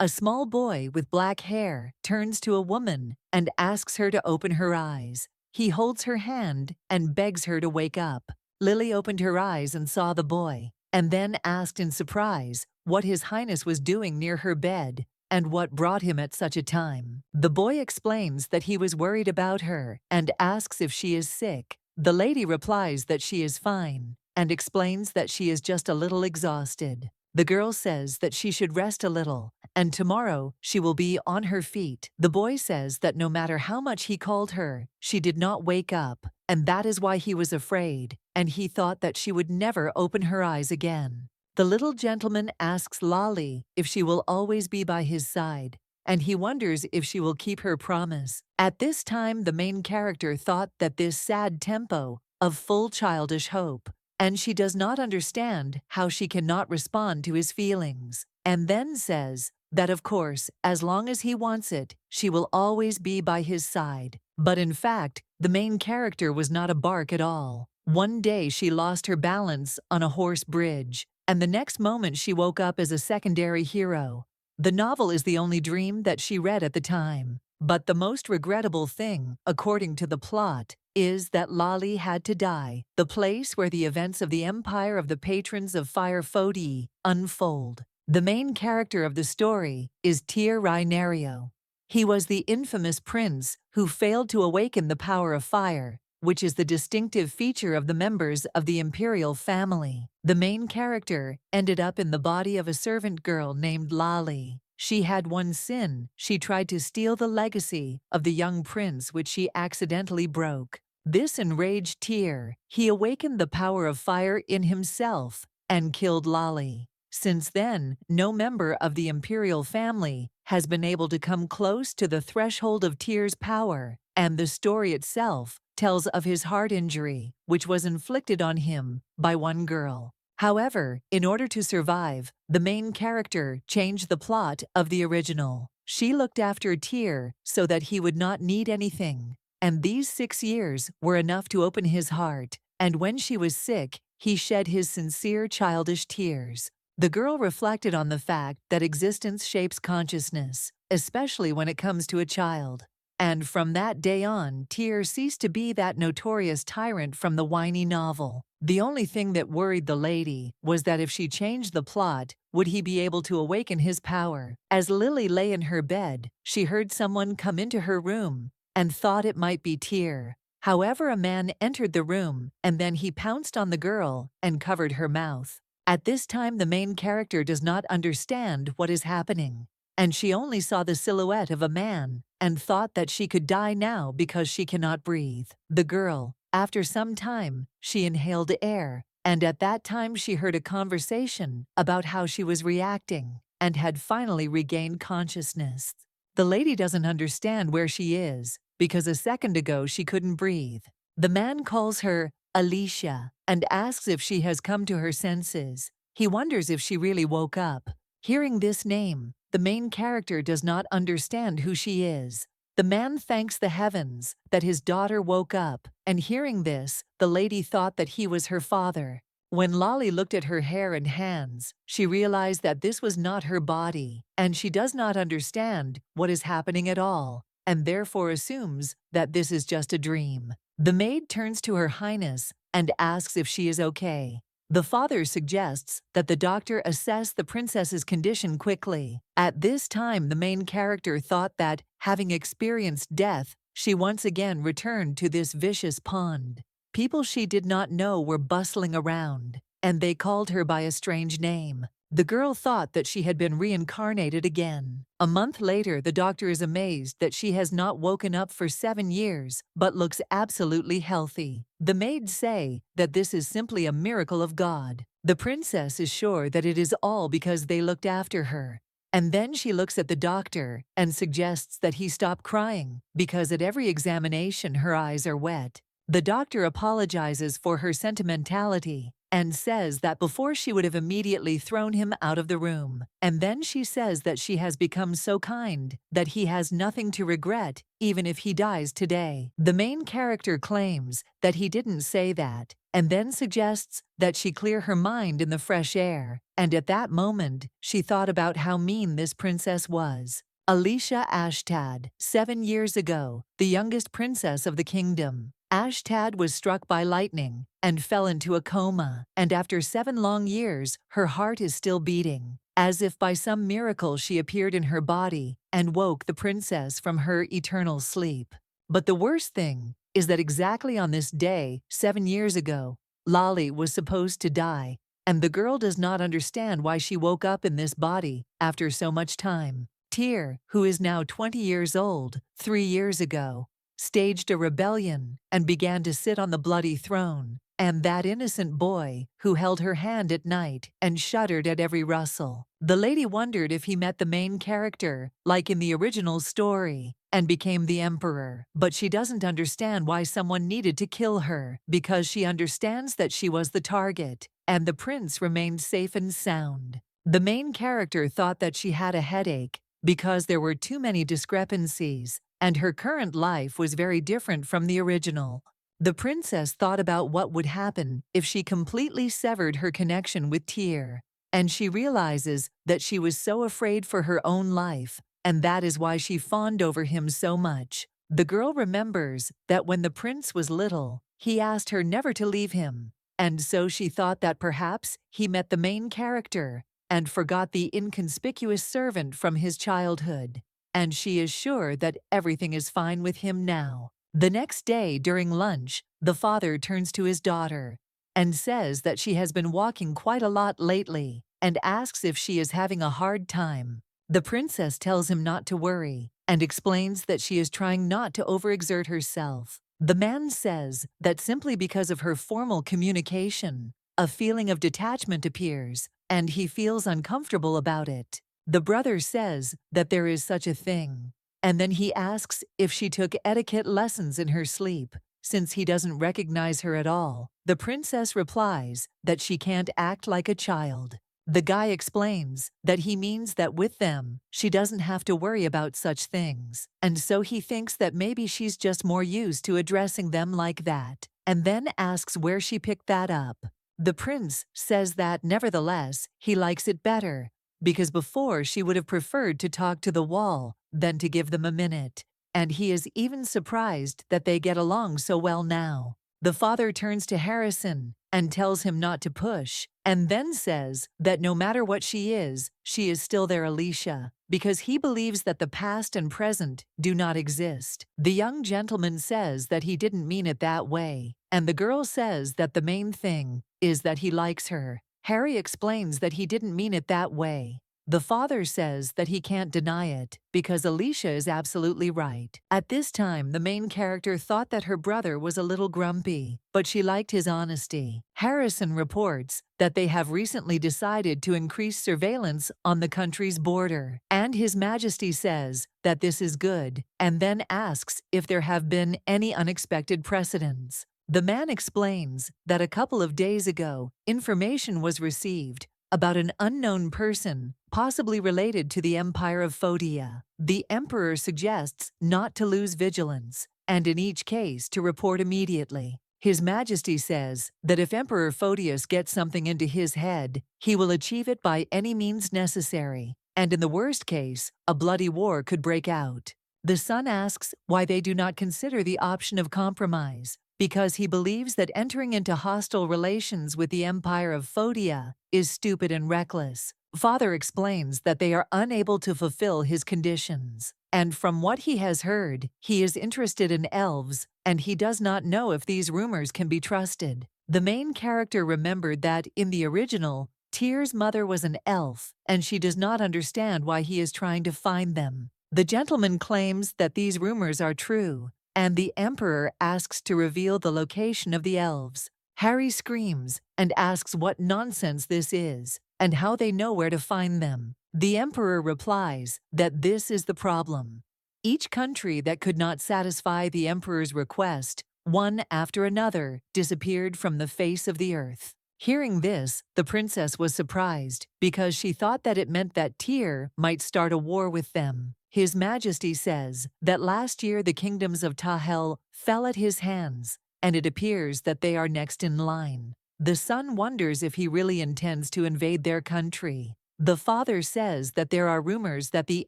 A small boy with black hair turns to a woman and asks her to open her eyes. He holds her hand and begs her to wake up. Lily opened her eyes and saw the boy, and then asked in surprise what His Highness was doing near her bed and what brought him at such a time. The boy explains that he was worried about her and asks if she is sick. The lady replies that she is fine and explains that she is just a little exhausted. The girl says that she should rest a little, and tomorrow she will be on her feet. The boy says that no matter how much he called her, she did not wake up, and that is why he was afraid, and he thought that she would never open her eyes again. The little gentleman asks Lolly if she will always be by his side, and he wonders if she will keep her promise. At this time, the main character thought that this sad tempo of full childish hope, and she does not understand how she cannot respond to his feelings, and then says that of course, as long as he wants it, she will always be by his side. But in fact, the main character was not a bark at all. One day she lost her balance on a horse bridge, and the next moment she woke up as a secondary hero. The novel is the only dream that she read at the time. But the most regrettable thing, according to the plot, is that Lali had to die, the place where the events of the Empire of the Patrons of Fire Fodi unfold. The main character of the story is Tyr Rhaenario. He was the infamous prince who failed to awaken the power of fire, which is the distinctive feature of the members of the imperial family. The main character ended up in the body of a servant girl named Lali. She had one sin: she tried to steal the legacy of the young prince, which she accidentally broke. This enraged Tyr. He awakened the power of fire in himself and killed Lali. Since then, no member of the imperial family has been able to come close to the threshold of Tyr's power, and the story itself tells of his heart injury, which was inflicted on him by one girl. However, in order to survive, the main character changed the plot of the original. She looked after Tyr so that he would not need anything, and these 6 years were enough to open his heart, and when she was sick, he shed his sincere childish tears. The girl reflected on the fact that existence shapes consciousness, especially when it comes to a child. And from that day on, Tyr ceased to be that notorious tyrant from the whiny novel. The only thing that worried the lady was that if she changed the plot, would he be able to awaken his power? As Lily lay in her bed, she heard someone come into her room and thought it might be Tyr. However, a man entered the room, and then he pounced on the girl and covered her mouth. At this time, the main character does not understand what is happening, and she only saw the silhouette of a man and thought that she could die now because she cannot breathe. The girl, after some time, she inhaled air, and at that time she heard a conversation about how she was reacting and had finally regained consciousness. The lady doesn't understand where she is because a second ago she couldn't breathe. The man calls her Alicia and asks if she has come to her senses. He wonders if she really woke up. Hearing this name, the main character does not understand who she is. The man thanks the heavens that his daughter woke up, and hearing this, the lady thought that he was her father. When Lolly looked at her hair and hands, she realized that this was not her body, and she does not understand what is happening at all, and therefore assumes that this is just a dream. The maid turns to Her Highness and asks if she is okay. The father suggests that the doctor assess the princess's condition quickly. At this time, the main character thought that, having experienced death, she once again returned to this vicious pond. People she did not know were bustling around, and they called her by a strange name. The girl thought that she had been reincarnated again. A month later, the doctor is amazed that she has not woken up for 7 years, but looks absolutely healthy. The maids say that this is simply a miracle of God. The princess is sure that it is all because they looked after her. And then she looks at the doctor and suggests that he stop crying, because at every examination her eyes are wet. The doctor apologizes for her sentimentality and says that before she would have immediately thrown him out of the room. And then she says that she has become so kind that he has nothing to regret even if he dies today. The main character claims that he didn't say that, and then suggests that she clear her mind in the fresh air. And at that moment, she thought about how mean this princess was. Alicia Ashtad, 7 years ago, the youngest princess of the kingdom. Ashtad was struck by lightning and fell into a coma, and after 7 long years, her heart is still beating. As if by some miracle she appeared in her body and woke the princess from her eternal sleep. But the worst thing is that exactly on this day, 7 years ago, Lali was supposed to die, and the girl does not understand why she woke up in this body after so much time. Tyr, who is now 20 years old, 3 years ago, staged a rebellion and began to sit on the bloody throne, and that innocent boy who held her hand at night and shuddered at every rustle. The lady wondered if he met the main character, like in the original story, and became the emperor. But she doesn't understand why someone needed to kill her, because she understands that she was the target, and the prince remained safe and sound. The main character thought that she had a headache because there were too many discrepancies, and her current life was very different from the original. The princess thought about what would happen if she completely severed her connection with Tyr, and she realizes that she was so afraid for her own life, and that is why she fawned over him so much. The girl remembers that when the prince was little, he asked her never to leave him, and so she thought that perhaps he met the main character and forgot the inconspicuous servant from his childhood, and she is sure that everything is fine with him now. The next day during lunch, the father turns to his daughter and says that she has been walking quite a lot lately and asks if she is having a hard time. The princess tells him not to worry and explains that she is trying not to overexert herself. The man says that simply because of her formal communication, a feeling of detachment appears, and he feels uncomfortable about it. The brother says that there is such a thing, and then he asks if she took etiquette lessons in her sleep, since he doesn't recognize her at all. The princess replies that she can't act like a child. The guy explains that he means that with them, she doesn't have to worry about such things, and so he thinks that maybe she's just more used to addressing them like that, and then asks where she picked that up. The prince says that, nevertheless, he likes it better, because before she would have preferred to talk to the wall than to give them a minute, and he is even surprised that they get along so well now. The father turns to Harrison and tells him not to push, and then says that no matter what she is still their Alicia, because he believes that the past and present do not exist. The young gentleman says that he didn't mean it that way, and the girl says that the main thing is that he likes her. Harry explains that he didn't mean it that way. The father says that he can't deny it, because Alicia is absolutely right. At this time, the main character thought that her brother was a little grumpy, but she liked his honesty. Harrison reports that they have recently decided to increase surveillance on the country's border, and His Majesty says that this is good, and then asks if there have been any unexpected precedents. The man explains that a couple of days ago, information was received about an unknown person, possibly related to the Empire of Phodia. The Emperor suggests not to lose vigilance, and in each case to report immediately. His Majesty says that if Emperor Photius gets something into his head, he will achieve it by any means necessary, and in the worst case, a bloody war could break out. The son asks why they do not consider the option of compromise, because he believes that entering into hostile relations with the Empire of Phodia is stupid and reckless. Father explains that they are unable to fulfill his conditions, and from what he has heard, he is interested in elves, and he does not know if these rumors can be trusted. The main character remembered that, in the original, Tyr's mother was an elf, and she does not understand why he is trying to find them. The gentleman claims that these rumors are true, and the Emperor asks to reveal the location of the elves. Harry screams and asks what nonsense this is, and how they know where to find them. The Emperor replies that this is the problem. Each country that could not satisfy the Emperor's request, one after another, disappeared from the face of the earth. Hearing this, the princess was surprised because she thought that it meant that Tyr might start a war with them. His Majesty says that last year the kingdoms of Tahel fell at his hands, and it appears that they are next in line. The son wonders if he really intends to invade their country. The father says that there are rumors that the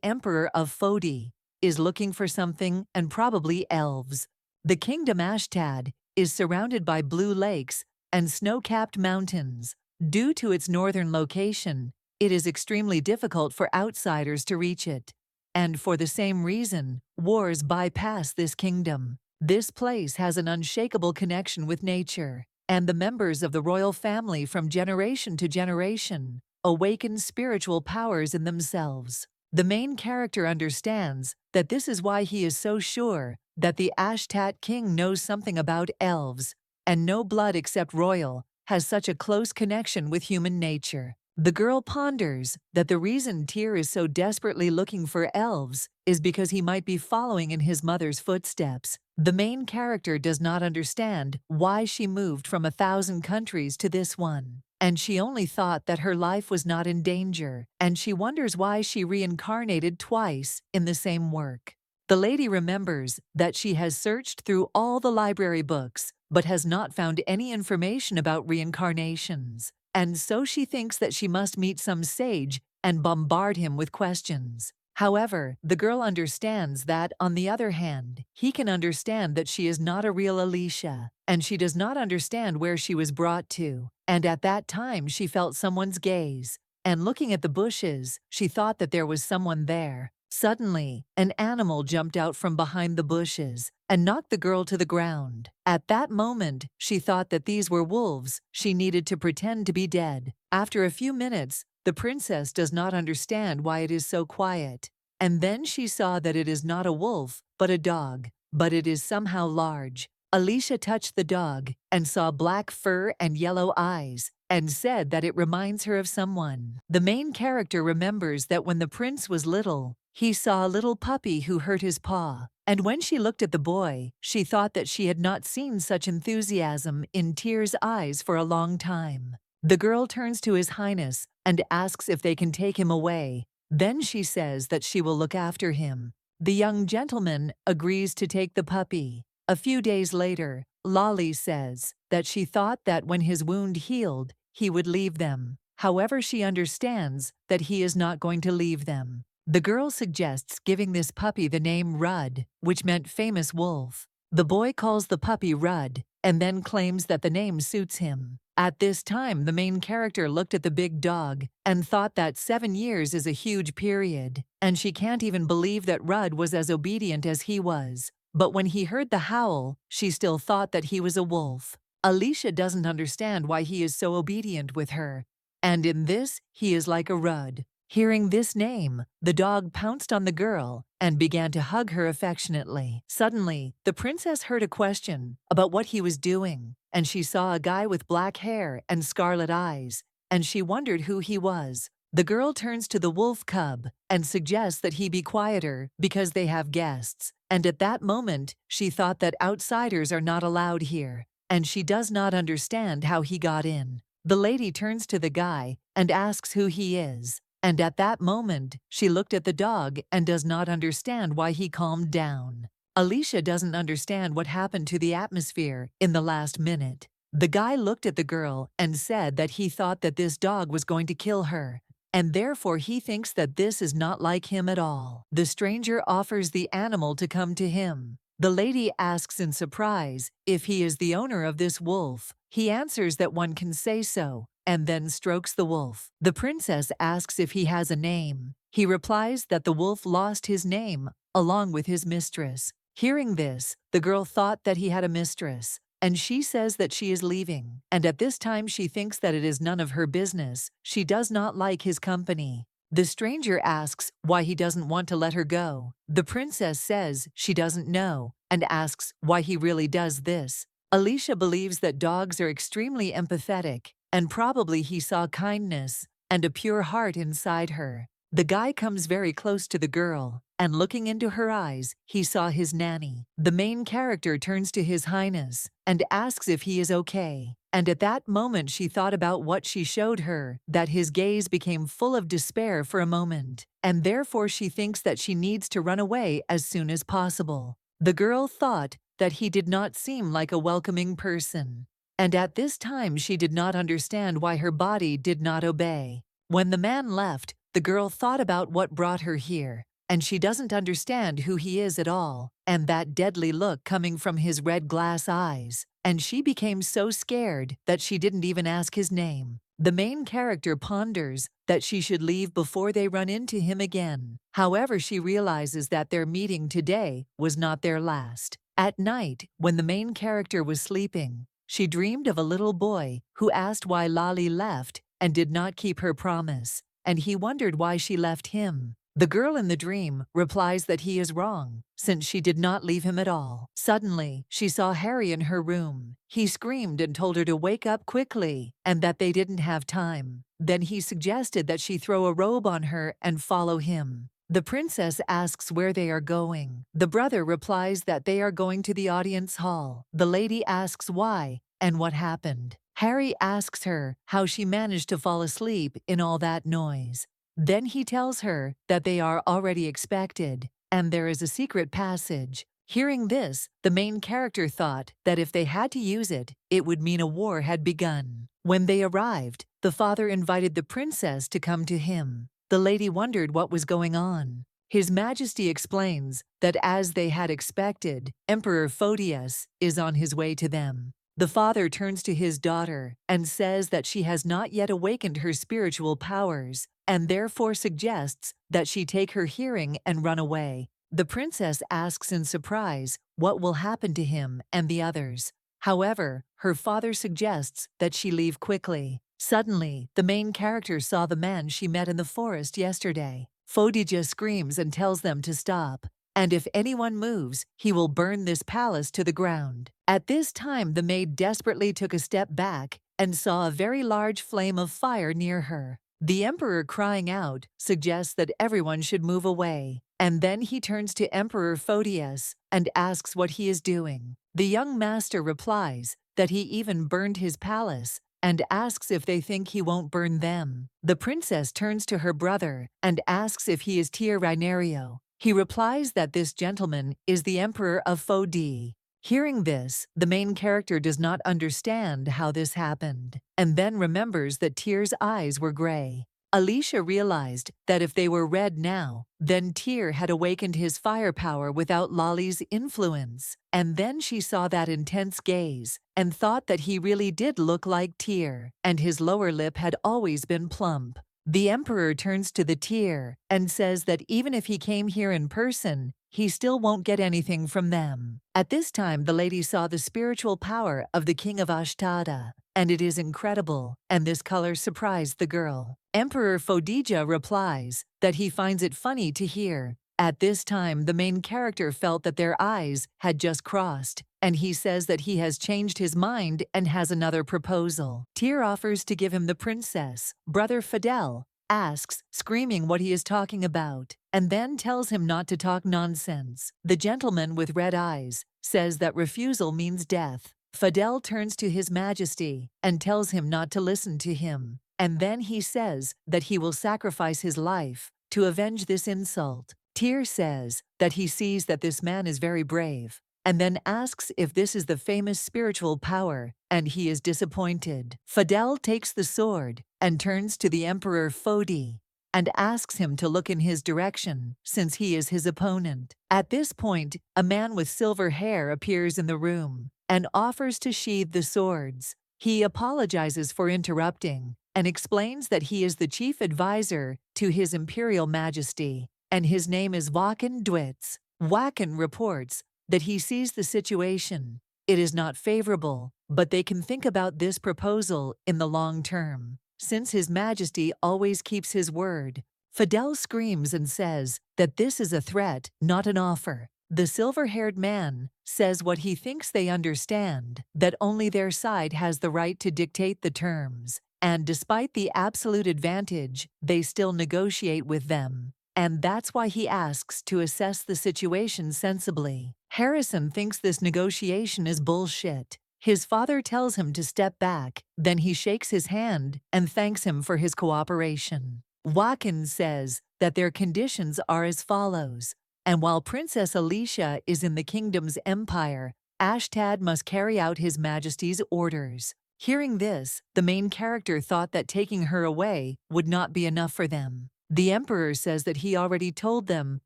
Emperor of Fodi is looking for something, and probably elves. The kingdom Ashtad is surrounded by blue lakes and snow-capped mountains. Due to its northern location, it is extremely difficult for outsiders to reach it. And for the same reason, wars bypass this kingdom. This place has an unshakable connection with nature, and the members of the royal family from generation to generation awaken spiritual powers in themselves. The main character understands that this is why he is so sure that the Ashtat king knows something about elves, and no blood except royal has such a close connection with human nature. The girl ponders that the reason Tyr is so desperately looking for elves is because he might be following in his mother's footsteps. The main character does not understand why she moved from 1,000 countries to this one, and she only thought that her life was not in danger, and she wonders why she reincarnated twice in the same work. The lady remembers that she has searched through all the library books, but has not found any information about reincarnations, and so she thinks that she must meet some sage and bombard him with questions. However, the girl understands that, on the other hand, he can understand that she is not a real Alicia, and she does not understand where she was brought to. And at that time she felt someone's gaze, and looking at the bushes, she thought that there was someone there. Suddenly, an animal jumped out from behind the bushes and knocked the girl to the ground. At that moment, she thought that these were wolves. She needed to pretend to be dead. After a few minutes, the princess does not understand why it is so quiet. And then she saw that it is not a wolf, but a dog. But it is somehow large. Alicia touched the dog and saw black fur and yellow eyes, and said that it reminds her of someone. The main character remembers that when the prince was little, he saw a little puppy who hurt his paw, and when she looked at the boy, she thought that she had not seen such enthusiasm in Tyr's eyes for a long time. The girl turns to His Highness and asks if they can take him away. Then she says that she will look after him. The young gentleman agrees to take the puppy. A few days later, Lolly says that she thought that when his wound healed, he would leave them. However, she understands that he is not going to leave them. The girl suggests giving this puppy the name Rudd, which meant famous wolf. The boy calls the puppy Rudd and then claims that the name suits him. At this time, the main character looked at the big dog and thought that 7 years is a huge period, and she can't even believe that Rudd was as obedient as he was. But when he heard the howl, she still thought that he was a wolf. Alicia doesn't understand why he is so obedient with her, and in this, he is like a Rudd. Hearing this name, the dog pounced on the girl and began to hug her affectionately. Suddenly, the princess heard a question about what he was doing, and she saw a guy with black hair and scarlet eyes, and she wondered who he was. The girl turns to the wolf cub and suggests that he be quieter because they have guests, and at that moment, she thought that outsiders are not allowed here, and she does not understand how he got in. The lady turns to the guy and asks who he is. And at that moment, she looked at the dog and does not understand why he calmed down. Alicia doesn't understand what happened to the atmosphere in the last minute. The guy looked at the girl and said that he thought that this dog was going to kill her, and therefore he thinks that this is not like him at all. The stranger offers the animal to come to him. The lady asks in surprise if he is the owner of this wolf. He answers that one can say so, and then strokes the wolf. The princess asks if he has a name. He replies that the wolf lost his name, along with his mistress. Hearing this, the girl thought that he had a mistress, and she says that she is leaving. And at this time she thinks that it is none of her business. She does not like his company. The stranger asks why he doesn't want to let her go. The princess says she doesn't know, and asks why he really does this. Alicia believes that dogs are extremely empathetic, and probably he saw kindness and a pure heart inside her. The guy comes very close to the girl, and looking into her eyes, he saw his nanny. The main character turns to His Highness and asks if he is okay. And at that moment she thought about what she showed her, that his gaze became full of despair for a moment, and therefore she thinks that she needs to run away as soon as possible. The girl thought that he did not seem like a welcoming person, and at this time she did not understand why her body did not obey. When the man left, the girl thought about what brought her here, and she doesn't understand who he is at all, and that deadly look coming from his red glass eyes, and she became so scared that she didn't even ask his name. The main character ponders that she should leave before they run into him again. However, she realizes that their meeting today was not their last. At night, when the main character was sleeping, she dreamed of a little boy who asked why Lali left and did not keep her promise, and he wondered why she left him. The girl in the dream replies that he is wrong, since she did not leave him at all. Suddenly, she saw Harry in her room. He screamed and told her to wake up quickly, and that they didn't have time. Then he suggested that she throw a robe on her and follow him. The princess asks where they are going. The brother replies that they are going to the audience hall. The lady asks why and what happened. Harry asks her how she managed to fall asleep in all that noise. Then he tells her that they are already expected, and there is a secret passage. Hearing this, the main character thought that if they had to use it, it would mean a war had begun. When they arrived, the father invited the princess to come to him. The lady wondered what was going on. His Majesty explains that as they had expected, Emperor Photius is on his way to them. The father turns to his daughter and says that she has not yet awakened her spiritual powers, and therefore suggests that she take her hearing and run away. The princess asks in surprise what will happen to him and the others. However, her father suggests that she leave quickly. Suddenly, the main character saw the man she met in the forest yesterday. Phodija screams and tells them to stop, and if anyone moves, he will burn this palace to the ground. At this time, the maid desperately took a step back and saw a very large flame of fire near her. The emperor, crying out, suggests that everyone should move away, and then he turns to Emperor Photius and asks what he is doing. The young master replies that he even burned his palace and asks if they think he won't burn them. The princess turns to her brother and asks if he is Tyr Rainario. He replies that this gentleman is the Emperor of Phodi. Hearing this, the main character does not understand how this happened, and then remembers that Tyr's eyes were gray. Alicia realized that if they were red now, then Tyr had awakened his firepower without Lali's influence, and then she saw that intense gaze and thought that he really did look like Tyr, and his lower lip had always been plump. The emperor turns to the Tyr and says that even if he came here in person, he still won't get anything from them. At this time, the lady saw the spiritual power of the king of Ashtada, and it is incredible, and this color surprised the girl. Emperor Phodija replies that he finds it funny to hear. At this time, the main character felt that their eyes had just crossed, and he says that he has changed his mind and has another proposal. Tyr offers to give him the princess. Brother Fidel asks, screaming what he is talking about, and then tells him not to talk nonsense. The gentleman with red eyes says that refusal means death. Fidel turns to His Majesty and tells him not to listen to him, and then he says that he will sacrifice his life to avenge this insult. Tyr says that he sees that this man is very brave, and then asks if this is the famous spiritual power, and he is disappointed. Fidel takes the sword and turns to the Emperor Phodi and asks him to look in his direction, since he is his opponent. At this point, a man with silver hair appears in the room and offers to sheathe the swords. He apologizes for interrupting and explains that he is the chief advisor to His Imperial Majesty, and his name is Wakan Dwitz. Wakan reports that he sees the situation. It is not favorable, but they can think about this proposal in the long term, since His Majesty always keeps his word. Fidel screams and says that this is a threat, not an offer. The silver-haired man says what he thinks they understand, that only their side has the right to dictate the terms, And despite the absolute advantage, they still negotiate with them. And that's why he asks to assess the situation sensibly. Harrison thinks this negotiation is bullshit. His father tells him to step back, then he shakes his hand and thanks him for his cooperation. Watkins says that their conditions are as follows. And while Princess Alicia is in the kingdom's empire, Ashtad must carry out His Majesty's orders. Hearing this, the main character thought that taking her away would not be enough for them. The Emperor says that he already told them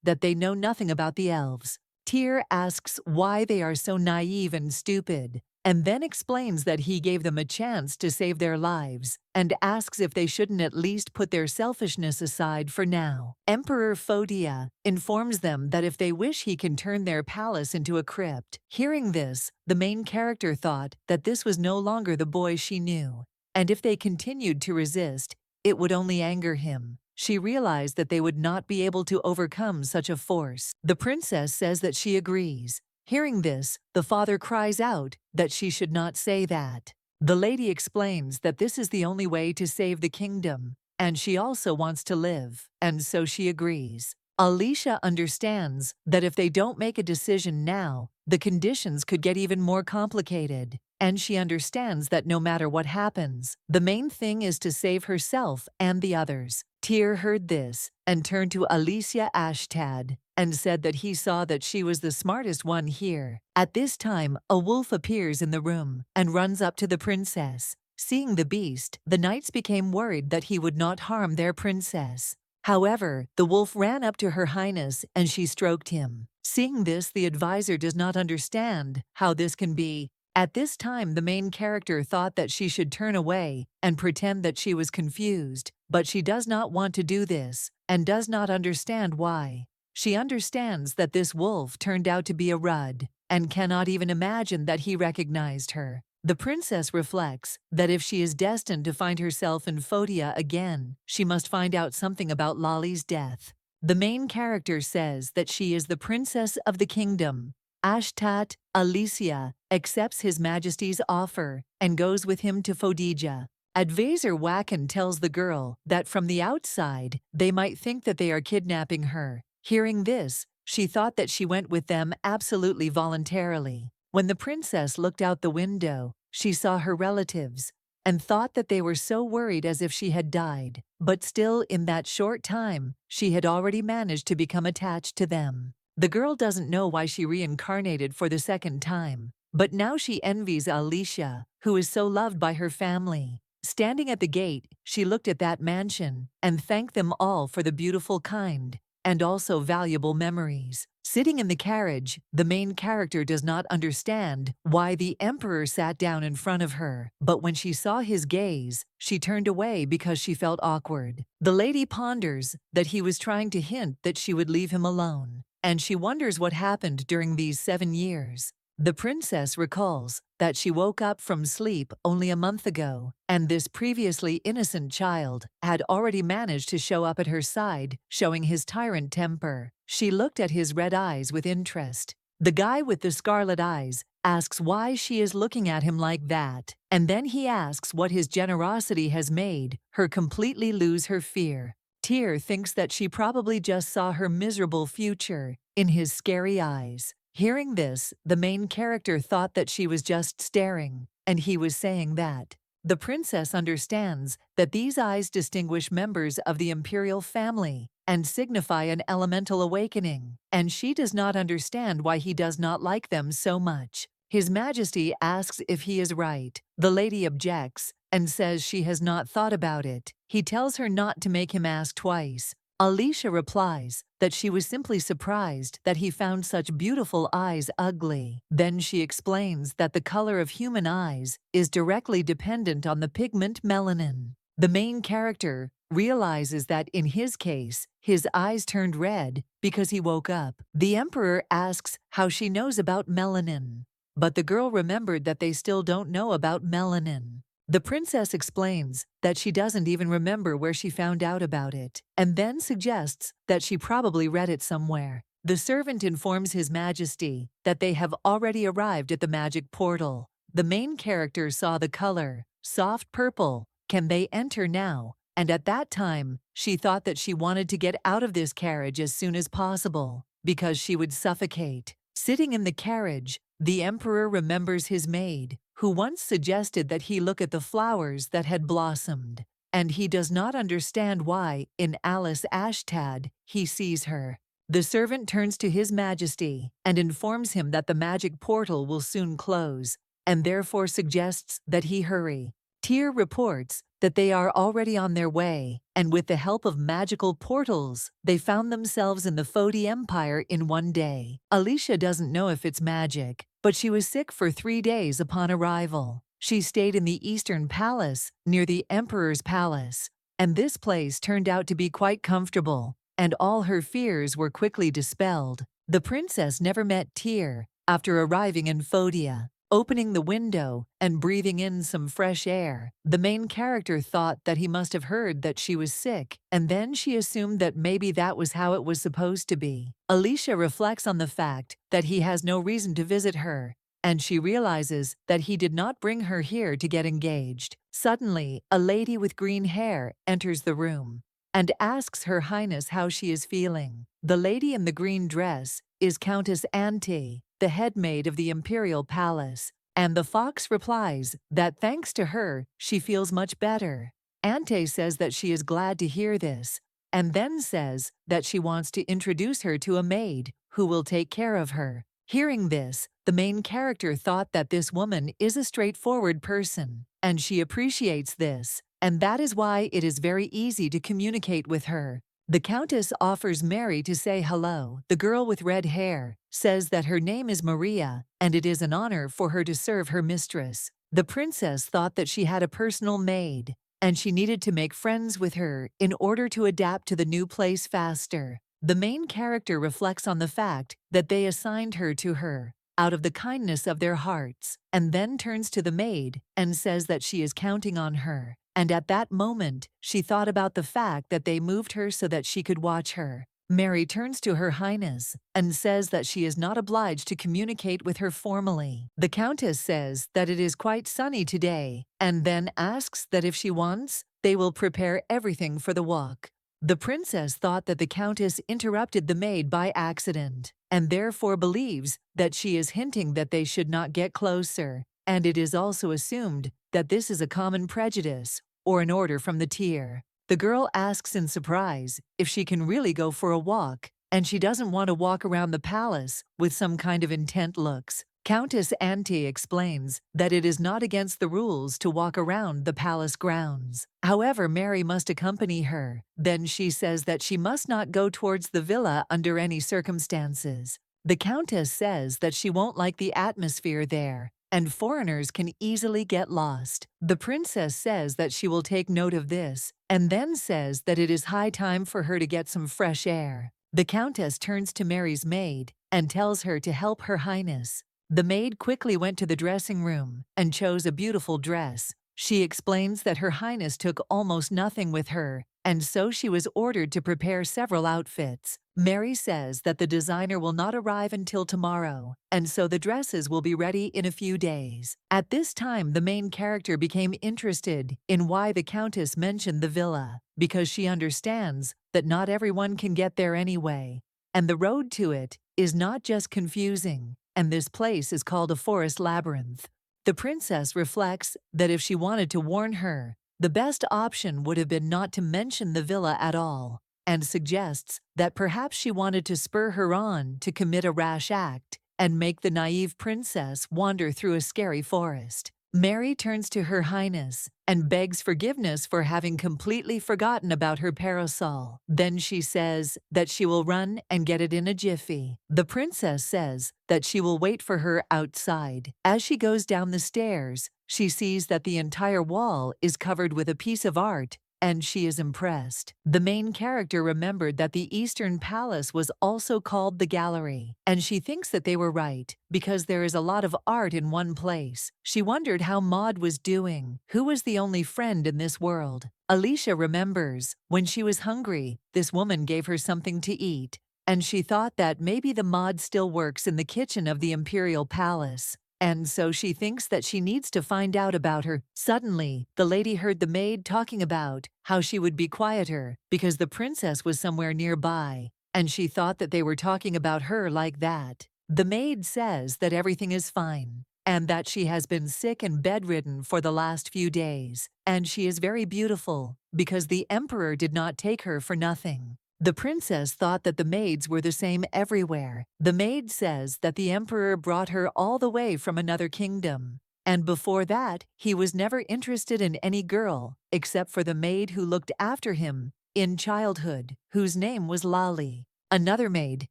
that they know nothing about the elves. Tyr asks why they are so naive and stupid, and then explains that he gave them a chance to save their lives, and asks if they shouldn't at least put their selfishness aside for now. Emperor Phodia informs them that if they wish he can turn their palace into a crypt. Hearing this, the main character thought that this was no longer the boy she knew, and if they continued to resist, it would only anger him. She realized that they would not be able to overcome such a force. The princess says that she agrees. Hearing this, the father cries out that she should not say that. The lady explains that this is the only way to save the kingdom, and she also wants to live, and so she agrees. Alicia understands that if they don't make a decision now, the conditions could get even more complicated, and she understands that no matter what happens, the main thing is to save herself and the others. Tyr heard this and turned to Alicia Ashtad and said that he saw that she was the smartest one here. At this time, a wolf appears in the room and runs up to the princess. Seeing the beast, the knights became worried that he would not harm their princess. However, the wolf ran up to Her Highness and she stroked him. Seeing this, the advisor does not understand how this can be. At this time, the main character thought that she should turn away and pretend that she was confused, but she does not want to do this and does not understand why. She understands that this wolf turned out to be a Rudd and cannot even imagine that he recognized her. The princess reflects that if she is destined to find herself in Phodia again, she must find out something about Lali's death. The main character says that she is the princess of the kingdom. Ashtat, Alicia, accepts His Majesty's offer and goes with him to Phodija. Advisor Wacken tells the girl that from the outside, they might think that they are kidnapping her. Hearing this, she thought that she went with them absolutely voluntarily. When the princess looked out the window, she saw her relatives and thought that they were so worried as if she had died. But still, in that short time, she had already managed to become attached to them. The girl doesn't know why she reincarnated for the second time, but now she envies Alicia, who is so loved by her family. Standing at the gate, she looked at that mansion and thanked them all for the beautiful, kind, and also valuable memories. Sitting in the carriage, the main character does not understand why the emperor sat down in front of her, but when she saw his gaze, she turned away because she felt awkward. The lady ponders that he was trying to hint that she would leave him alone, and she wonders what happened during these 7 years. The princess recalls that she woke up from sleep only a month ago, and this previously innocent child had already managed to show up at her side, showing his tyrant temper. She looked at his red eyes with interest. The guy with the scarlet eyes asks why she is looking at him like that, and then he asks what his generosity has made her completely lose her fear. Tyr thinks that she probably just saw her miserable future in his scary eyes. Hearing this, the main character thought that she was just staring, and he was saying that. The princess understands that these eyes distinguish members of the imperial family and signify an elemental awakening, and she does not understand why he does not like them so much. His Majesty asks if he is right. The lady objects and says she has not thought about it. He tells her not to make him ask twice. Alicia replies that she was simply surprised that he found such beautiful eyes ugly. Then she explains that the color of human eyes is directly dependent on the pigment melanin. The main character realizes that in his case, his eyes turned red because he woke up. The emperor asks how she knows about melanin, but the girl remembered that they still don't know about melanin. The princess explains that she doesn't even remember where she found out about it, and then suggests that she probably read it somewhere. The servant informs His Majesty that they have already arrived at the magic portal. The main character saw the color, soft purple, Can they enter now? And at that time, she thought that she wanted to get out of this carriage as soon as possible, because she would suffocate. Sitting in the carriage, the emperor remembers his maid, who once suggested that he look at the flowers that had blossomed, and he does not understand why, in Alice Ashtad, he sees her. The servant turns to His Majesty and informs him that the magic portal will soon close, and therefore suggests that he hurry. Tyr reports that they are already on their way, and with the help of magical portals, they found themselves in the Fodi Empire in one day. Alicia doesn't know if it's magic, but she was sick for 3 days upon arrival. She stayed in the Eastern Palace, near the Emperor's Palace, and this place turned out to be quite comfortable, and all her fears were quickly dispelled. The princess never met Tyr after arriving in Fodia. Opening the window and breathing in some fresh air, the main character thought that he must have heard that she was sick, and then she assumed that maybe that was how it was supposed to be. Alicia reflects on the fact that he has no reason to visit her, and she realizes that he did not bring her here to get engaged. Suddenly, a lady with green hair enters the room and asks Her Highness how she is feeling. The lady in the green dress is Countess Ante, the head maid of the imperial palace, and the fox replies that thanks to her, she feels much better. Ante says that she is glad to hear this, and then says that she wants to introduce her to a maid who will take care of her. Hearing this, the main character thought that this woman is a straightforward person, and she appreciates this, and that is why it is very easy to communicate with her. The Countess offers Mary to say hello. The girl with red hair says that her name is Maria, and it is an honor for her to serve her mistress. The princess thought that she had a personal maid, and she needed to make friends with her in order to adapt to the new place faster. The main character reflects on the fact that they assigned her to her out of the kindness of their hearts, and then turns to the maid and says that she is counting on her. And at that moment, she thought about the fact that they moved her so that she could watch her. Mary turns to Her Highness and says that she is not obliged to communicate with her formally. The Countess says that it is quite sunny today, and then asks that if she wants, they will prepare everything for the walk. The princess thought that the Countess interrupted the maid by accident, and therefore believes that she is hinting that they should not get closer, and it is also assumed that this is a common prejudice or an order from the Tyr. The girl asks in surprise if she can really go for a walk, and she doesn't want to walk around the palace with some kind of intent looks. Countess Ante explains that it is not against the rules to walk around the palace grounds. However, Mary must accompany her. Then she says that she must not go towards the villa under any circumstances. The Countess says that she won't like the atmosphere there, and foreigners can easily get lost. The princess says that she will take note of this, and then says that it is high time for her to get some fresh air. The Countess turns to Mary's maid and tells her to help Her Highness. The maid quickly went to the dressing room and chose a beautiful dress. She explains that Her Highness took almost nothing with her, and so she was ordered to prepare several outfits. Mary says that the designer will not arrive until tomorrow, and so the dresses will be ready in a few days. At this time, the main character became interested in why the Countess mentioned the villa, because she understands that not everyone can get there anyway, and the road to it is not just confusing, and this place is called a forest labyrinth. The princess reflects that if she wanted to warn her, the best option would have been not to mention the villa at all, and suggests that perhaps she wanted to spur her on to commit a rash act and make the naive princess wander through a scary forest. Mary turns to Her Highness and begs forgiveness for having completely forgotten about her parasol. Then she says that she will run and get it in a jiffy. The princess says that she will wait for her outside. As she goes down the stairs, she sees that the entire wall is covered with a piece of art, and she is impressed. The main character remembered that the Eastern Palace was also called the Gallery, and she thinks that they were right, because there is a lot of art in one place. She wondered how Maud was doing, who was the only friend in this world. Alicia remembers, when she was hungry, this woman gave her something to eat, and she thought that maybe the Maud still works in the kitchen of the Imperial Palace, and so she thinks that she needs to find out about her. Suddenly, the lady heard the maid talking about how she would be quieter because the princess was somewhere nearby, and she thought that they were talking about her like that. The maid says that everything is fine, and that she has been sick and bedridden for the last few days, and she is very beautiful because the emperor did not take her for nothing. The princess thought that the maids were the same everywhere. The maid says that the emperor brought her all the way from another kingdom, and before that, he was never interested in any girl except for the maid who looked after him in childhood, whose name was Lali. Another maid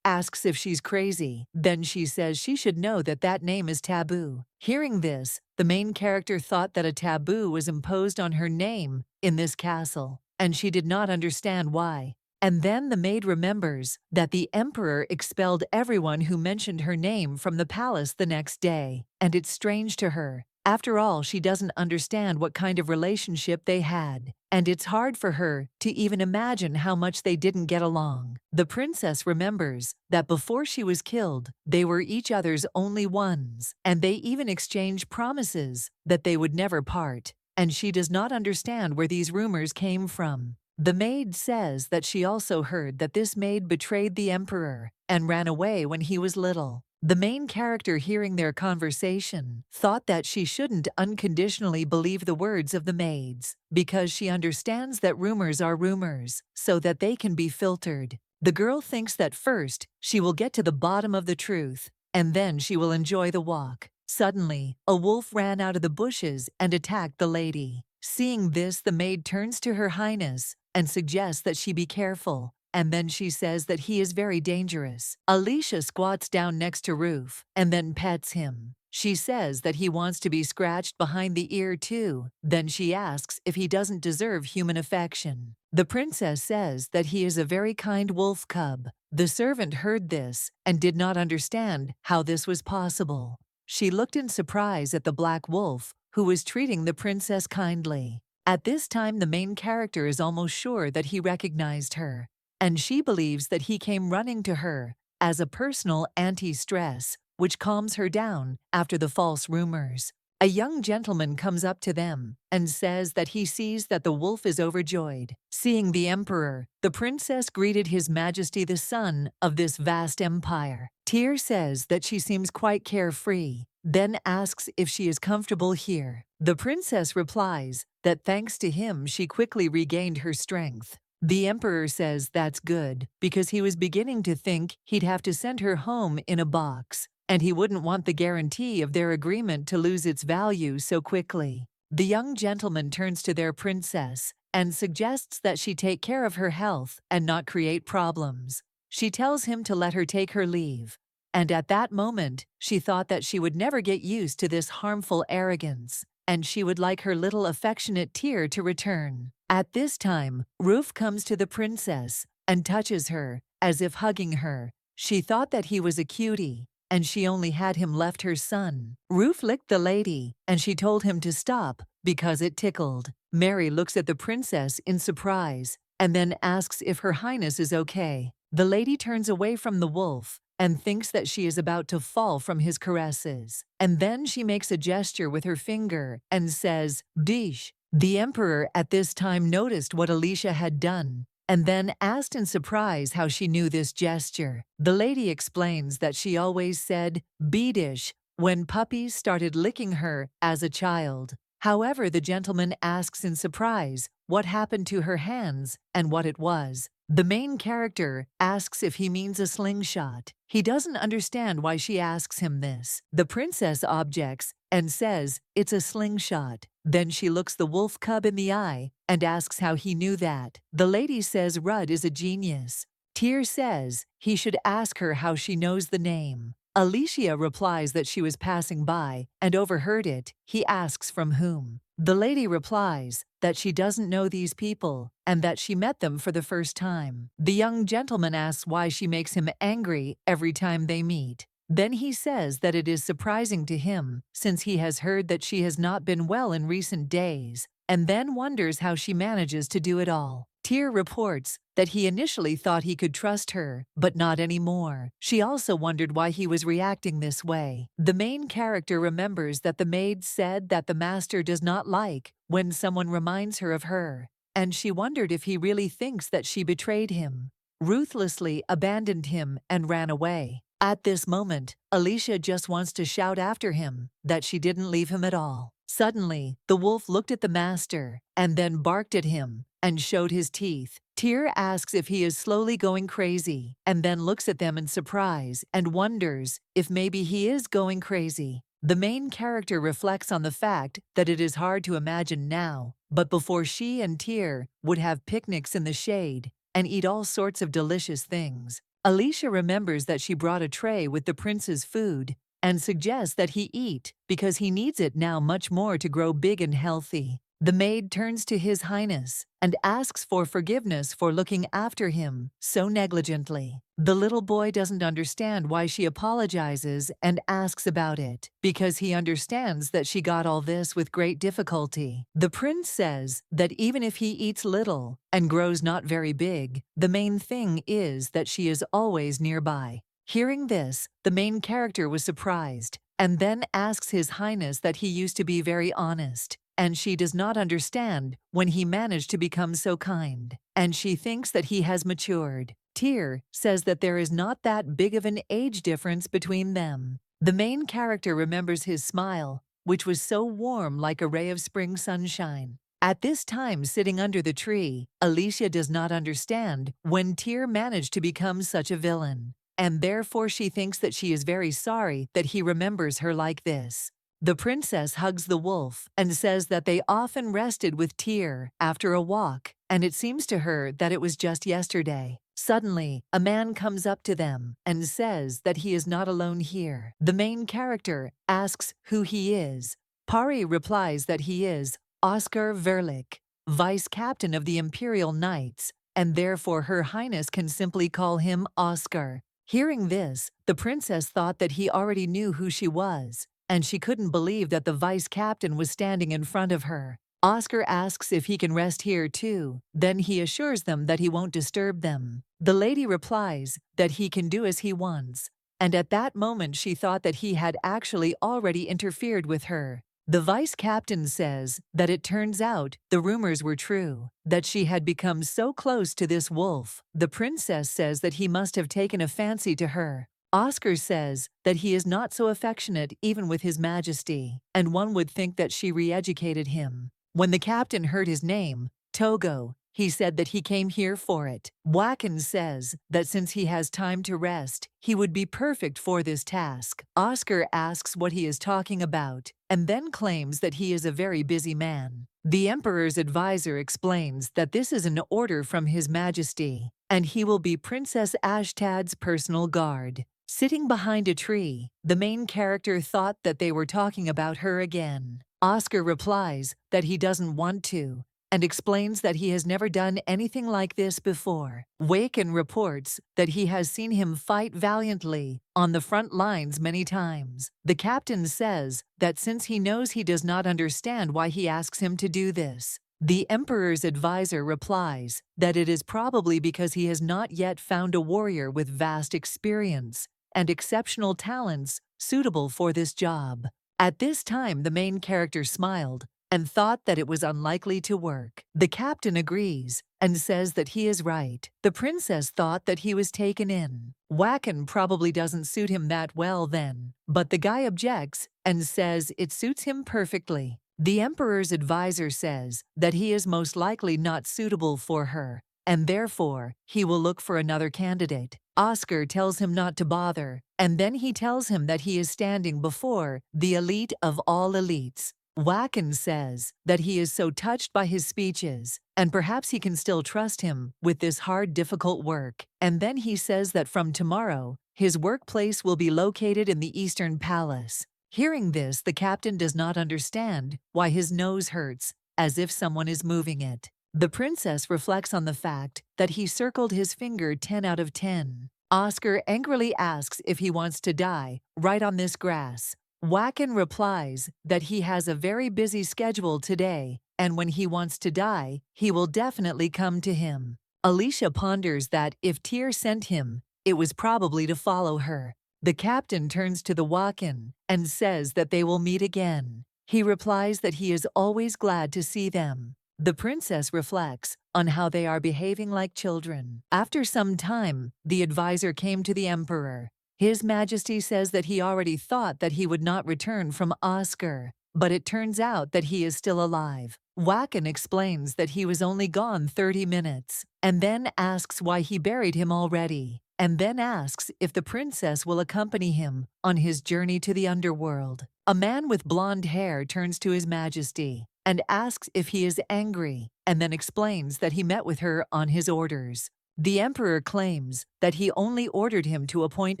asks if she's crazy. Then she says she should know that that name is taboo. Hearing this, the main character thought that a taboo was imposed on her name in this castle, and she did not understand why. And then the maid remembers that the emperor expelled everyone who mentioned her name from the palace the next day, and it's strange to her. After all, she doesn't understand what kind of relationship they had, and it's hard for her to even imagine how much they didn't get along. The princess remembers that before she was killed, they were each other's only ones, and they even exchanged promises that they would never part, and she does not understand where these rumors came from. The maid says that she also heard that this maid betrayed the emperor and ran away when he was little. The main character, hearing their conversation, thought that she shouldn't unconditionally believe the words of the maids because she understands that rumors are rumors, so that they can be filtered. The girl thinks that first she will get to the bottom of the truth, and then she will enjoy the walk. Suddenly, a wolf ran out of the bushes and attacked the lady. Seeing this, the maid turns to Her Highness and suggests that she be careful, and then she says that he is very dangerous. Alicia squats down next to Roof and then pets him. She says that he wants to be scratched behind the ear too. Then she asks if he doesn't deserve human affection. The princess says that he is a very kind wolf cub. The servant heard this and did not understand how this was possible. She looked in surprise at the black wolf, who was treating the princess kindly. At this time, the main character is almost sure that he recognized her, and she believes that he came running to her as a personal anti-stress, which calms her down after the false rumors. A young gentleman comes up to them and says that he sees that the wolf is overjoyed. Seeing the emperor, the princess greeted His Majesty the son of this vast empire. Tyr says that she seems quite carefree, then asks if she is comfortable here. The princess replies that thanks to him she quickly regained her strength. The emperor says that's good, because he was beginning to think he'd have to send her home in a box, and he wouldn't want the guarantee of their agreement to lose its value so quickly. The young gentleman turns to their princess and suggests that she take care of her health and not create problems. She tells him to let her take her leave, and at that moment, she thought that she would never get used to this harmful arrogance, and she would like her little affectionate Tyr to return. At this time, Roof comes to the princess and touches her, as if hugging her. She thought that he was a cutie, and she only had him left her son. Roof licked the lady, and she told him to stop because it tickled. Mary looks at the princess in surprise and then asks if Her Highness is okay. The lady turns away from the wolf and thinks that she is about to fall from his caresses. And then she makes a gesture with her finger and says, "Dish." The emperor at this time noticed what Alicia had done and then asked in surprise how she knew this gesture. The lady explains that she always said "Beedish" when puppies started licking her as a child. However, the gentleman asks in surprise what happened to her hands and what it was. The main character asks if he means a slingshot. He doesn't understand why she asks him this. The princess objects and says it's a slingshot. Then she looks the wolf cub in the eye and asks how he knew that. The lady says Rudd is a genius. Tyr says he should ask her how she knows the name. Alicia replies that she was passing by and overheard it. He asks from whom. The lady replies that she doesn't know these people and that she met them for the first time. The young gentleman asks why she makes him angry every time they meet. Then he says that it is surprising to him since he has heard that she has not been well in recent days, and then wonders how she manages to do it all. Tyr reports that he initially thought he could trust her, but not anymore. She also wondered why he was reacting this way. The main character remembers that the maid said that the master does not like when someone reminds her of her, and she wondered if he really thinks that she betrayed him, ruthlessly abandoned him, and ran away. At this moment, Alicia just wants to shout after him that she didn't leave him at all. Suddenly, the wolf looked at the master and then barked at him and showed his teeth. Tyr asks if he is slowly going crazy and then looks at them in surprise and wonders if maybe he is going crazy. The main character reflects on the fact that it is hard to imagine now, but before she and Tyr would have picnics in the shade and eat all sorts of delicious things. Alicia remembers that she brought a tray with the prince's food and suggests that he eat because he needs it now much more to grow big and healthy. The maid turns to His Highness and asks for forgiveness for looking after him so negligently. The little boy doesn't understand why she apologizes and asks about it, because he understands that she got all this with great difficulty. The prince says that even if he eats little and grows not very big, the main thing is that she is always nearby. Hearing this, the main character was surprised and then asks His Highness that he used to be very honest, and she does not understand when he managed to become so kind, and she thinks that he has matured. Tyr says that there is not that big of an age difference between them. The main character remembers his smile, which was so warm like a ray of spring sunshine. At this time, sitting under the tree, Alicia does not understand when Tyr managed to become such a villain, and therefore she thinks that she is very sorry that he remembers her like this. The princess hugs the wolf and says that they often rested with Tyr after a walk, and it seems to her that it was just yesterday. Suddenly, a man comes up to them and says that he is not alone here. The main character asks who he is. Pari replies that he is Oscar Verlick, vice captain of the Imperial Knights, and therefore Her Highness can simply call him Oscar. Hearing this, the princess thought that he already knew who she was, and she couldn't believe that the vice captain was standing in front of her. Oscar asks if he can rest here too. Then he assures them that he won't disturb them. The lady replies that he can do as he wants, and at that moment she thought that he had actually already interfered with her. The vice captain says that it turns out the rumors were true, that she had become so close to this wolf. The princess says that he must have taken a fancy to her. Oscar says that he is not so affectionate even with His Majesty, and one would think that she re-educated him. When the captain heard his name, Togo, he said that he came here for it. Wacken says that since he has time to rest, he would be perfect for this task. Oscar asks what he is talking about, and then claims that he is a very busy man. The Emperor's advisor explains that this is an order from His Majesty, and he will be Princess Ashtad's personal guard. Sitting behind a tree, the main character thought that they were talking about her again. Oscar replies that he doesn't want to, and explains that he has never done anything like this before. Waken reports that he has seen him fight valiantly on the front lines many times. The captain says that since he knows he does not understand why he asks him to do this, the Emperor's advisor replies that it is probably because he has not yet found a warrior with vast experience and exceptional talents suitable for this job. At this time, the main character smiled and thought that it was unlikely to work. The captain agrees and says that he is right. The princess thought that he was taken in. Wacken probably doesn't suit him that well then, but the guy objects and says it suits him perfectly. The Emperor's advisor says that he is most likely not suitable for her, and therefore he will look for another candidate. Oscar tells him not to bother, and then he tells him that he is standing before the elite of all elites. Wacken says that he is so touched by his speeches, and perhaps he can still trust him with this hard, difficult work. And then he says that from tomorrow, his workplace will be located in the Eastern Palace. Hearing this, the captain does not understand why his nose hurts, as if someone is moving it. The princess reflects on the fact that he circled his finger 10 out of 10. Oscar angrily asks if he wants to die right on this grass. Wacken replies that he has a very busy schedule today and when he wants to die, he will definitely come to him. Alicia ponders that if Tyr sent him, it was probably to follow her. The captain turns to the Wakan and says that they will meet again. He replies that he is always glad to see them. The princess reflects on how they are behaving like children. After some time, the advisor came to the emperor. His Majesty says that he already thought that he would not return from Oscar, but it turns out that he is still alive. Wakan explains that he was only gone 30 minutes, and then asks why he buried him already, and then asks if the princess will accompany him on his journey to the underworld. A man with blonde hair turns to His Majesty and asks if he is angry, and then explains that he met with her on his orders. The emperor claims that he only ordered him to appoint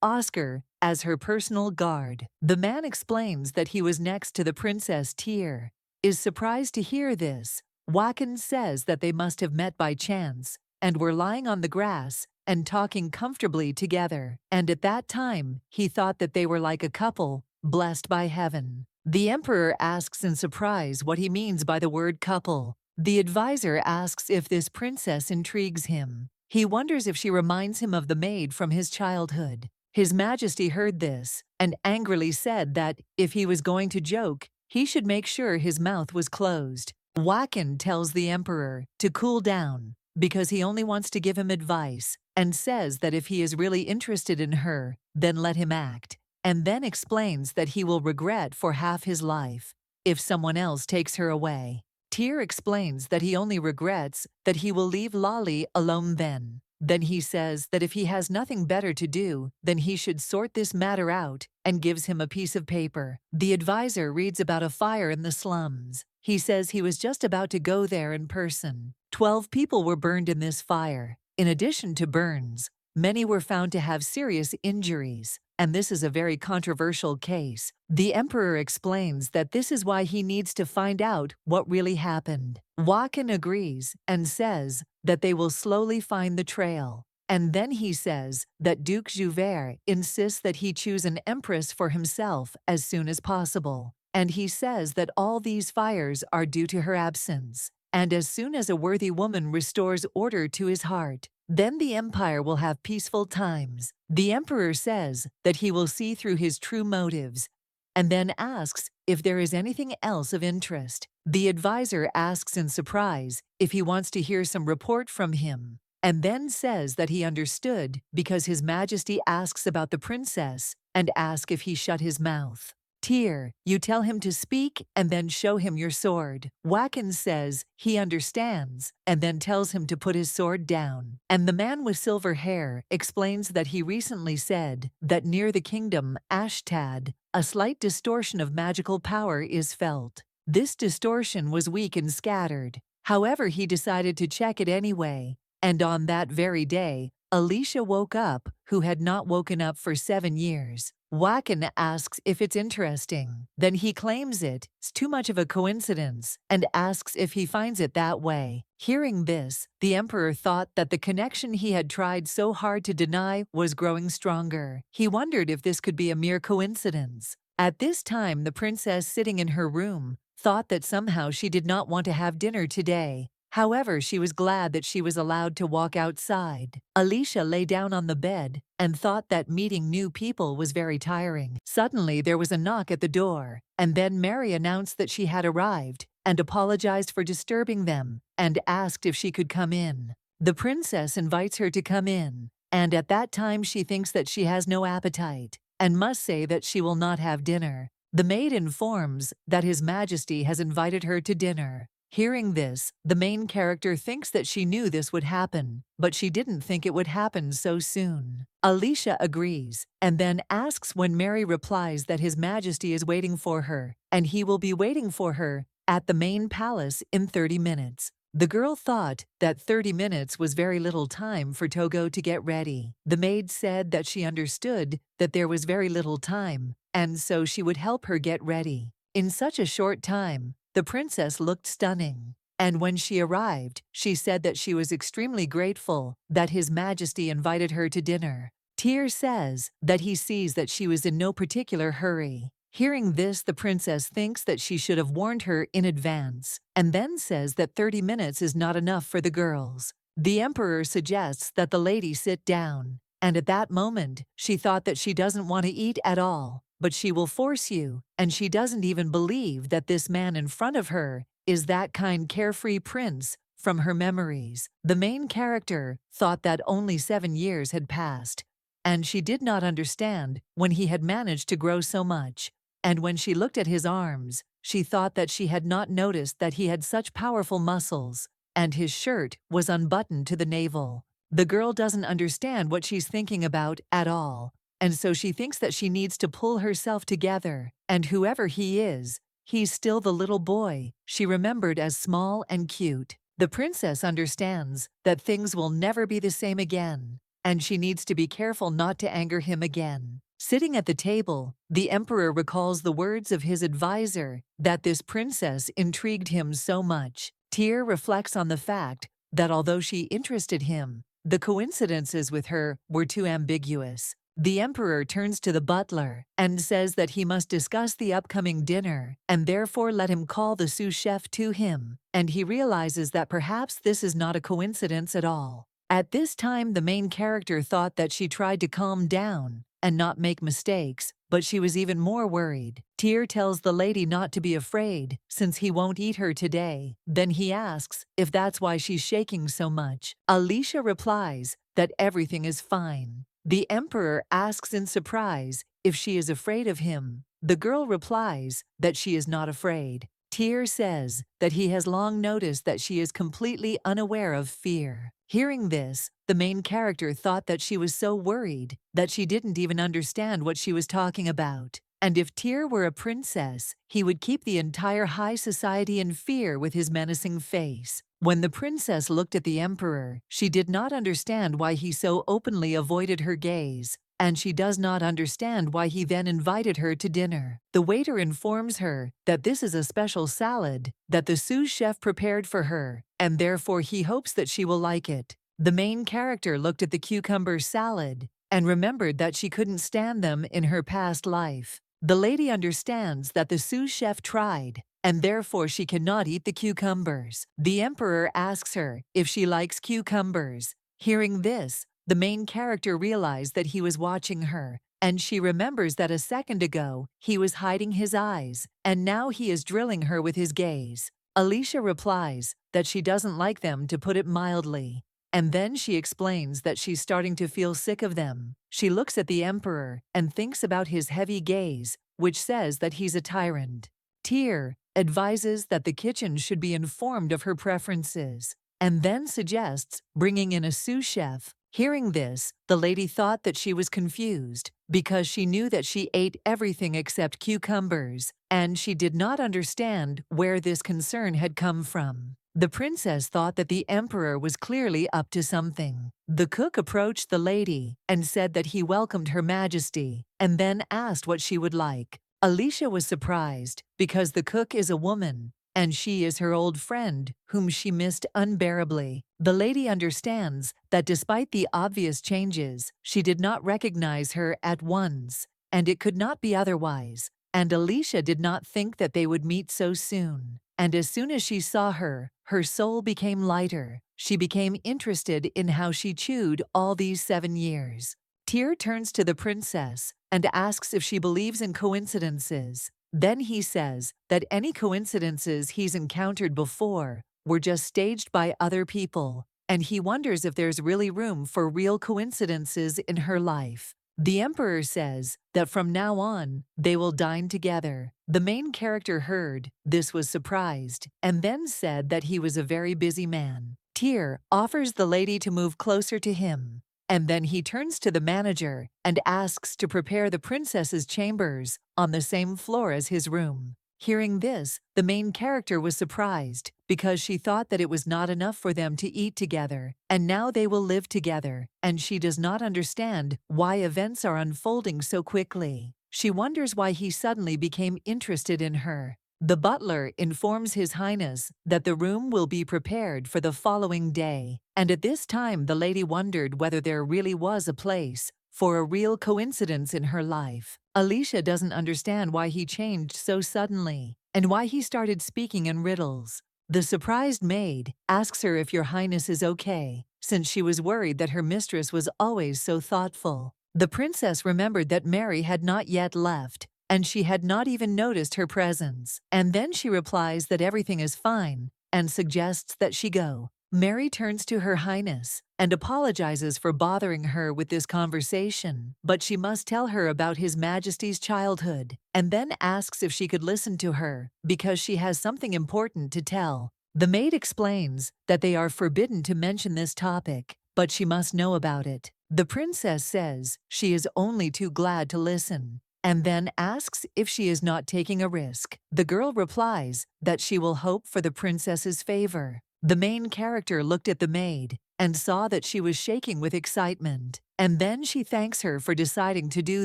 Oscar as her personal guard. The man explains that he was next to the princess Tyr. Is surprised to hear this. Wakan says that they must have met by chance and were lying on the grass and talking comfortably together, and at that time he thought that they were like a couple blessed by heaven. The emperor asks in surprise what he means by the word couple. The advisor asks if this princess intrigues him. He wonders if she reminds him of the maid from his childhood. His Majesty heard this and angrily said that if he was going to joke, he should make sure his mouth was closed. Wakan tells the emperor to cool down because he only wants to give him advice, and says that if he is really interested in her, then let him act, and then explains that he will regret for half his life if someone else takes her away. Tyr explains that he only regrets that he will leave Lolly alone then. Then he says that if he has nothing better to do, then he should sort this matter out, and gives him a piece of paper. The advisor reads about a fire in the slums. He says he was just about to go there in person. 12 people were burned in this fire. In addition to burns, many were found to have serious injuries, and this is a very controversial case. The emperor explains that this is why he needs to find out what really happened. Wakan agrees and says that they will slowly find the trail. And then he says that Duke Jouvert insists that he choose an empress for himself as soon as possible. And he says that all these fires are due to her absence. And as soon as a worthy woman restores order to his heart, then the empire will have peaceful times. The emperor says that he will see through his true motives, and then asks if there is anything else of interest. The advisor asks in surprise if he wants to hear some report from him, and then says that he understood because His Majesty asks about the princess and asks if he shut his mouth. Tyr, you tell him to speak and then show him your sword. Wakan says he understands and then tells him to put his sword down. And the man with silver hair explains that he recently said that near the kingdom Ashtad, a slight distortion of magical power is felt. This distortion was weak and scattered. However, he decided to check it anyway. And on that very day, Alicia woke up, who had not woken up for 7 years. Wakan asks if it's interesting. Then he claims it's too much of a coincidence and asks if he finds it that way. Hearing this, the emperor thought that the connection he had tried so hard to deny was growing stronger. He wondered if this could be a mere coincidence. At this time, the princess sitting in her room thought that somehow she did not want to have dinner today. However, she was glad that she was allowed to walk outside. Alicia lay down on the bed and thought that meeting new people was very tiring. Suddenly, there was a knock at the door, and then Mary announced that she had arrived and apologized for disturbing them and asked if she could come in. The princess invites her to come in, and at that time she thinks that she has no appetite and must say that she will not have dinner. The maid informs that His Majesty has invited her to dinner. Hearing this, the main character thinks that she knew this would happen, but she didn't think it would happen so soon. Alicia agrees, and then asks when Mary replies that His Majesty is waiting for her, and he will be waiting for her at the main palace in 30 minutes. The girl thought that 30 minutes was very little time for Togo to get ready. The maid said that she understood that there was very little time, and so she would help her get ready. In such a short time, the princess looked stunning, and when she arrived, she said that she was extremely grateful that His Majesty invited her to dinner. Tyr says that he sees that she was in no particular hurry. Hearing this, the princess thinks that she should have warned her in advance, and then says that 30 minutes is not enough for the girls. The emperor suggests that the lady sit down, and at that moment, she thought that she doesn't want to eat at all, but she will force you, and she doesn't even believe that this man in front of her is that kind carefree prince from her memories. The main character thought that only 7 years had passed, and she did not understand when he had managed to grow so much. And when she looked at his arms, she thought that she had not noticed that he had such powerful muscles, and his shirt was unbuttoned to the navel. The girl doesn't understand what she's thinking about at all, and so she thinks that she needs to pull herself together, and whoever he is, he's still the little boy she remembered as small and cute. The princess understands that things will never be the same again, and she needs to be careful not to anger him again. Sitting at the table, the emperor recalls the words of his advisor that this princess intrigued him so much. Tyr reflects on the fact that although she interested him, the coincidences with her were too ambiguous. The emperor turns to the butler and says that he must discuss the upcoming dinner and therefore let him call the sous chef to him, and he realizes that perhaps this is not a coincidence at all. At this time, the main character thought that she tried to calm down and not make mistakes, but she was even more worried. Tyr tells the lady not to be afraid since he won't eat her today. Then he asks if that's why she's shaking so much. Alicia replies that everything is fine. The emperor asks in surprise if she is afraid of him. The girl replies that she is not afraid. Tyr says that he has long noticed that she is completely unaware of fear. Hearing this, the main character thought that she was so worried that she didn't even understand what she was talking about. And if Tyr were a princess, he would keep the entire high society in fear with his menacing face. When the princess looked at the emperor, she did not understand why he so openly avoided her gaze, and she does not understand why he then invited her to dinner. The waiter informs her that this is a special salad that the sous chef prepared for her, and therefore he hopes that she will like it. The main character looked at the cucumber salad and remembered that she couldn't stand them in her past life. The lady understands that the sous chef tried, and therefore she cannot eat the cucumbers. The emperor asks her if she likes cucumbers. Hearing this, the main character realized that he was watching her, and she remembers that a second ago he was hiding his eyes, and now he is drilling her with his gaze. Alicia replies that she doesn't like them, to put it mildly, and then she explains that she's starting to feel sick of them. She looks at the emperor and thinks about his heavy gaze, which says that he's a tyrant. Tyr advises that the kitchen should be informed of her preferences, and then suggests bringing in a sous chef. Hearing this, the lady thought that she was confused because she knew that she ate everything except cucumbers, and she did not understand where this concern had come from. The princess thought that the emperor was clearly up to something. The cook approached the lady and said that he welcomed Her Majesty, and then asked what she would like. Alicia was surprised because the cook is a woman, and she is her old friend, whom she missed unbearably. The lady understands that despite the obvious changes, she did not recognize her at once, and it could not be otherwise, and Alicia did not think that they would meet so soon. And as soon as she saw her, her soul became lighter. She became interested in how she chewed all these 7 years. Tyr turns to the princess and asks if she believes in coincidences. Then he says that any coincidences he's encountered before were just staged by other people, and he wonders if there's really room for real coincidences in her life. The emperor says that from now on, they will dine together. The main character heard this, was surprised, and then said that he was a very busy man. Tyr offers the lady to move closer to him, and then he turns to the manager and asks to prepare the princess's chambers on the same floor as his room. Hearing this, the main character was surprised because she thought that it was not enough for them to eat together, and now they will live together, and she does not understand why events are unfolding so quickly. She wonders why he suddenly became interested in her. The butler informs His Highness that the room will be prepared for the following day, and at this time the lady wondered whether there really was a place for a real coincidence in her life. Alicia doesn't understand why he changed so suddenly and why he started speaking in riddles. The surprised maid asks her if Your Highness is okay, since she was worried that her mistress was always so thoughtful. The princess remembered that Mary had not yet left, and she had not even noticed her presence. And then she replies that everything is fine and suggests that she go. Mary turns to Her Highness and apologizes for bothering her with this conversation, but she must tell her about His Majesty's childhood, and then asks if she could listen to her because she has something important to tell. The maid explains that they are forbidden to mention this topic, but she must know about it. The princess says she is only too glad to listen, and then asks if she is not taking a risk. The girl replies that she will hope for the princess's favor. The main character looked at the maid and saw that she was shaking with excitement, and then she thanks her for deciding to do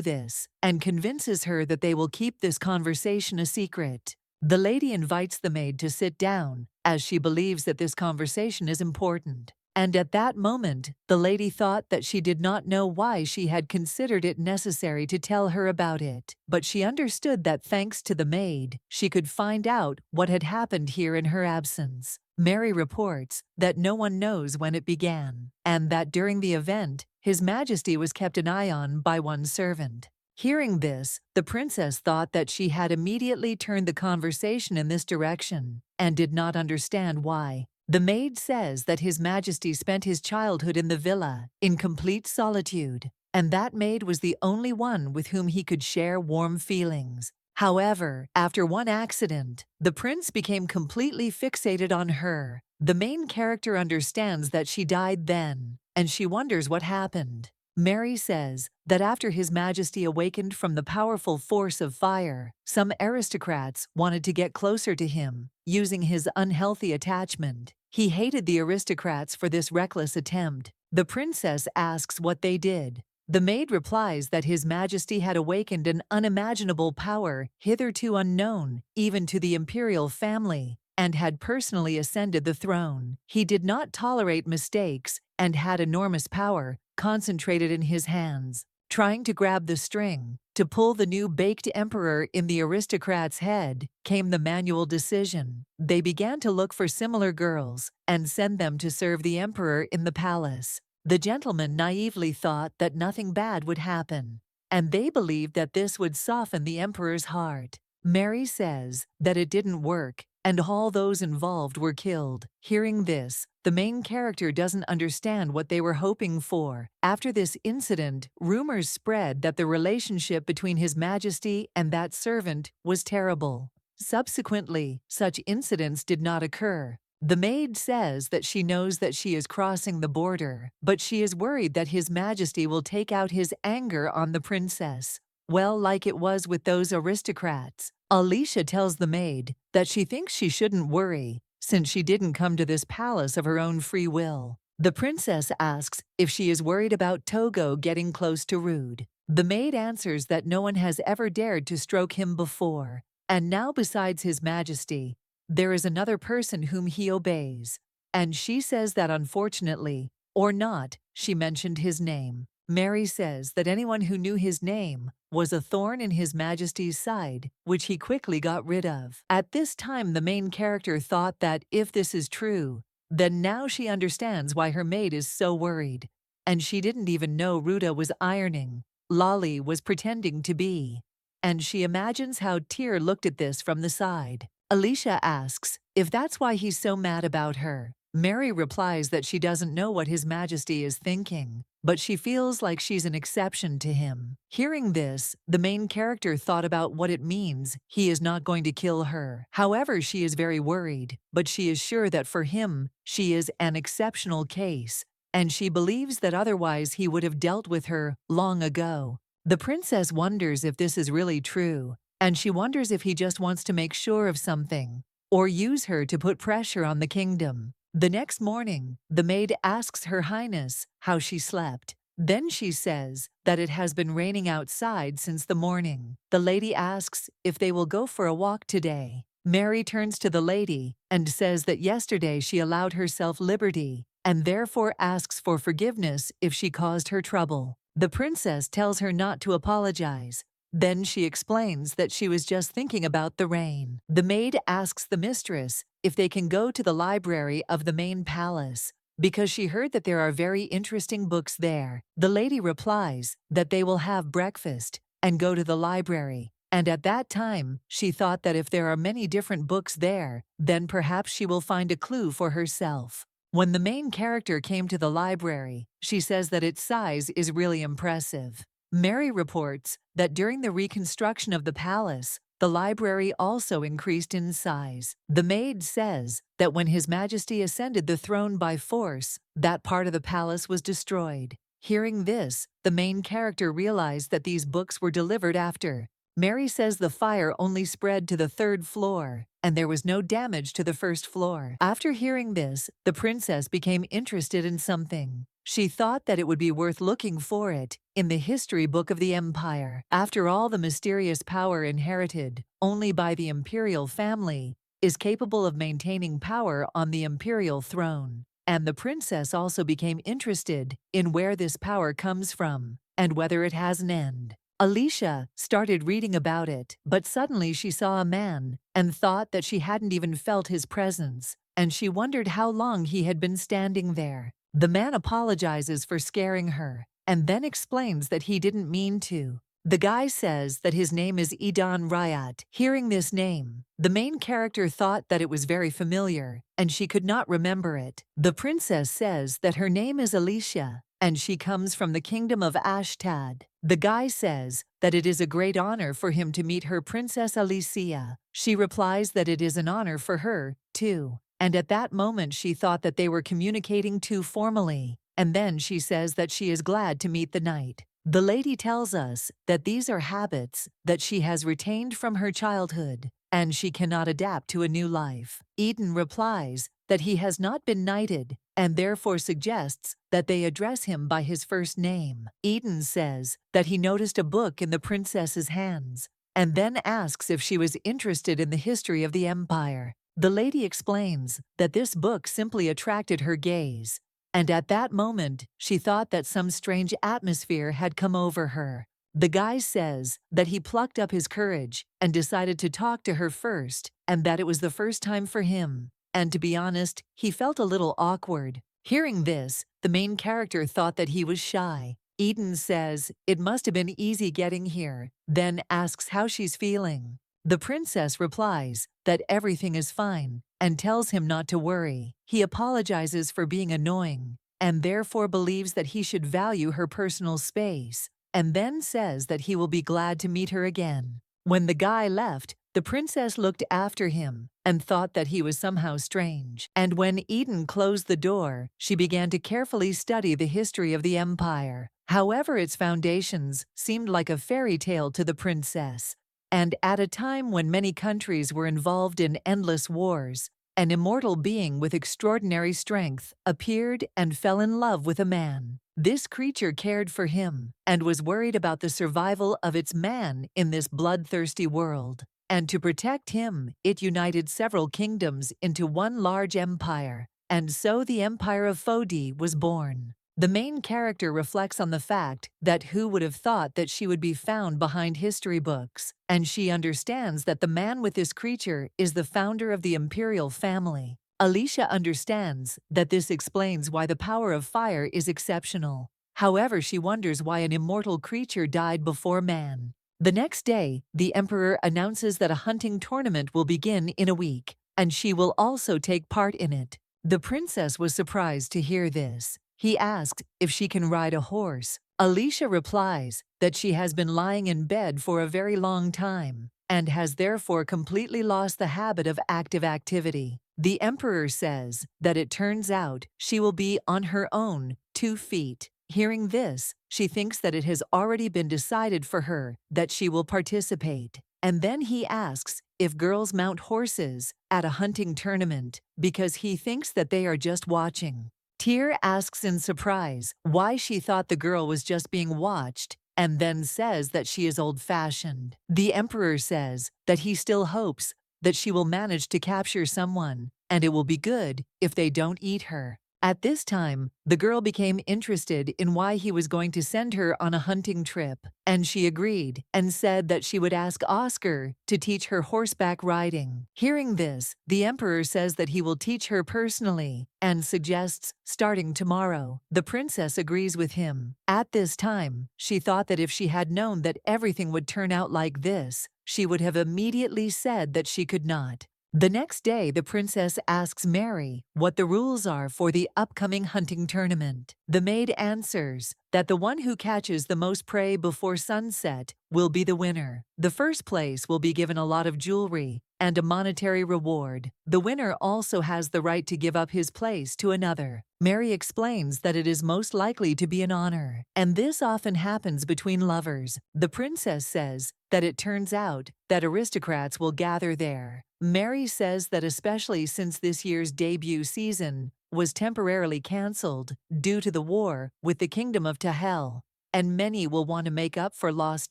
this and convinces her that they will keep this conversation a secret. The lady invites the maid to sit down, as she believes that this conversation is important. And at that moment, the lady thought that she did not know why she had considered it necessary to tell her about it, but she understood that thanks to the maid, she could find out what had happened here in her absence. Mary reports that no one knows when it began, and that during the event, His Majesty was kept an eye on by one servant. Hearing this, the princess thought that she had immediately turned the conversation in this direction and did not understand why. The maid says that His Majesty spent his childhood in the villa, in complete solitude, and that maid was the only one with whom he could share warm feelings. However, after one accident, the prince became completely fixated on her. The main character understands that she died then, and she wonders what happened. Mary says that after His Majesty awakened from the powerful force of fire, some aristocrats wanted to get closer to him, using his unhealthy attachment. He hated the aristocrats for this reckless attempt. The princess asks what they did. The maid replies that His Majesty had awakened an unimaginable power hitherto unknown even to the imperial family, and had personally ascended the throne. He did not tolerate mistakes and had enormous power concentrated in his hands, trying to grab the string to pull the new baked emperor in the aristocrat's head. Came the manual decision. They began to look for similar girls and send them to serve the emperor in the palace. The gentleman naively thought that nothing bad would happen, and they believed that this would soften the emperor's heart. Mary says that it didn't work, and all those involved were killed. Hearing this, the main character doesn't understand what they were hoping for. After this incident, rumors spread that the relationship between His Majesty and that servant was terrible. Subsequently, such incidents did not occur. The maid says that she knows that she is crossing the border, but she is worried that His Majesty will take out his anger on the princess. Well, like it was with those aristocrats. Alicia tells the maid that she thinks she shouldn't worry, since she didn't come to this palace of her own free will. The princess asks if she is worried about Togo getting close to Rude. The maid answers that no one has ever dared to stroke him before, and now besides His Majesty, there is another person whom he obeys. And she says that unfortunately, or not, she mentioned his name. Mary says that anyone who knew his name was a thorn in His Majesty's side, which he quickly got rid of. At this time, the main character thought that if this is true, then now she understands why her maid is so worried. And she didn't even know Ruta was ironing. Lolly was pretending to be. And she imagines how Tyr looked at this from the side. Alicia asks if that's why he's so mad about her. Mary replies that she doesn't know what His Majesty is thinking, but she feels like she's an exception to him. Hearing this, the main character thought about what it means he is not going to kill her. However, she is very worried, but she is sure that for him, she is an exceptional case, and she believes that otherwise he would have dealt with her long ago. The princess wonders if this is really true, and she wonders if he just wants to make sure of something, or use her to put pressure on the kingdom. The next morning, the maid asks Her Highness how she slept. Then she says that it has been raining outside since the morning. The lady asks if they will go for a walk today. Mary turns to the lady and says that yesterday she allowed herself liberty and therefore asks for forgiveness if she caused her trouble. The princess tells her not to apologize. Then she explains that she was just thinking about the rain. The maid asks the mistress if they can go to the library of the main palace, because she heard that there are very interesting books there. The lady replies that they will have breakfast and go to the library. And at that time, she thought that if there are many different books there, then perhaps she will find a clue for herself. When the main character came to the library, she says that its size is really impressive. Mary reports that during the reconstruction of the palace, the library also increased in size. The maid says that when His Majesty ascended the throne by force, that part of the palace was destroyed. Hearing this, the main character realized that these books were delivered after. Mary says the fire only spread to the 3rd floor, and there was no damage to the 1st floor. After hearing this, the princess became interested in something. She thought that it would be worth looking for it in the history book of the empire. After all, the mysterious power inherited only by the imperial family is capable of maintaining power on the imperial throne. And the princess also became interested in where this power comes from and whether it has an end. Alicia started reading about it, but suddenly she saw a man and thought that she hadn't even felt his presence, and she wondered how long he had been standing there. The man apologizes for scaring her and then explains that he didn't mean to. The guy says that his name is Idan Ryat. Hearing this name, the main character thought that it was very familiar, and she could not remember it. The princess says that her name is Alicia, and she comes from the kingdom of Ashtad. The guy says that it is a great honor for him to meet her Princess Alicia. She replies that it is an honor for her, too. And at that moment she thought that they were communicating too formally, and then she says that she is glad to meet the knight. The lady tells us that these are habits that she has retained from her childhood, and she cannot adapt to a new life. Eden replies that he has not been knighted, and therefore suggests that they address him by his first name. Eden says that he noticed a book in the princess's hands, and then asks if she was interested in the history of the empire. The lady explains that this book simply attracted her gaze, and at that moment, she thought that some strange atmosphere had come over her. The guy says that he plucked up his courage and decided to talk to her first, and that it was the first time for him. And to be honest, he felt a little awkward. Hearing this, the main character thought that he was shy. Eden says it must have been easy getting here, then asks how she's feeling. The princess replies that everything is fine and tells him not to worry. He apologizes for being annoying and therefore believes that he should value her personal space, and then says that he will be glad to meet her again. When the guy left, the princess looked after him and thought that he was somehow strange. And when Eden closed the door, she began to carefully study the history of the empire. However, its foundations seemed like a fairy tale to the princess. And at a time when many countries were involved in endless wars, an immortal being with extraordinary strength appeared and fell in love with a man. This creature cared for him and was worried about the survival of its man in this bloodthirsty world. And to protect him, it united several kingdoms into one large empire, and so the Empire of Fodi was born. The main character reflects on the fact that who would have thought that she would be found behind history books, and she understands that the man with this creature is the founder of the imperial family. Alicia understands that this explains why the power of fire is exceptional. However, she wonders why an immortal creature died before man. The next day, the emperor announces that a hunting tournament will begin in a week, and she will also take part in it. The princess was surprised to hear this. He asked if she can ride a horse. Alicia replies that she has been lying in bed for a very long time and has therefore completely lost the habit of active activity. The emperor says that it turns out she will be on her own 2 feet. Hearing this, she thinks that it has already been decided for her that she will participate. And then he asks if girls mount horses at a hunting tournament because he thinks that they are just watching. Tyr asks in surprise why she thought the girl was just being watched, and then says that she is old-fashioned. The emperor says that he still hopes that she will manage to capture someone, and it will be good if they don't eat her. At this time, the girl became interested in why he was going to send her on a hunting trip, and she agreed and said that she would ask Oscar to teach her horseback riding. Hearing this, the emperor says that he will teach her personally and suggests starting tomorrow. The princess agrees with him. At this time, she thought that if she had known that everything would turn out like this, she would have immediately said that she could not. The next day, the princess asks Mary what the rules are for the upcoming hunting tournament. The maid answers that the one who catches the most prey before sunset will be the winner. The first place will be given a lot of jewelry and a monetary reward. The winner also has the right to give up his place to another. Mary explains that it is most likely to be an honor, and this often happens between lovers. The princess says that it turns out that aristocrats will gather there. Mary says that especially since this year's debut season was temporarily cancelled due to the war with the Kingdom of Tahel, and many will want to make up for lost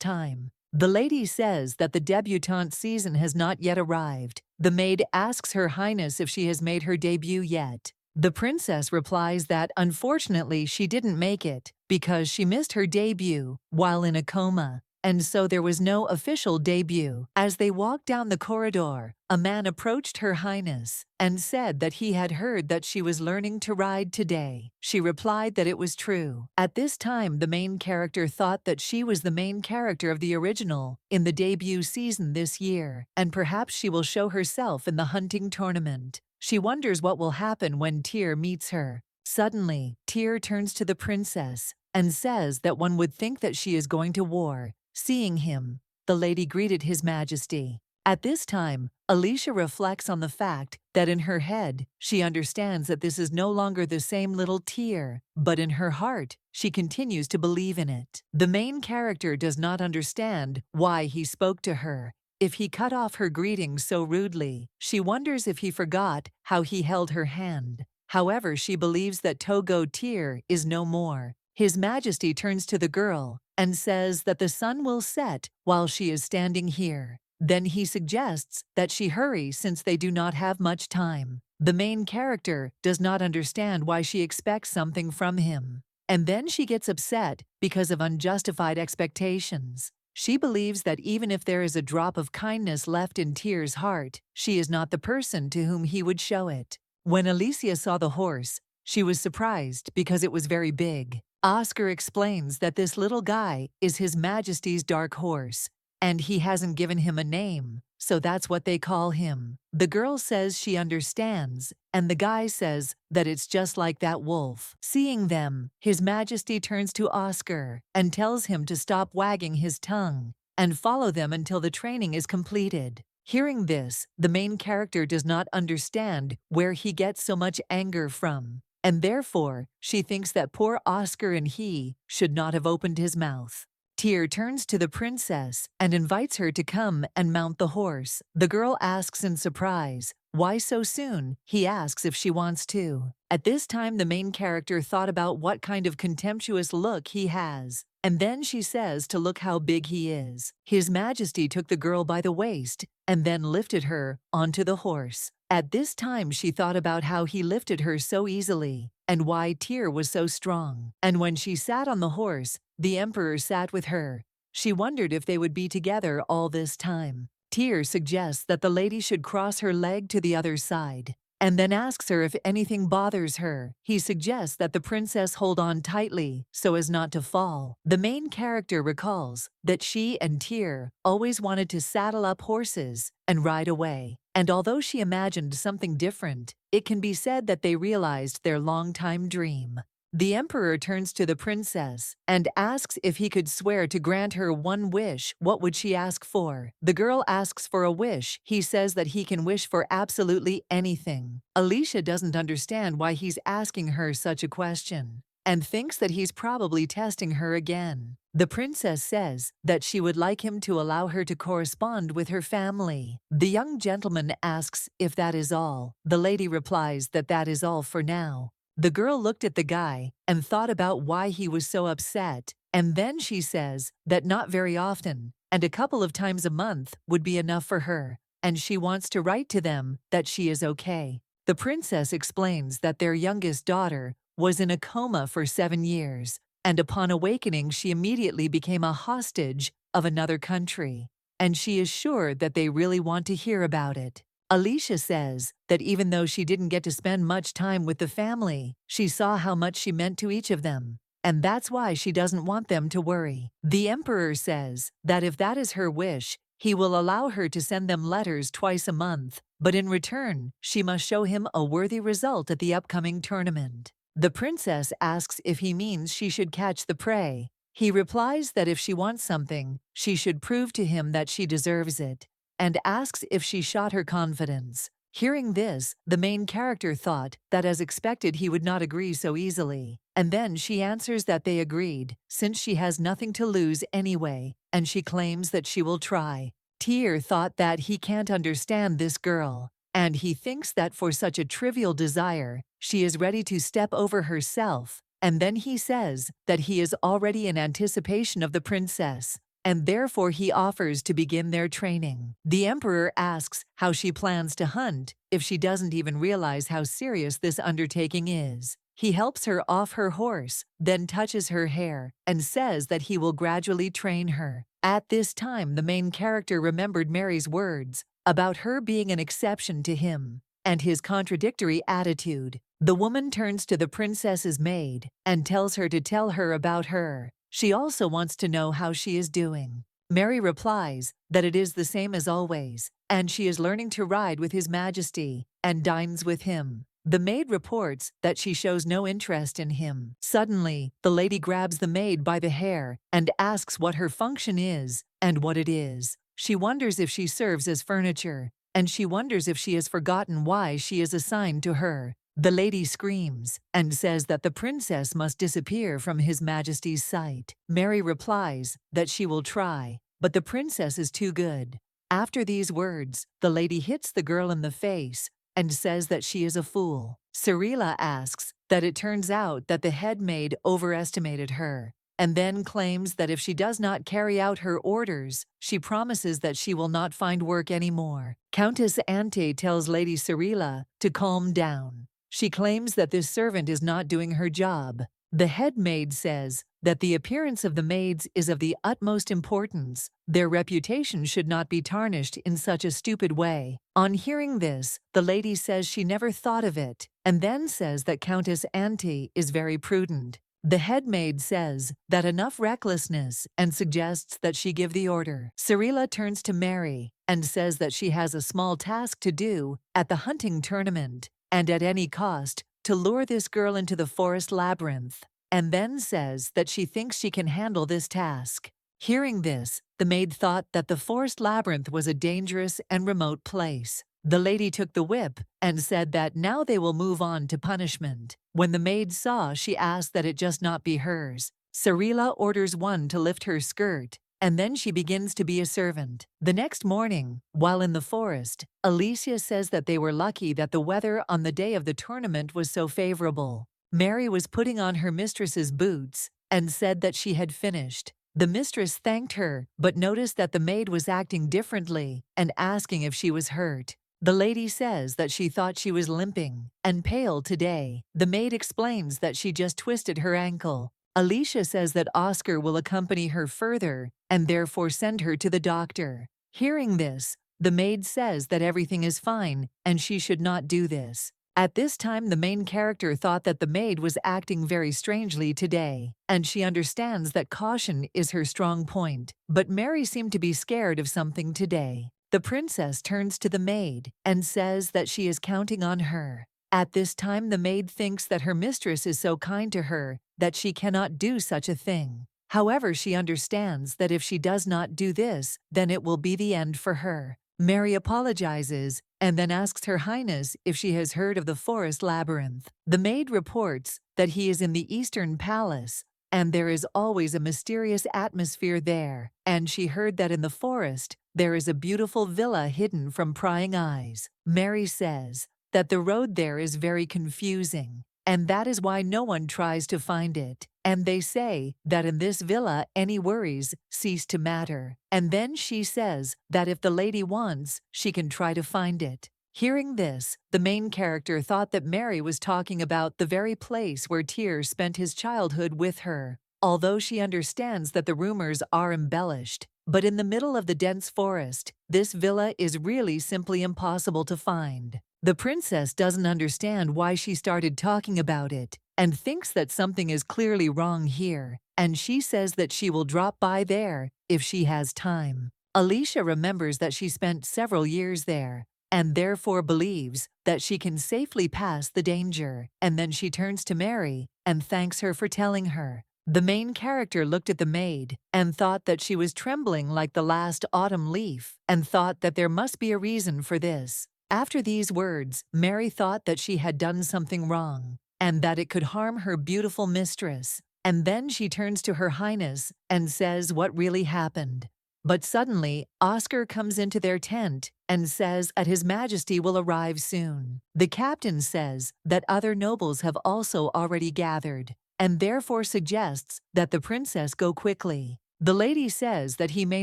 time. The lady says that the debutante season has not yet arrived. The maid asks Her Highness if she has made her debut yet. The princess replies that unfortunately she didn't make it because she missed her debut while in a coma, and so there was no official debut. As they walked down the corridor, a man approached Her Highness and said that he had heard that she was learning to ride today. She replied that it was true. At this time, the main character thought that she was the main character of the original in the debut season this year, and perhaps she will show herself in the hunting tournament. She wonders what will happen when Tyr meets her. Suddenly, Tyr turns to the princess and says that one would think that she is going to war. Seeing him, the lady greeted His Majesty. At this time, Alicia reflects on the fact that in her head, she understands that this is no longer the same little Tyr, but in her heart, she continues to believe in it. The main character does not understand why he spoke to her. If he cut off her greeting so rudely, she wonders if he forgot how he held her hand. However, she believes that Togo Tyr is no more. His Majesty turns to the girl and says that the sun will set while she is standing here. Then he suggests that she hurry since they do not have much time. The main character does not understand why she expects something from him, and then she gets upset because of unjustified expectations. She believes that even if there is a drop of kindness left in Tyr's heart, she is not the person to whom he would show it. When Alicia saw the horse, she was surprised because it was very big. Oscar explains that this little guy is His Majesty's dark horse, and he hasn't given him a name, so that's what they call him. The girl says she understands, and the guy says that it's just like that wolf. Seeing them, His Majesty turns to Oscar and tells him to stop wagging his tongue and follow them until the training is completed. Hearing this, the main character does not understand where he gets so much anger from, and therefore, she thinks that poor Oscar and he should not have opened his mouth. Tyr turns to the princess and invites her to come and mount the horse. The girl asks in surprise, why so soon? He asks if she wants to. At this time, the main character thought about what kind of contemptuous look he has, and then she says to look how big he is. His Majesty took the girl by the waist and then lifted her onto the horse. At this time, she thought about how he lifted her so easily and why Tyr was so strong. And when she sat on the horse, the emperor sat with her. She wondered if they would be together all this time. Tyr suggests that the lady should cross her leg to the other side, and then asks her if anything bothers her. He suggests that the princess hold on tightly so as not to fall. The main character recalls that she and Tyr always wanted to saddle up horses and ride away. And although she imagined something different, it can be said that they realized their long-time dream. The emperor turns to the princess and asks if he could swear to grant her one wish. What would she ask for? The girl asks for a wish. He says that he can wish for absolutely anything. Alicia doesn't understand why he's asking her such a question and thinks that he's probably testing her again. The princess says that she would like him to allow her to correspond with her family. The young gentleman asks if that is all. The lady replies that that is all for now. The girl looked at the guy and thought about why he was so upset, and then she says that not very often, and a couple of times a month would be enough for her, and she wants to write to them that she is okay. The princess explains that their youngest daughter was in a coma for 7 years, and upon awakening she immediately became a hostage of another country, and she is sure that they really want to hear about it. Alicia says that even though she didn't get to spend much time with the family, she saw how much she meant to each of them, and that's why she doesn't want them to worry. The emperor says that if that is her wish, he will allow her to send them letters twice a month, but in return, she must show him a worthy result at the upcoming tournament. The princess asks if he means she should catch the prey. He replies that if she wants something, she should prove to him that she deserves it, and asks if she shot her confidence. Hearing this, the main character thought that as expected he would not agree so easily, and then she answers that they agreed, since she has nothing to lose anyway, and she claims that she will try. Tyr thought that he can't understand this girl, and he thinks that for such a trivial desire, she is ready to step over herself, and then he says that he is already in anticipation of the princess, and therefore he offers to begin their training. The emperor asks how she plans to hunt if she doesn't even realize how serious this undertaking is. He helps her off her horse, then touches her hair, and says that he will gradually train her. At this time, the main character remembered Mary's words about her being an exception to him, and his contradictory attitude. The woman turns to the princess's maid and tells her to tell her about her. She also wants to know how she is doing. Mary replies that it is the same as always, and she is learning to ride with His Majesty and dines with him. The maid reports that she shows no interest in him. Suddenly, the lady grabs the maid by the hair and asks what her function is and what it is. She wonders if she serves as furniture, and she wonders if she has forgotten why she is assigned to her. The lady screams and says that the princess must disappear from His Majesty's sight. Mary replies that she will try, but the princess is too good. After these words, the lady hits the girl in the face and says that she is a fool. Cirilla asks that it turns out that the head maid overestimated her, and then claims that if she does not carry out her orders, she promises that she will not find work anymore. Countess Ante tells Lady Cirilla to calm down. She claims that this servant is not doing her job. The head maid says that the appearance of the maids is of the utmost importance. Their reputation should not be tarnished in such a stupid way. On hearing this, the lady says she never thought of it, and then says that Countess Ante is very prudent. The head maid says that enough recklessness and suggests that she give the order. Cirilla turns to Mary and says that she has a small task to do at the hunting tournament, and at any cost, to lure this girl into the forest labyrinth, and then says that she thinks she can handle this task. Hearing this, the maid thought that the forest labyrinth was a dangerous and remote place. The lady took the whip and said that now they will move on to punishment. When the maid saw, she asked that it just not be hers. Cirilla orders one to lift her skirt, and then she begins to be a servant. The next morning, while in the forest, Alicia says that they were lucky that the weather on the day of the tournament was so favorable. Mary was putting on her mistress's boots and said that she had finished. The mistress thanked her, but noticed that the maid was acting differently and asking if she was hurt. The lady says that she thought she was limping and pale today. The maid explains that she just twisted her ankle. Alicia says that Oscar will accompany her further and therefore send her to the doctor. Hearing this, the maid says that everything is fine and she should not do this. At this time, the main character thought that the maid was acting very strangely today, and she understands that caution is her strong point. But Mary seemed to be scared of something today. The princess turns to the maid and says that she is counting on her. At this time, the maid thinks that her mistress is so kind to her that she cannot do such a thing. However, she understands that if she does not do this, then it will be the end for her. Mary apologizes and then asks Her Highness if she has heard of the forest labyrinth. The maid reports that he is in the Eastern Palace, and there is always a mysterious atmosphere there, and she heard that in the forest there is a beautiful villa hidden from prying eyes. Mary says that the road there is very confusing, and that is why no one tries to find it. And they say that in this villa any worries cease to matter. And then she says that if the lady wants, she can try to find it. Hearing this, the main character thought that Mary was talking about the very place where Tyr spent his childhood with her, although she understands that the rumors are embellished. But in the middle of the dense forest, this villa is really simply impossible to find. The princess doesn't understand why she started talking about it, and thinks that something is clearly wrong here, and she says that she will drop by there if she has time. Alicia remembers that she spent several years there, and therefore believes that she can safely pass the danger, and then she turns to Mary and thanks her for telling her. The main character looked at the maid and thought that she was trembling like the last autumn leaf, and thought that there must be a reason for this. After these words, Mary thought that she had done something wrong, and that it could harm her beautiful mistress, and then she turns to Her Highness and says what really happened. But suddenly, Oscar comes into their tent and says that His Majesty will arrive soon. The captain says that other nobles have also already gathered, and therefore suggests that the princess go quickly. The lady says that he may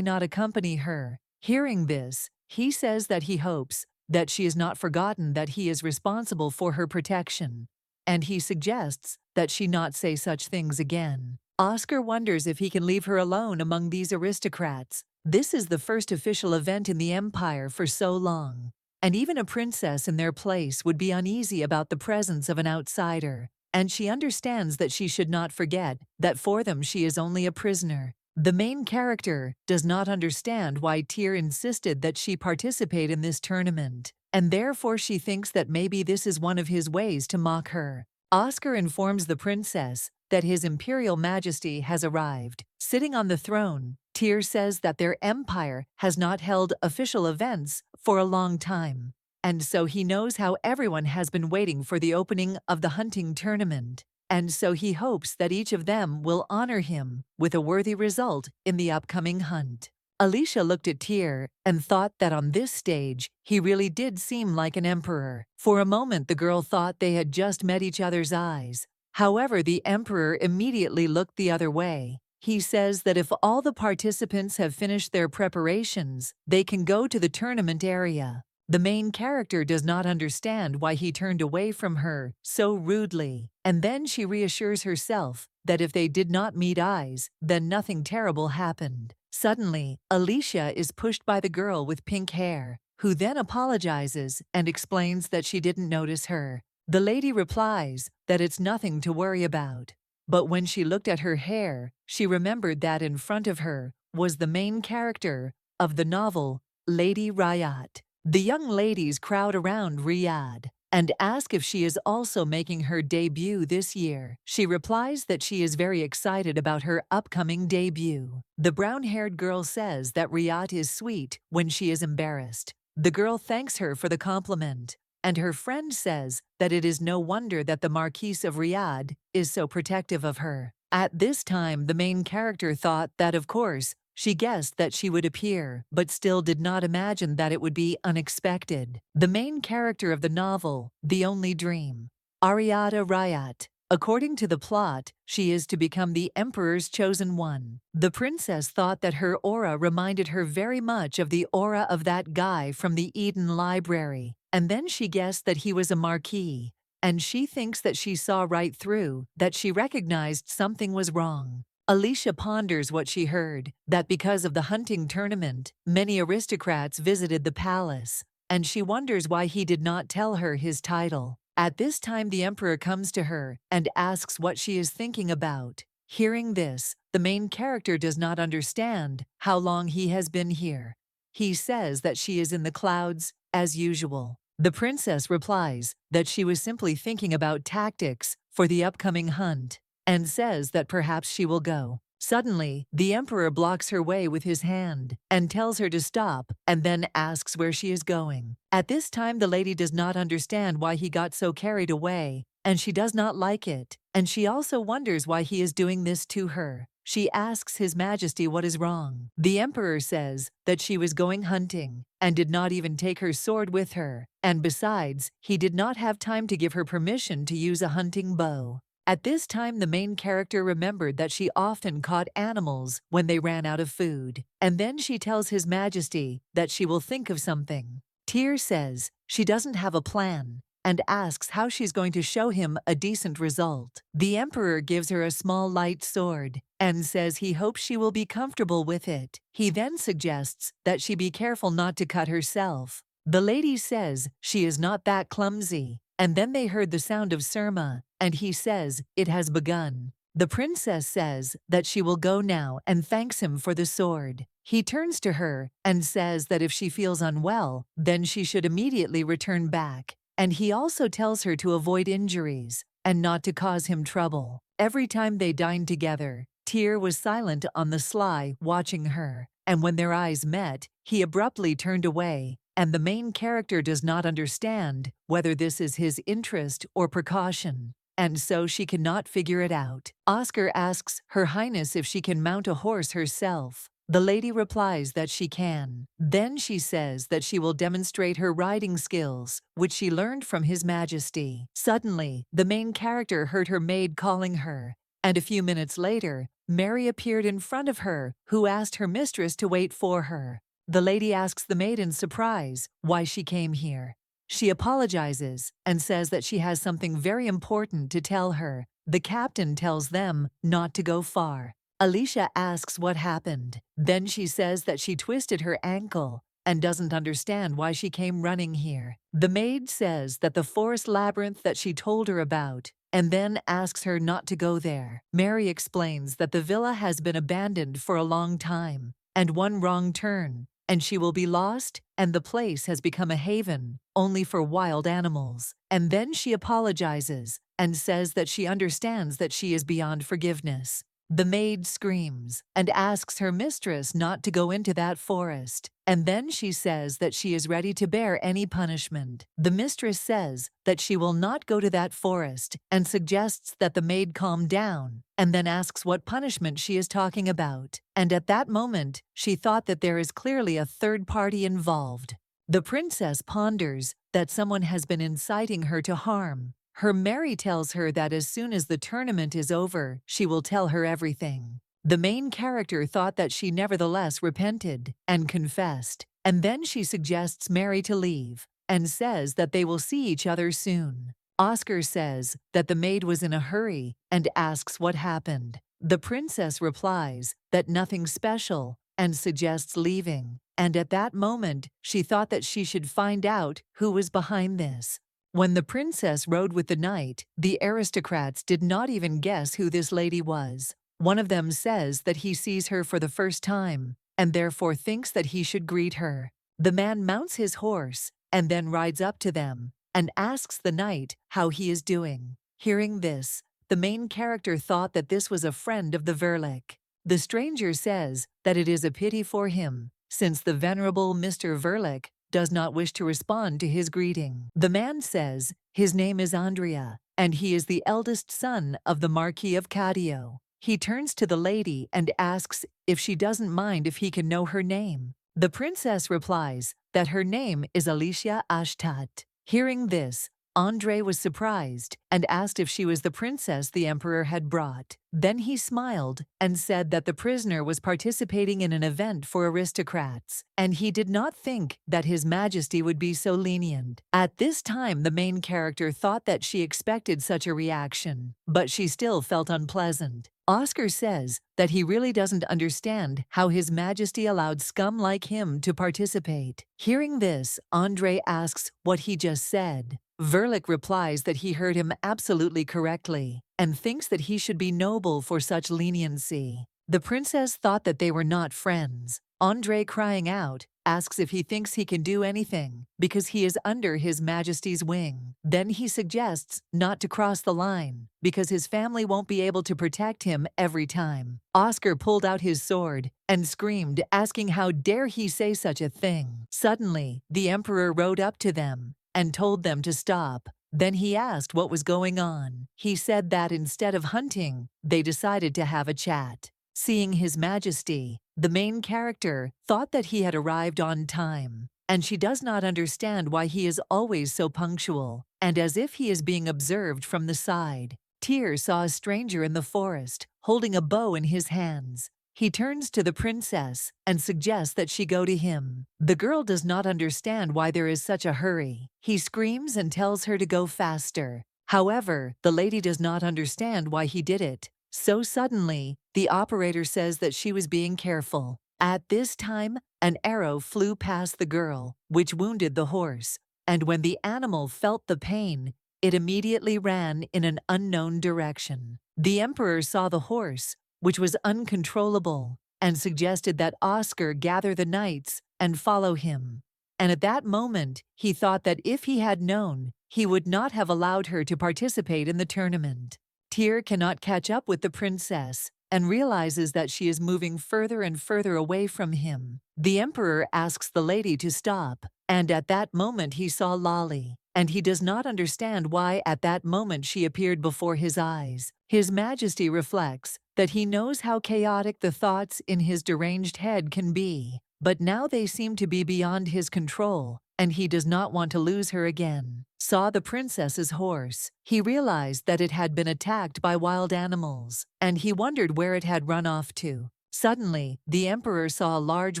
not accompany her. Hearing this, he says that he hopes that she has not forgotten that he is responsible for her protection, and he suggests that she not say such things again. Oscar wonders if he can leave her alone among these aristocrats. This is the first official event in the empire for so long, and even a princess in their place would be uneasy about the presence of an outsider, and she understands that she should not forget that for them she is only a prisoner. The main character does not understand why Tyr insisted that she participate in this tournament, and therefore she thinks that maybe this is one of his ways to mock her. Oscar informs the princess that His Imperial Majesty has arrived. Sitting on the throne, Tyr says that their empire has not held official events for a long time, and so he knows how everyone has been waiting for the opening of the hunting tournament, and so he hopes that each of them will honor him with a worthy result in the upcoming hunt. Alicia looked at Tyr and thought that on this stage, he really did seem like an emperor. For a moment, the girl thought they had just met each other's eyes. However, the emperor immediately looked the other way. He says that if all the participants have finished their preparations, they can go to the tournament area. The main character does not understand why he turned away from her so rudely, and then she reassures herself that if they did not meet eyes, then nothing terrible happened. Suddenly, Alicia is pushed by the girl with pink hair, who then apologizes and explains that she didn't notice her. The lady replies that it's nothing to worry about. But when she looked at her hair, she remembered that in front of her was the main character of the novel, Lady Rayat. The young ladies crowd around Riyadh and ask if she is also making her debut this year. She replies that she is very excited about her upcoming debut. The brown-haired girl says that Riyadh is sweet when she is embarrassed. The girl thanks her for the compliment, and her friend says that it is no wonder that the Marquise of Riyadh is so protective of her. At this time, the main character thought that, of course, she guessed that she would appear, but still did not imagine that it would be unexpected. The main character of the novel, The Only Dream, Ariada Rayat. According to the plot, she is to become the emperor's chosen one. The princess thought that her aura reminded her very much of the aura of that guy from the Eden Library, and then she guessed that he was a marquis, and she thinks that she saw right through, that she recognized something was wrong. Alicia ponders what she heard, that because of the hunting tournament, many aristocrats visited the palace, and she wonders why he did not tell her his title. At this time, the emperor comes to her and asks what she is thinking about. Hearing this, the main character does not understand how long he has been here. He says that she is in the clouds, as usual. The princess replies that she was simply thinking about tactics for the upcoming hunt, and says that perhaps she will go. Suddenly, the emperor blocks her way with his hand and tells her to stop, and then asks where she is going. At this time, the lady does not understand why he got so carried away, and she does not like it, and she also wonders why he is doing this to her. She asks His Majesty what is wrong. The emperor says that she was going hunting and did not even take her sword with her, and besides, he did not have time to give her permission to use a hunting bow. At this time, the main character remembered that she often caught animals when they ran out of food, and then she tells His Majesty that she will think of something. Tyr says she doesn't have a plan and asks how she's going to show him a decent result. The emperor gives her a small light sword and says he hopes she will be comfortable with it. He then suggests that she be careful not to cut herself. The lady says she is not that clumsy, and then they heard the sound of Surma, and he says it has begun. The princess says that she will go now and thanks him for the sword. He turns to her and says that if she feels unwell, then she should immediately return back. And he also tells her to avoid injuries and not to cause him trouble. Every time they dined together, Tyr was silent on the sly, watching her, and when their eyes met, he abruptly turned away, and the main character does not understand whether this is his interest or precaution, and so she cannot figure it out. Oscar asks Her Highness if she can mount a horse herself. The lady replies that she can. Then she says that she will demonstrate her riding skills, which she learned from His Majesty. Suddenly, the main character heard her maid calling her, and a few minutes later, Mary appeared in front of her, who asked her mistress to wait for her. The lady asks the maid in surprise why she came here. She apologizes and says that she has something very important to tell her. The captain tells them not to go far. Alicia asks what happened. Then she says that she twisted her ankle and doesn't understand why she came running here. The maid says that the forest labyrinth that she told her about, and then asks her not to go there. Mary explains that the villa has been abandoned for a long time, and one wrong turn, and she will be lost, and the place has become a haven only for wild animals. And then she apologizes and says that she understands that she is beyond forgiveness. The maid screams and asks her mistress not to go into that forest, and then she says that she is ready to bear any punishment. The mistress says that she will not go to that forest and suggests that the maid calm down, and then asks what punishment she is talking about. And at that moment, she thought that there is clearly a third party involved. The princess ponders that someone has been inciting her to harm. Her Mary tells her that as soon as the tournament is over, she will tell her everything. The main character thought that she nevertheless repented and confessed, and then she suggests Mary to leave and says that they will see each other soon. Oscar says that the maid was in a hurry and asks what happened. The princess replies that nothing special and suggests leaving, and at that moment she thought that she should find out who was behind this. When the princess rode with the knight, the aristocrats did not even guess who this lady was. One of them says that he sees her for the first time, and therefore thinks that he should greet her. The man mounts his horse, and then rides up to them, and asks the knight how he is doing. Hearing this, the main character thought that this was a friend of the Verlick. The stranger says that it is a pity for him, since the venerable Mr. Verlick does not wish to respond to his greeting. The man says his name is Andrea, and he is the eldest son of the Marquis of Cadio. He turns to the lady and asks if she doesn't mind if he can know her name. The princess replies that her name is Alicia Ashtat. Hearing this, Andre was surprised and asked if she was the princess the emperor had brought. Then he smiled and said that the prisoner was participating in an event for aristocrats, and he did not think that His Majesty would be so lenient. At this time, the main character thought that she expected such a reaction, but she still felt unpleasant. Oscar says that he really doesn't understand how His Majesty allowed scum like him to participate. Hearing this, Andre asks what he just said. Verlick replies that he heard him absolutely correctly and thinks that he should be noble for such leniency. The princess thought that they were not friends. Andre, crying out, asks if he thinks he can do anything because he is under His Majesty's wing. Then he suggests not to cross the line because his family won't be able to protect him every time. Oscar pulled out his sword and screamed, asking how dare he say such a thing. Suddenly, the emperor rode up to them and told them to stop. Then he asked what was going on. He said that instead of hunting, they decided to have a chat. Seeing His Majesty, the main character thought that he had arrived on time, and she does not understand why he is always so punctual, and as if he is being observed from the side. Tyr saw a stranger in the forest, holding a bow in his hands, He turns to the princess and suggests that she go to him. The girl does not understand why there is such a hurry. He screams and tells her to go faster. However, the lady does not understand why he did it. So suddenly, the operator says that she was being careful. At this time, an arrow flew past the girl, which wounded the horse. And when the animal felt the pain, it immediately ran in an unknown direction. The emperor saw the horse, which was uncontrollable, and suggested that Oscar gather the knights and follow him. And at that moment, he thought that if he had known, he would not have allowed her to participate in the tournament. Tyr cannot catch up with the princess and realizes that she is moving further and further away from him. The emperor asks the lady to stop, and at that moment he saw Lali, and he does not understand why at that moment she appeared before his eyes. His Majesty reflects that he knows how chaotic the thoughts in his deranged head can be, but now they seem to be beyond his control, and he does not want to lose her again. Saw the princess's horse. He realized that it had been attacked by wild animals, and he wondered where it had run off to. Suddenly, the emperor saw a large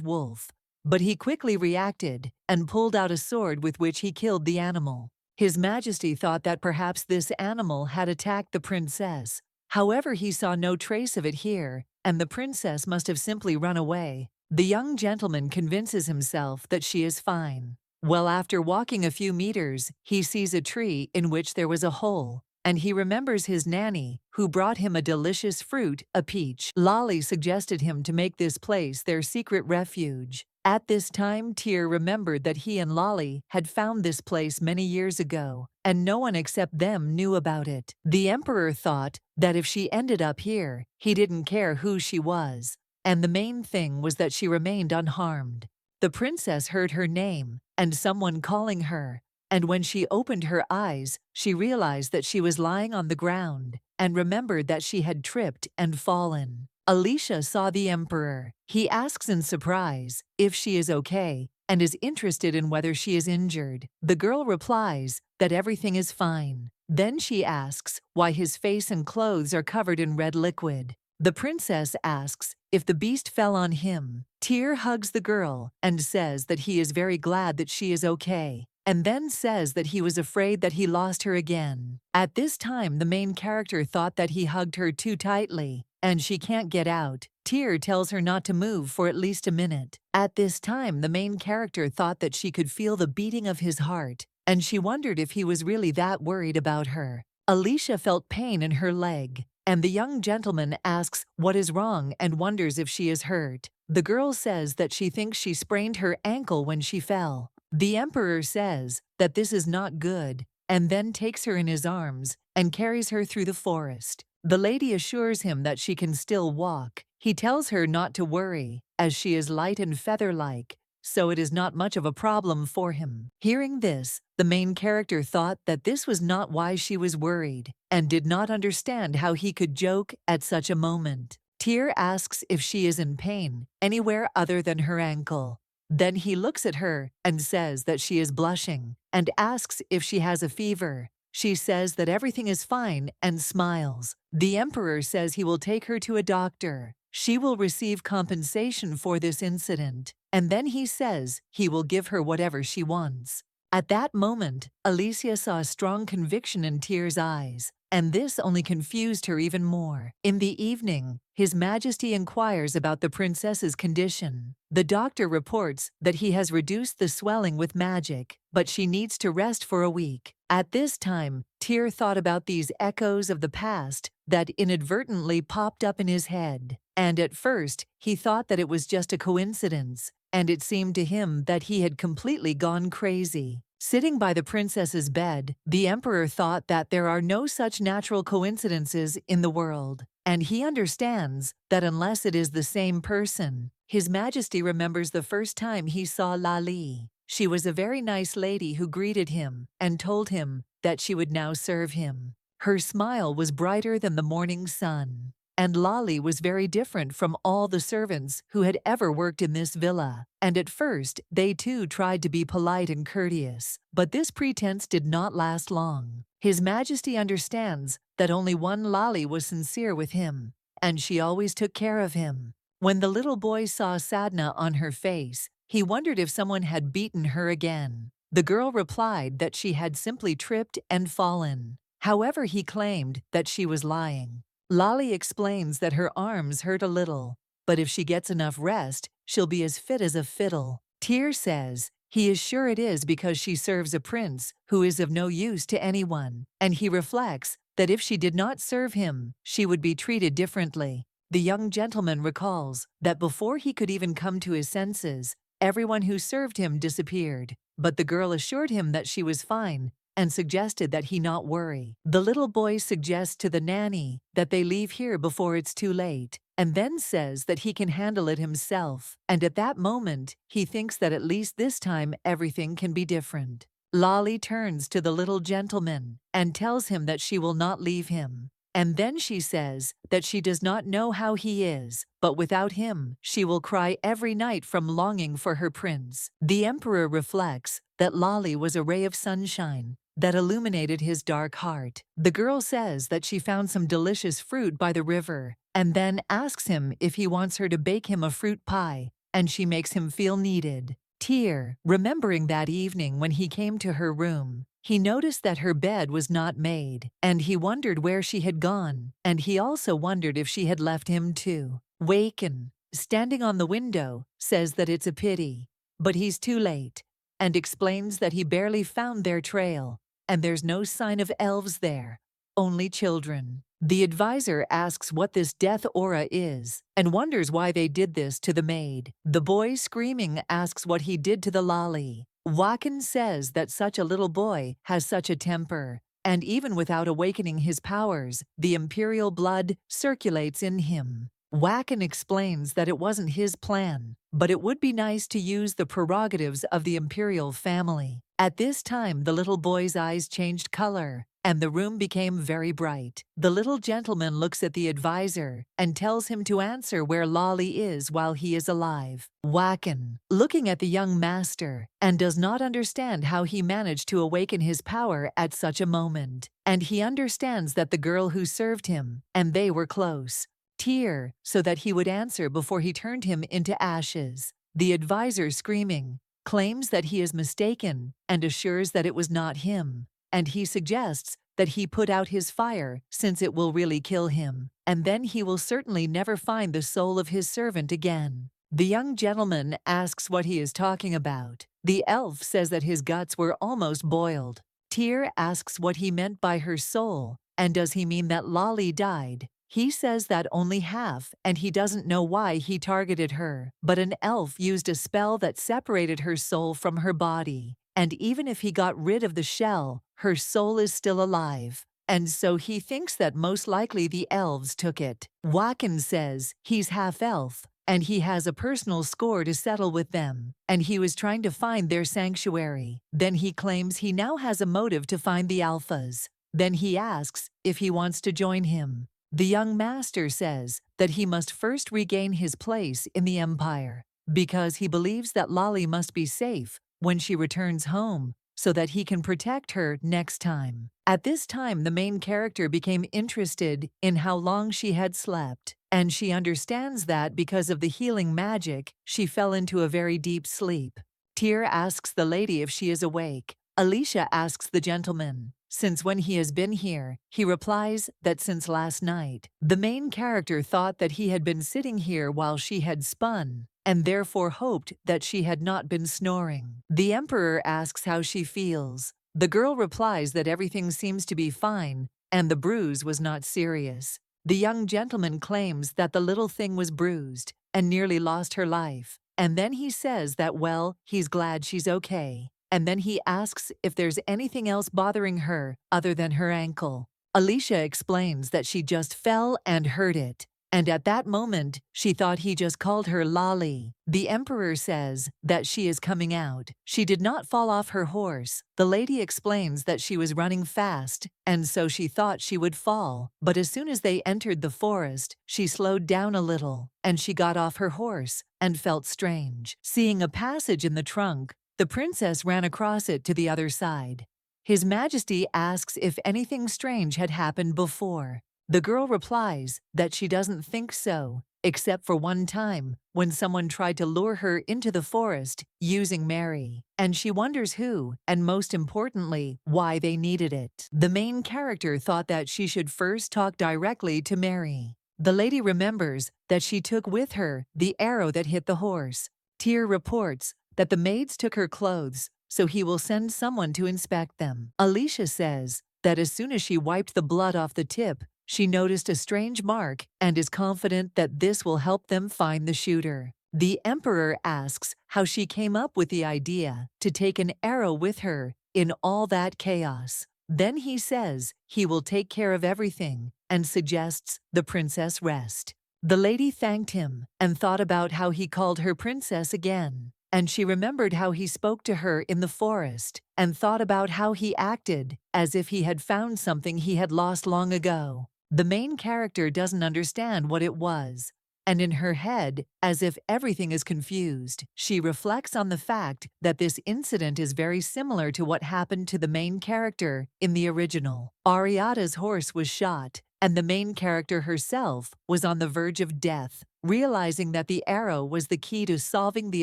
wolf, but he quickly reacted and pulled out a sword with which he killed the animal. His Majesty thought that perhaps this animal had attacked the princess. However, he saw no trace of it here, and the princess must have simply run away. The young gentleman convinces himself that she is fine. Well, after walking a few meters, he sees a tree in which there was a hole, and he remembers his nanny, who brought him a delicious fruit, a peach. Lali suggested him to make this place their secret refuge. At this time, Tyr remembered that he and Lali had found this place many years ago, and no one except them knew about it. The emperor thought that if she ended up here, he didn't care who she was, and the main thing was that she remained unharmed. The princess heard her name and someone calling her, and when she opened her eyes, she realized that she was lying on the ground and remembered that she had tripped and fallen. Alicia saw the emperor. He asks in surprise if she is okay and is interested in whether she is injured. The girl replies that everything is fine. Then she asks why his face and clothes are covered in red liquid. The princess asks if the beast fell on him. Tyr hugs the girl and says that he is very glad that she is okay, and then says that he was afraid that he lost her again. At this time, the main character thought that he hugged her too tightly, and she can't get out. Tyr tells her not to move for at least a minute. At this time, the main character thought that she could feel the beating of his heart, and she wondered if he was really that worried about her. Alicia felt pain in her leg, and the young gentleman asks what is wrong and wonders if she is hurt. The girl says that she thinks she sprained her ankle when she fell. The emperor says that this is not good, and then takes her in his arms and carries her through the forest. The lady assures him that she can still walk. He tells her not to worry, as she is light and feather-like, so it is not much of a problem for him. Hearing this, the main character thought that this was not why she was worried, and did not understand how he could joke at such a moment. Tyr asks if she is in pain anywhere other than her ankle. Then he looks at her and says that she is blushing, and asks if she has a fever. She says that everything is fine and smiles. The emperor says he will take her to a doctor. She will receive compensation for this incident, and then he says he will give her whatever she wants. At that moment, Alicia saw a strong conviction in Tyr's eyes, and this only confused her even more. In the evening, His Majesty inquires about the princess's condition. The doctor reports that he has reduced the swelling with magic, but she needs to rest for a week. At this time, Tyr thought about these echoes of the past that inadvertently popped up in his head, and at first, he thought that it was just a coincidence, and it seemed to him that he had completely gone crazy. Sitting by the princess's bed, the emperor thought that there are no such natural coincidences in the world, and he understands that unless it is the same person. His Majesty remembers the first time he saw Lali. She was a very nice lady who greeted him and told him that she would now serve him. Her smile was brighter than the morning sun, and Lali was very different from all the servants who had ever worked in this villa. And at first, they too tried to be polite and courteous, but this pretense did not last long. His Majesty understands that only one Lali was sincere with him, and she always took care of him. When the little boy saw Sadna on her face, he wondered if someone had beaten her again. The girl replied that she had simply tripped and fallen. However, he claimed that she was lying. Lali explains that her arms hurt a little, but if she gets enough rest, she'll be as fit as a fiddle. Tyr says he is sure it is because she serves a prince who is of no use to anyone, and he reflects that if she did not serve him, she would be treated differently. The young gentleman recalls that before he could even come to his senses, everyone who served him disappeared, but the girl assured him that she was fine and suggested that he not worry. The little boy suggests to the nanny that they leave here before it's too late, and then says that he can handle it himself, and at that moment, he thinks that at least this time everything can be different. Lali turns to the little gentleman and tells him that she will not leave him. And then she says that she does not know how he is, but without him, she will cry every night from longing for her prince. The emperor reflects that Lali was a ray of sunshine that illuminated his dark heart. The girl says that she found some delicious fruit by the river, and then asks him if he wants her to bake him a fruit pie, and she makes him feel needed. Tyr, remembering that evening when he came to her room, he noticed that her bed was not made, and he wondered where she had gone, and he also wondered if she had left him too. Waken, standing on the window, says that it's a pity, but he's too late, and explains that he barely found their trail, and there's no sign of elves there, only children. The advisor asks what this death aura is, and wonders why they did this to the maid. The boy screaming asks what he did to the Lali. Waken says that such a little boy has such a temper, and even without awakening his powers, the imperial blood circulates in him. Waken explains that it wasn't his plan, but it would be nice to use the prerogatives of the imperial family. At this time, the little boy's eyes changed color, and the room became very bright. The little gentleman looks at the advisor and tells him to answer where Lali is while he is alive. Waken, looking at the young master, and does not understand how he managed to awaken his power at such a moment, and he understands that the girl who served him, and they were close. Tyr, so that he would answer before he turned him into ashes. The advisor, screaming, claims that he is mistaken and assures that it was not him, and he suggests that he put out his fire since it will really kill him, and then he will certainly never find the soul of his servant again. The young gentleman asks what he is talking about. The elf says that his guts were almost boiled. Tyr asks what he meant by her soul, and does he mean that Lali died? He says that only half, and he doesn't know why he targeted her, but an elf used a spell that separated her soul from her body, and even if he got rid of the shell, her soul is still alive, and so he thinks that most likely the elves took it. Waken says he's half-elf, and he has a personal score to settle with them, and he was trying to find their sanctuary. Then he claims he now has a motive to find the alphas. Then he asks if he wants to join him. The young master says that he must first regain his place in the empire, because he believes that Lali must be safe when she returns home, so that he can protect her next time. At this time, the main character became interested in how long she had slept, and she understands that because of the healing magic, she fell into a very deep sleep. Tyr asks the lady if she is awake. Alicia asks the gentleman since when he has been here. He replies that since last night. The main character thought that he had been sitting here while she had spun, and therefore hoped that she had not been snoring. The emperor asks how she feels. The girl replies that everything seems to be fine, and the bruise was not serious. The young gentleman claims that the little thing was bruised and nearly lost her life, and then he says that, well, he's glad she's okay. And then he asks if there's anything else bothering her other than her ankle. Alicia explains that she just fell and hurt it, and at that moment, she thought he just called her Lali. The emperor says that she is coming out. She did not fall off her horse. The lady explains that she was running fast, and so she thought she would fall. But as soon as they entered the forest, she slowed down a little, and she got off her horse and felt strange. Seeing a passage in the trunk, the princess ran across it to the other side. His Majesty asks if anything strange had happened before. The girl replies that she doesn't think so, except for one time when someone tried to lure her into the forest using Mary, and she wonders who, and most importantly, why they needed it. The main character thought that she should first talk directly to Mary. The lady remembers that she took with her the arrow that hit the horse. Tyr reports that the maids took her clothes, so he will send someone to inspect them. Alicia says that as soon as she wiped the blood off the tip, she noticed a strange mark and is confident that this will help them find the shooter. The Emperor asks how she came up with the idea to take an arrow with her in all that chaos. Then he says he will take care of everything and suggests the princess rest. The lady thanked him and thought about how he called her princess again. And she remembered how he spoke to her in the forest and thought about how he acted as if he had found something he had lost long ago. The main character doesn't understand what it was, and in her head, as if everything is confused, she reflects on the fact that this incident is very similar to what happened to the main character in the original. Ariada's horse was shot, and the main character herself was on the verge of death. Realizing that the arrow was the key to solving the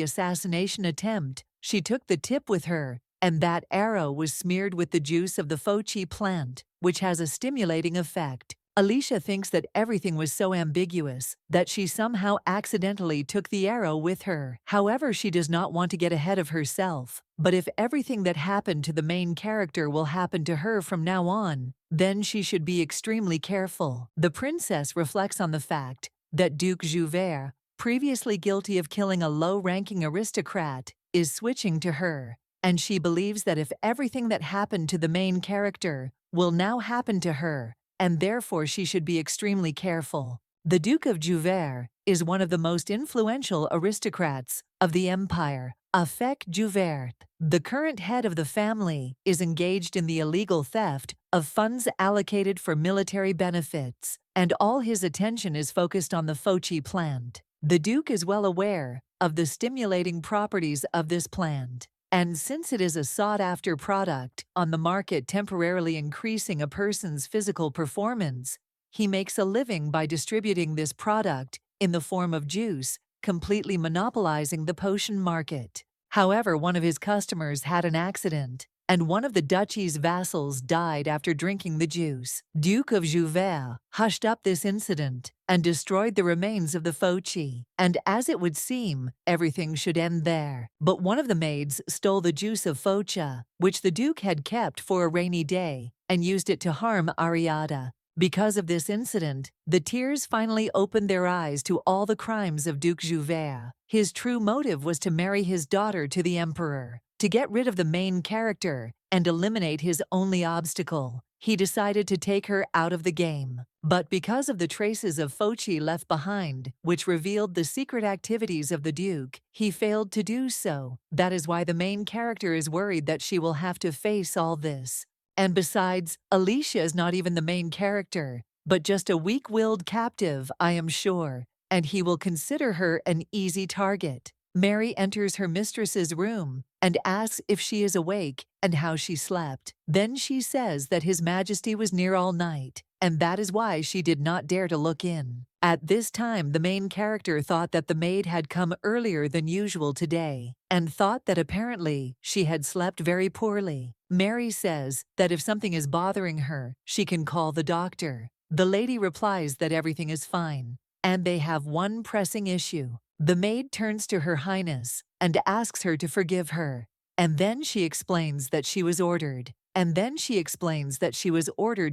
assassination attempt, she took the tip with her, and that arrow was smeared with the juice of the fochi plant, which has a stimulating effect. Alicia thinks that everything was so ambiguous that she somehow accidentally took the arrow with her. However, she does not want to get ahead of herself. But if everything that happened to the main character will happen to her from now on, then she should be extremely careful. The princess reflects on the fact that Duke Jouvert, previously guilty of killing a low-ranking aristocrat, is switching to her, and she believes that if everything that happened to the main character will now happen to her, and therefore she should be extremely careful. The Duke of Jouvert is one of the most influential aristocrats of the empire. Affec Jouvert, the current head of the family, is engaged in the illegal theft of funds allocated for military benefits, and all his attention is focused on the fochi plant. The Duke is well aware of the stimulating properties of this plant, and since it is a sought-after product on the market temporarily increasing a person's physical performance, he makes a living by distributing this product in the form of juice, completely monopolizing the potion market. However, one of his customers had an accident, and one of the duchy's vassals died after drinking the juice. Duke of Jouvert hushed up this incident and destroyed the remains of the fochi, and as it would seem, everything should end there. But one of the maids stole the juice of focha, which the Duke had kept for a rainy day, and used it to harm Ariada. Because of this incident, the Tears finally opened their eyes to all the crimes of Duke Jouvert. His true motive was to marry his daughter to the Emperor. To get rid of the main character and eliminate his only obstacle, he decided to take her out of the game. But because of the traces of fochi left behind, which revealed the secret activities of the Duke, he failed to do so. That is why the main character is worried that she will have to face all this. And besides, Alicia is not even the main character, but just a weak-willed captive, I am sure, and he will consider her an easy target. Mary enters her mistress's room and asks if she is awake and how she slept. Then she says that His Majesty was near all night, and that is why she did not dare to look in. At this time, the main character thought that the maid had come earlier than usual today, and thought that apparently she had slept very poorly. Mary says that if something is bothering her, she can call the doctor. The lady replies that everything is fine, and they have one pressing issue. The maid turns to Her Highness and asks her to forgive her, and then she explains that she was ordered,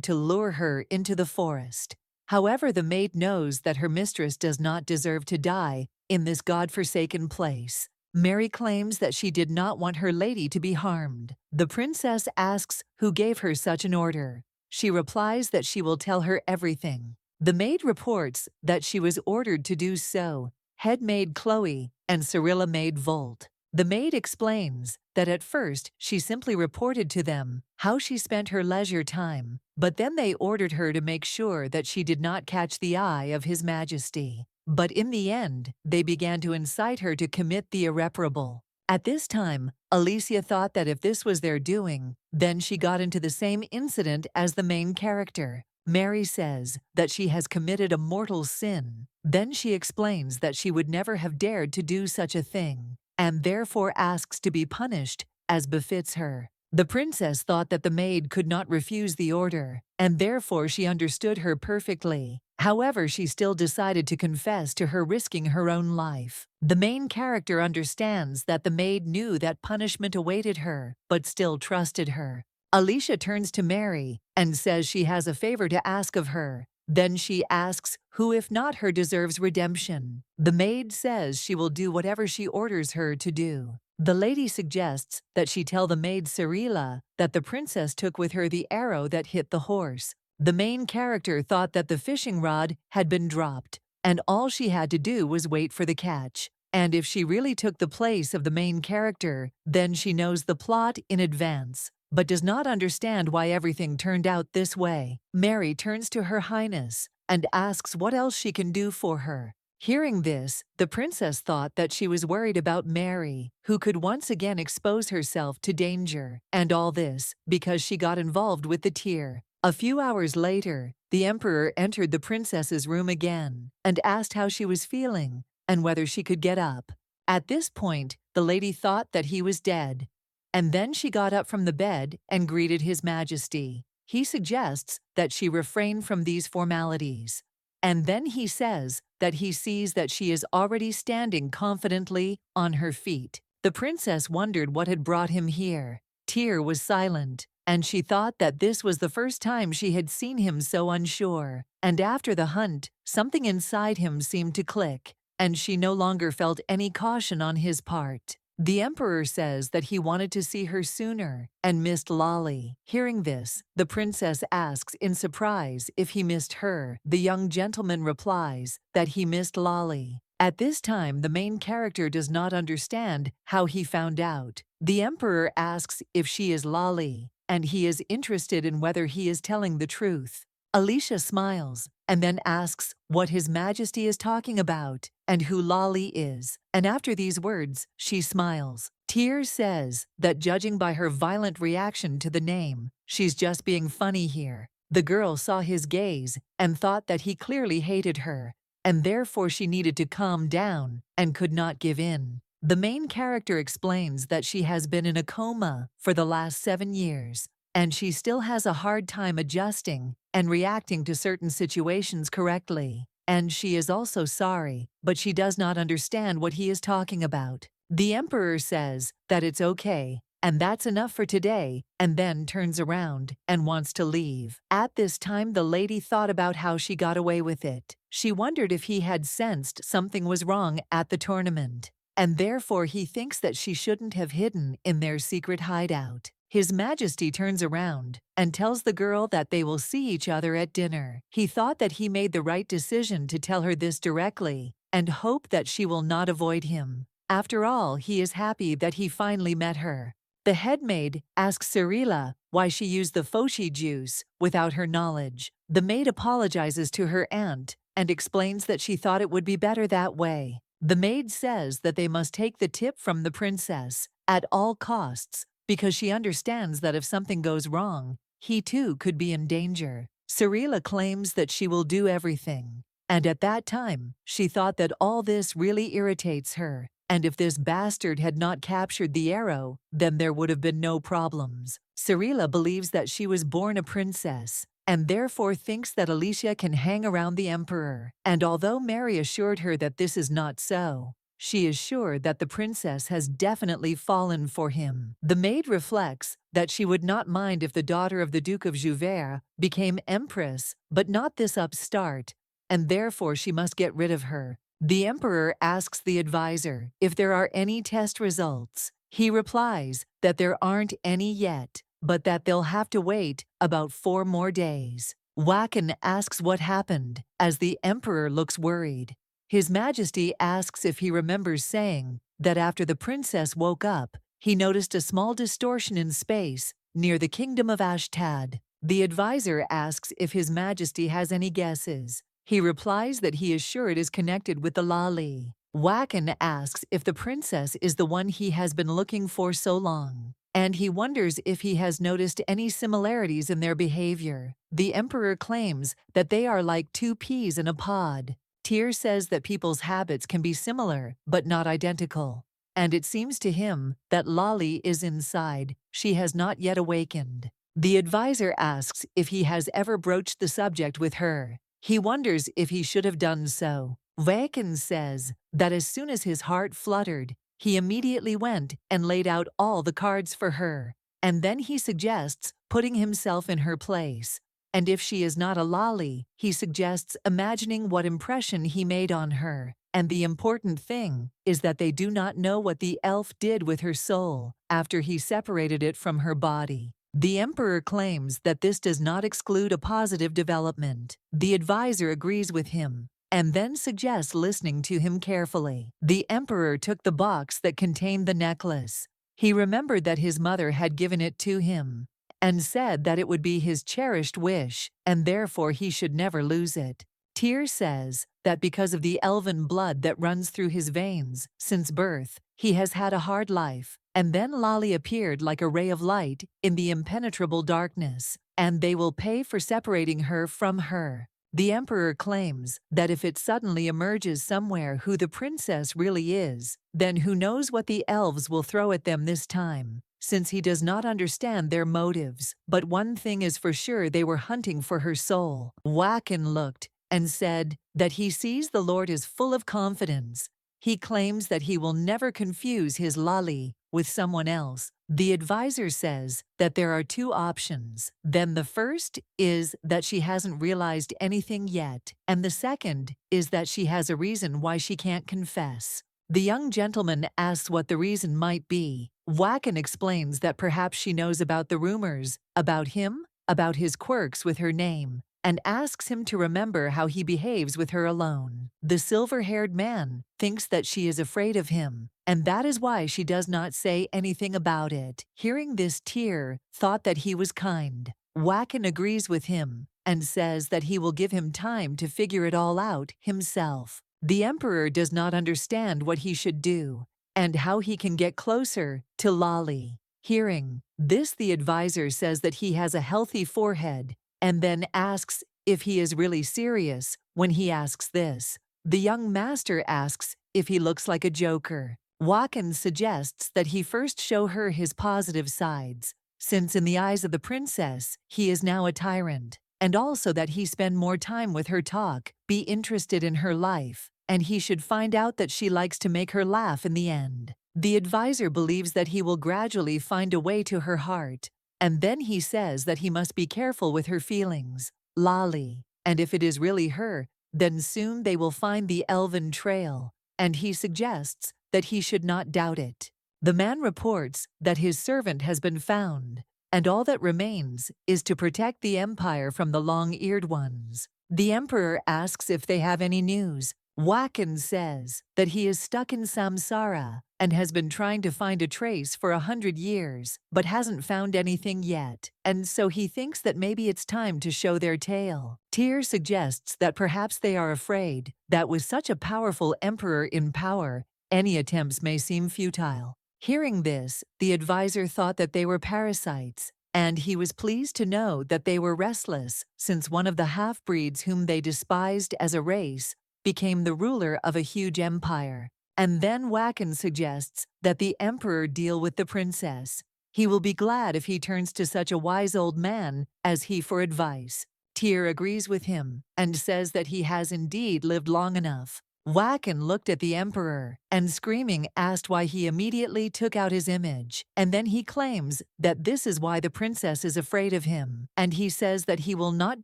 to lure her into the forest. However, the maid knows that her mistress does not deserve to die in this God-forsaken place. Mary claims that she did not want her lady to be harmed. The princess asks who gave her such an order. She replies that she will tell her everything. The maid reports that she was ordered to do so. Head maid Chloe and Cyrilla maid Volt. The maid explains that at first she simply reported to them how she spent her leisure time, but then they ordered her to make sure that she did not catch the eye of His Majesty. But in the end, they began to incite her to commit the irreparable. At this time, Alicia thought that if this was their doing, then she got into the same incident as the main character. Mary says that she has committed a mortal sin. Then she explains that she would never have dared to do such a thing, and therefore asks to be punished as befits her. The princess thought that the maid could not refuse the order, and therefore she understood her perfectly. However, she still decided to confess to her, risking her own life. The main character understands that the maid knew that punishment awaited her, but still trusted her. Alicia turns to Mary and says she has a favor to ask of her. Then she asks who, if not her, deserves redemption. The maid says she will do whatever she orders her to do. The lady suggests that she tell the maid Cirilla that the princess took with her the arrow that hit the horse. The main character thought that the fishing rod had been dropped, and all she had to do was wait for the catch. And if she really took the place of the main character, then she knows the plot in advance, but does not understand why everything turned out this way. Mary turns to Her Highness and asks what else she can do for her. Hearing this, the princess thought that she was worried about Mary, who could once again expose herself to danger, and all this because she got involved with the tear. A few hours later, the emperor entered the princess's room again and asked how she was feeling and whether she could get up. At this point, the lady thought that he was dead, and then she got up from the bed and greeted His Majesty. He suggests that she refrain from these formalities. And then he says that he sees that she is already standing confidently on her feet. The princess wondered what had brought him here. Tyr was silent, and she thought that this was the first time she had seen him so unsure. And after the hunt, something inside him seemed to click, and she no longer felt any caution on his part. The emperor says that he wanted to see her sooner and missed Lolly. Hearing this, the princess asks in surprise if he missed her. The young gentleman replies that he missed Lolly. At this time, the main character does not understand how he found out. The emperor asks if she is Lolly, and he is interested in whether he is telling the truth. Alicia smiles and then asks what His Majesty is talking about and who Lolly is. And after these words, she smiles. Tyr says that judging by her violent reaction to the name, she's just being funny here. The girl saw his gaze and thought that he clearly hated her, and therefore she needed to calm down and could not give in. The main character explains that she has been in a coma for the last 7 years, and she still has a hard time adjusting and reacting to certain situations correctly. And she is also sorry, but she does not understand what he is talking about. The emperor says that it's okay, and that's enough for today, and then turns around and wants to leave. At this time, the lady thought about how she got away with it. She wondered if he had sensed something was wrong at the tournament, and therefore he thinks that she shouldn't have hidden in their secret hideout. His Majesty turns around and tells the girl that they will see each other at dinner. He thought that he made the right decision to tell her this directly and hope that she will not avoid him. After all, he is happy that he finally met her. The head maid asks Cirilla why she used the foshi juice without her knowledge. The maid apologizes to her aunt and explains that she thought it would be better that way. The maid says that they must take the tip from the princess at all costs, because she understands that if something goes wrong, he too could be in danger. Cirilla claims that she will do everything, and at that time, she thought that all this really irritates her, and if this bastard had not captured the arrow, then there would have been no problems. Cirilla believes that she was born a princess, and therefore thinks that Alicia can hang around the emperor, and although Mary assured her that this is not so, she is sure that the princess has definitely fallen for him. The maid reflects that she would not mind if the daughter of the Duke of Jouvert became empress, but not this upstart, and therefore she must get rid of her. The emperor asks the advisor if there are any test results. He replies that there aren't any yet, but that they'll have to wait about 4 more days. Wacken asks what happened, as the emperor looks worried. His Majesty asks if he remembers saying that after the princess woke up, he noticed a small distortion in space near the kingdom of Ashtad. The advisor asks if His Majesty has any guesses. He replies that he is sure it is connected with the Lali. Wacken asks if the princess is the one he has been looking for so long. and he wonders if he has noticed any similarities in their behavior. The emperor claims that they are like two peas in a pod. Tyr says that people's habits can be similar, but not identical. And it seems to him that Lali is inside. She has not yet awakened. The advisor asks if he has ever broached the subject with her. He wonders if he should have done so. Waken says that as soon as his heart fluttered, he immediately went and laid out all the cards for her. And then he suggests putting himself in her place. And if she is not a Lali, he suggests imagining what impression he made on her. And the important thing is that they do not know what the elf did with her soul after he separated it from her body. The emperor claims that this does not exclude a positive development. The advisor agrees with him and then suggests listening to him carefully. The emperor took the box that contained the necklace. He remembered that his mother had given it to him and said that it would be his cherished wish, and therefore he should never lose it. Tyr says that because of the elven blood that runs through his veins since birth, he has had a hard life. And then Lali appeared like a ray of light in the impenetrable darkness, and they will pay for separating her from her. The emperor claims that if it suddenly emerges somewhere who the princess really is, then who knows what the elves will throw at them this time, since he does not understand their motives. But one thing is for sure, they were hunting for her soul. Wacken looked and said that he sees the Lord is full of confidence. He claims that he will never confuse his Lali with someone else. The advisor says that there are two options. Then the first is that she hasn't realized anything yet, and the second is that she has a reason why she can't confess. The young gentleman asks what the reason might be. Wacken explains that perhaps she knows about the rumors about him, about his quirks with her name, and asks him to remember how he behaves with her alone. The silver-haired man thinks that she is afraid of him, and that is why she does not say anything about it. Hearing this, Tyr thought that he was kind. Wacken agrees with him and says that he will give him time to figure it all out himself. The emperor does not understand what he should do and how he can get closer to Lali. Hearing this, the advisor says that he has a healthy forehead and then asks if he is really serious when he asks this. The young master asks if he looks like a joker. Wacken suggests that he first show her his positive sides, since in the eyes of the princess, he is now a tyrant, and also that he spend more time with her, talk, be interested in her life, and he should find out that she likes to make her laugh in the end. The advisor believes that he will gradually find a way to her heart, and then he says that he must be careful with her feelings, Lali, and if it is really her, then soon they will find the elven trail, and he suggests that he should not doubt it. The man reports that his servant has been found, and all that remains is to protect the empire from the long-eared ones. The emperor asks if they have any news. Wacken says that he is stuck in samsara and has been trying to find a trace for 100 years, but hasn't found anything yet, and so he thinks that maybe it's time to show their tail. Tyr suggests that perhaps they are afraid that with such a powerful emperor in power, any attempts may seem futile. Hearing this, the advisor thought that they were parasites, and he was pleased to know that they were restless, since one of the half-breeds whom they despised as a race became the ruler of a huge empire. And then Wacken suggests that the emperor deal with the princess. He will be glad if he turns to such a wise old man as he for advice. Tyr agrees with him and says that he has indeed lived long enough. Wacken looked at the emperor and, screaming, asked why he immediately took out his image, and then he claims that this is why the princess is afraid of him, and he says that he will not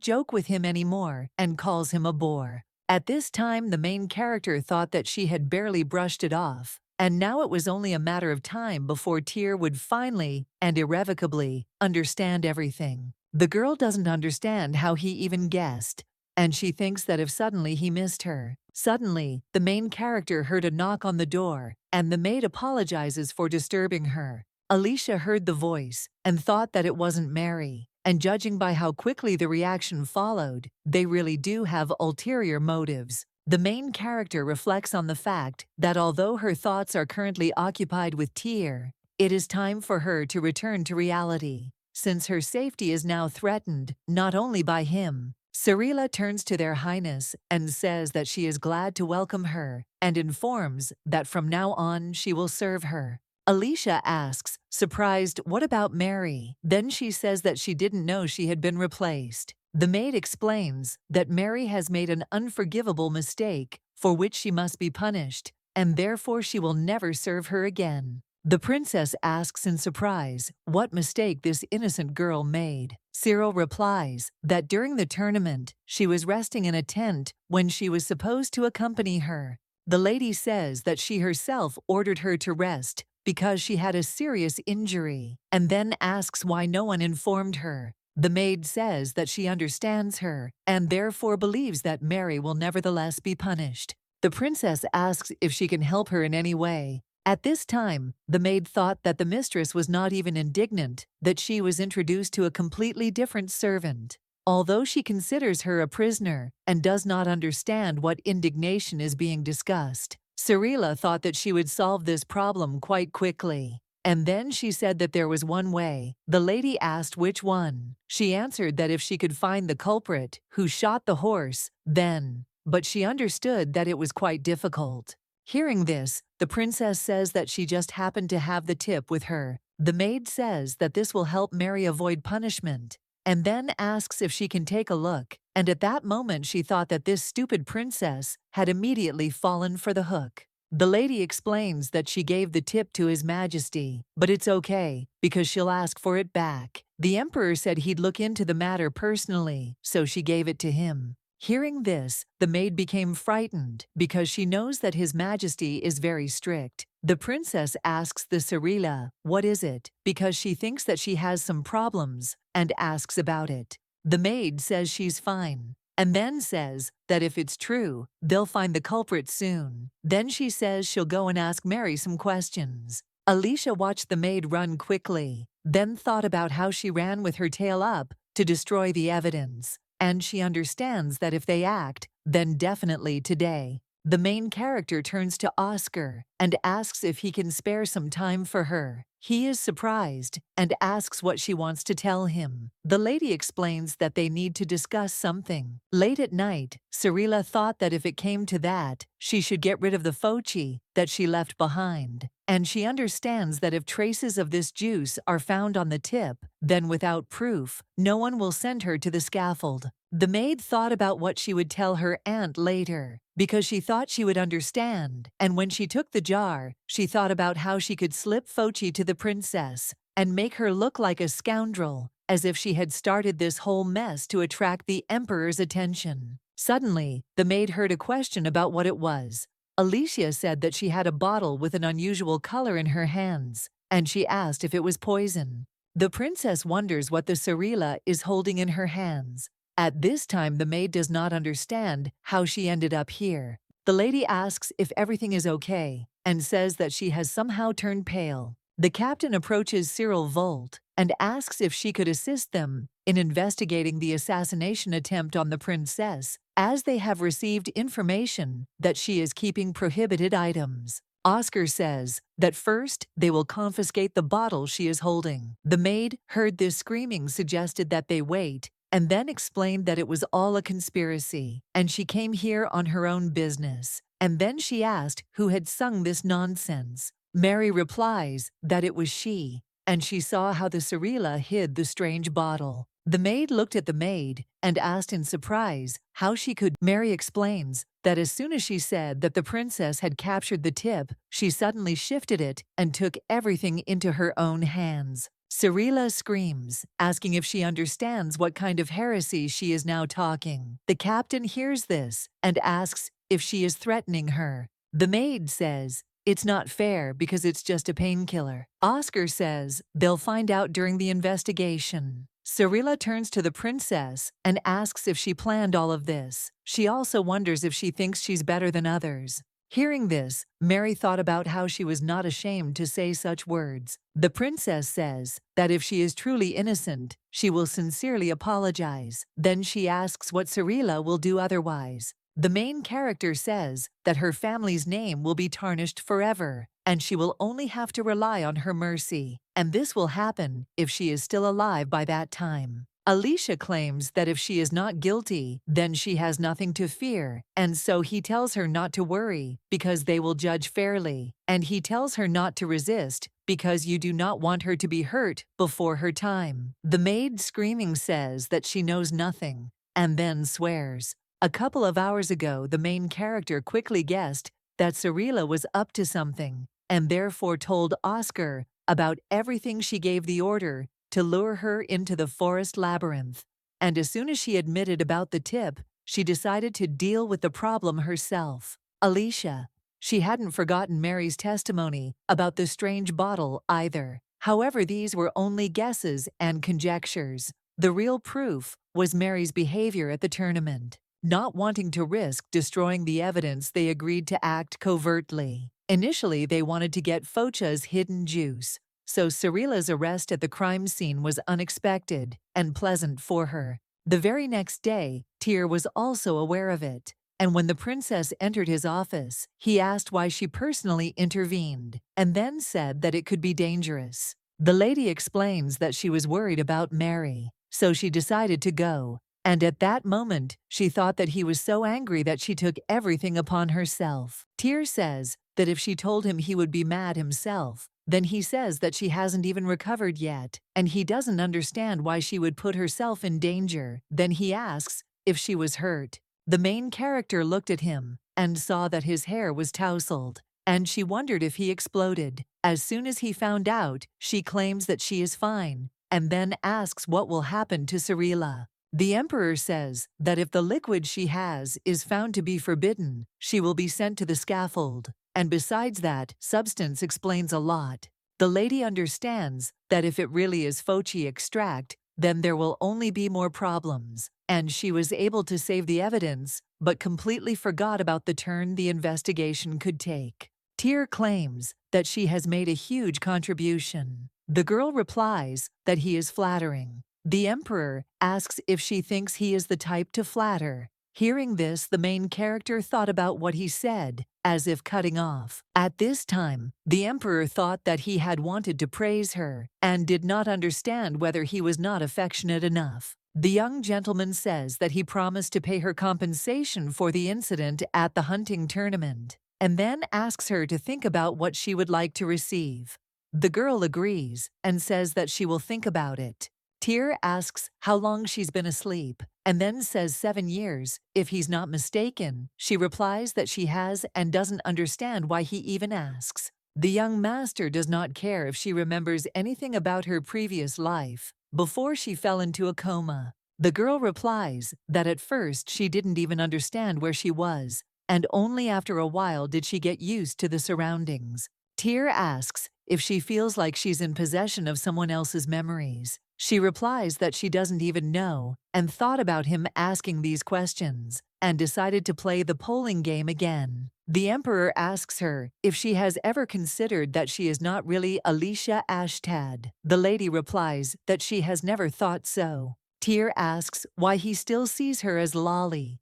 joke with him anymore and calls him a bore. At this time, the main character thought that she had barely brushed it off, and now it was only a matter of time before Tyr would finally and irrevocably understand everything. The girl doesn't understand how he even guessed, and she thinks that if suddenly he missed her. Suddenly, the main character heard a knock on the door, and the maid apologizes for disturbing her. Alicia heard the voice and thought that it wasn't Mary, and judging by how quickly the reaction followed, they really do have ulterior motives. The main character reflects on the fact that although her thoughts are currently occupied with Tyr, It is time for her to return to reality, since her safety is now threatened, not only by him. Sarila turns to their highness and says that she is glad to welcome her and informs that from now on she will serve her. Alicia asks, surprised, what about Mary? Then she says that she didn't know she had been replaced. The maid explains that Mary has made an unforgivable mistake for which she must be punished, and therefore she will never serve her again. The princess asks in surprise what mistake this innocent girl made. Cyril replies that during the tournament, she was resting in a tent when she was supposed to accompany her. The lady says that she herself ordered her to rest because she had a serious injury, and then asks why no one informed her. The maid says that she understands her and therefore believes that Mary will nevertheless be punished. The princess asks if she can help her in any way. At this time, the maid thought that the mistress was not even indignant that she was introduced to a completely different servant. Although she considers her a prisoner and does not understand what indignation is being discussed, Sarila thought that she would solve this problem quite quickly. And then she said that there was one way. The lady asked which one. She answered that if she could find the culprit who shot the horse, then. But she understood that it was quite difficult. Hearing this, the princess says that she just happened to have the tip with her. The maid says that this will help Mary avoid punishment, and then asks if she can take a look. And at that moment she thought that this stupid princess had immediately fallen for the hook. The lady explains that she gave the tip to His Majesty, but it's okay, because she'll ask for it back. The emperor said he'd look into the matter personally, so she gave it to him. Hearing this, the maid became frightened because she knows that His Majesty is very strict. The princess asks the Sarila, what is it, because she thinks that she has some problems, and asks about it. The maid says she's fine, and then says that if it's true, they'll find the culprit soon. Then she says she'll go and ask Mary some questions. Alicia watched the maid run quickly, then thought about how she ran with her tail up to destroy the evidence. And she understands that if they act, then definitely today. The main character turns to Oscar and asks if he can spare some time for her. He is surprised and asks what she wants to tell him. The lady explains that they need to discuss something. Late at night, Sarila thought that if it came to that, she should get rid of the foci that she left behind. And she understands that if traces of this juice are found on the tip, then without proof, no one will send her to the scaffold. The maid thought about what she would tell her aunt later, because she thought she would understand, and when she took the jar, she thought about how she could slip foci to the princess and make her look like a scoundrel, as if she had started this whole mess to attract the emperor's attention. Suddenly, the maid heard a question about what it was. Alicia said that she had a bottle with an unusual color in her hands, and she asked if it was poison. The princess wonders what the Sarila is holding in her hands. At this time, the maid does not understand how she ended up here. The lady asks if everything is okay and says that she has somehow turned pale. The captain approaches Cyril Volt and asks if she could assist them in investigating the assassination attempt on the princess, as they have received information that she is keeping prohibited items. Oscar says that first they will confiscate the bottle she is holding. The maid heard this screaming, suggested that they wait, and then explained that it was all a conspiracy, and she came here on her own business. And then she asked who had sung this nonsense. Mary replies that it was she, and she saw how the Sarila hid the strange bottle. The maid looked at the maid and asked in surprise how she could. Mary explains that as soon as she said that the princess had captured the tip, she suddenly shifted it and took everything into her own hands. Sarila screams, asking if she understands what kind of heresy she is now talking. The captain hears this and asks if she is threatening her. The maid says, it's not fair because it's just a painkiller. Oscar says they'll find out during the investigation. Sarila turns to the princess and asks if she planned all of this. She also wonders if she thinks she's better than others. Hearing this, Mary thought about how she was not ashamed to say such words. The princess says that if she is truly innocent, she will sincerely apologize. Then she asks what Sarila will do otherwise. The main character says that her family's name will be tarnished forever, and she will only have to rely on her mercy, and this will happen if she is still alive by that time. Alicia claims that if she is not guilty, then she has nothing to fear, and so he tells her not to worry because they will judge fairly, and he tells her not to resist because you do not want her to be hurt before her time. The maid screaming says that she knows nothing, and then swears. A couple of hours ago, the main character quickly guessed that Cirilla was up to something, and therefore told Oscar about everything. She gave the order to lure her into the forest labyrinth. And as soon as she admitted about the tip, she decided to deal with the problem herself. Alicia. She hadn't forgotten Mary's testimony about the strange bottle either. However, these were only guesses and conjectures. The real proof was Mary's behavior at the tournament. Not wanting to risk destroying the evidence, they agreed to act covertly. Initially, they wanted to get Focha's hidden juice, so Cirilla's arrest at the crime scene was unexpected and pleasant for her. The very next day, Tyr was also aware of it, and when the princess entered his office, he asked why she personally intervened, and then said that it could be dangerous. The lady explains that she was worried about Mary, so she decided to go, and at that moment, she thought that he was so angry that she took everything upon herself. Tyr says that if she told him, he would be mad himself. Then he says that she hasn't even recovered yet, and he doesn't understand why she would put herself in danger. Then he asks if she was hurt. The main character looked at him and saw that his hair was tousled, and she wondered if he exploded. As soon as he found out, she claims that she is fine, and then asks what will happen to Cirilla. The emperor says that if the liquid she has is found to be forbidden, she will be sent to the scaffold. And besides that, substance explains a lot. The lady understands that if it really is Fochi extract, then there will only be more problems, and she was able to save the evidence, but completely forgot about the turn the investigation could take. Tyr claims that she has made a huge contribution. The girl replies that he is flattering. The emperor asks if she thinks he is the type to flatter. Hearing this, the main character thought about what he said, as if cutting off. At this time, the emperor thought that he had wanted to praise her, and did not understand whether he was not affectionate enough. The young gentleman says that he promised to pay her compensation for the incident at the hunting tournament, and then asks her to think about what she would like to receive. The girl agrees, and says that she will think about it. Tyr asks how long she's been asleep, and then says 7 years, if he's not mistaken. She replies that she has and doesn't understand why he even asks. The young master does not care if she remembers anything about her previous life, before she fell into a coma. The girl replies that at first she didn't even understand where she was, and only after a while did she get used to the surroundings. Tyr asks if she feels like she's in possession of someone else's memories. She replies that she doesn't even know, and thought about him asking these questions, and decided to play the polling game again. The emperor asks her if she has ever considered that she is not really Alicia Ashtad. The lady replies that she has never thought so. Tyr asks why he still sees her as Lolly,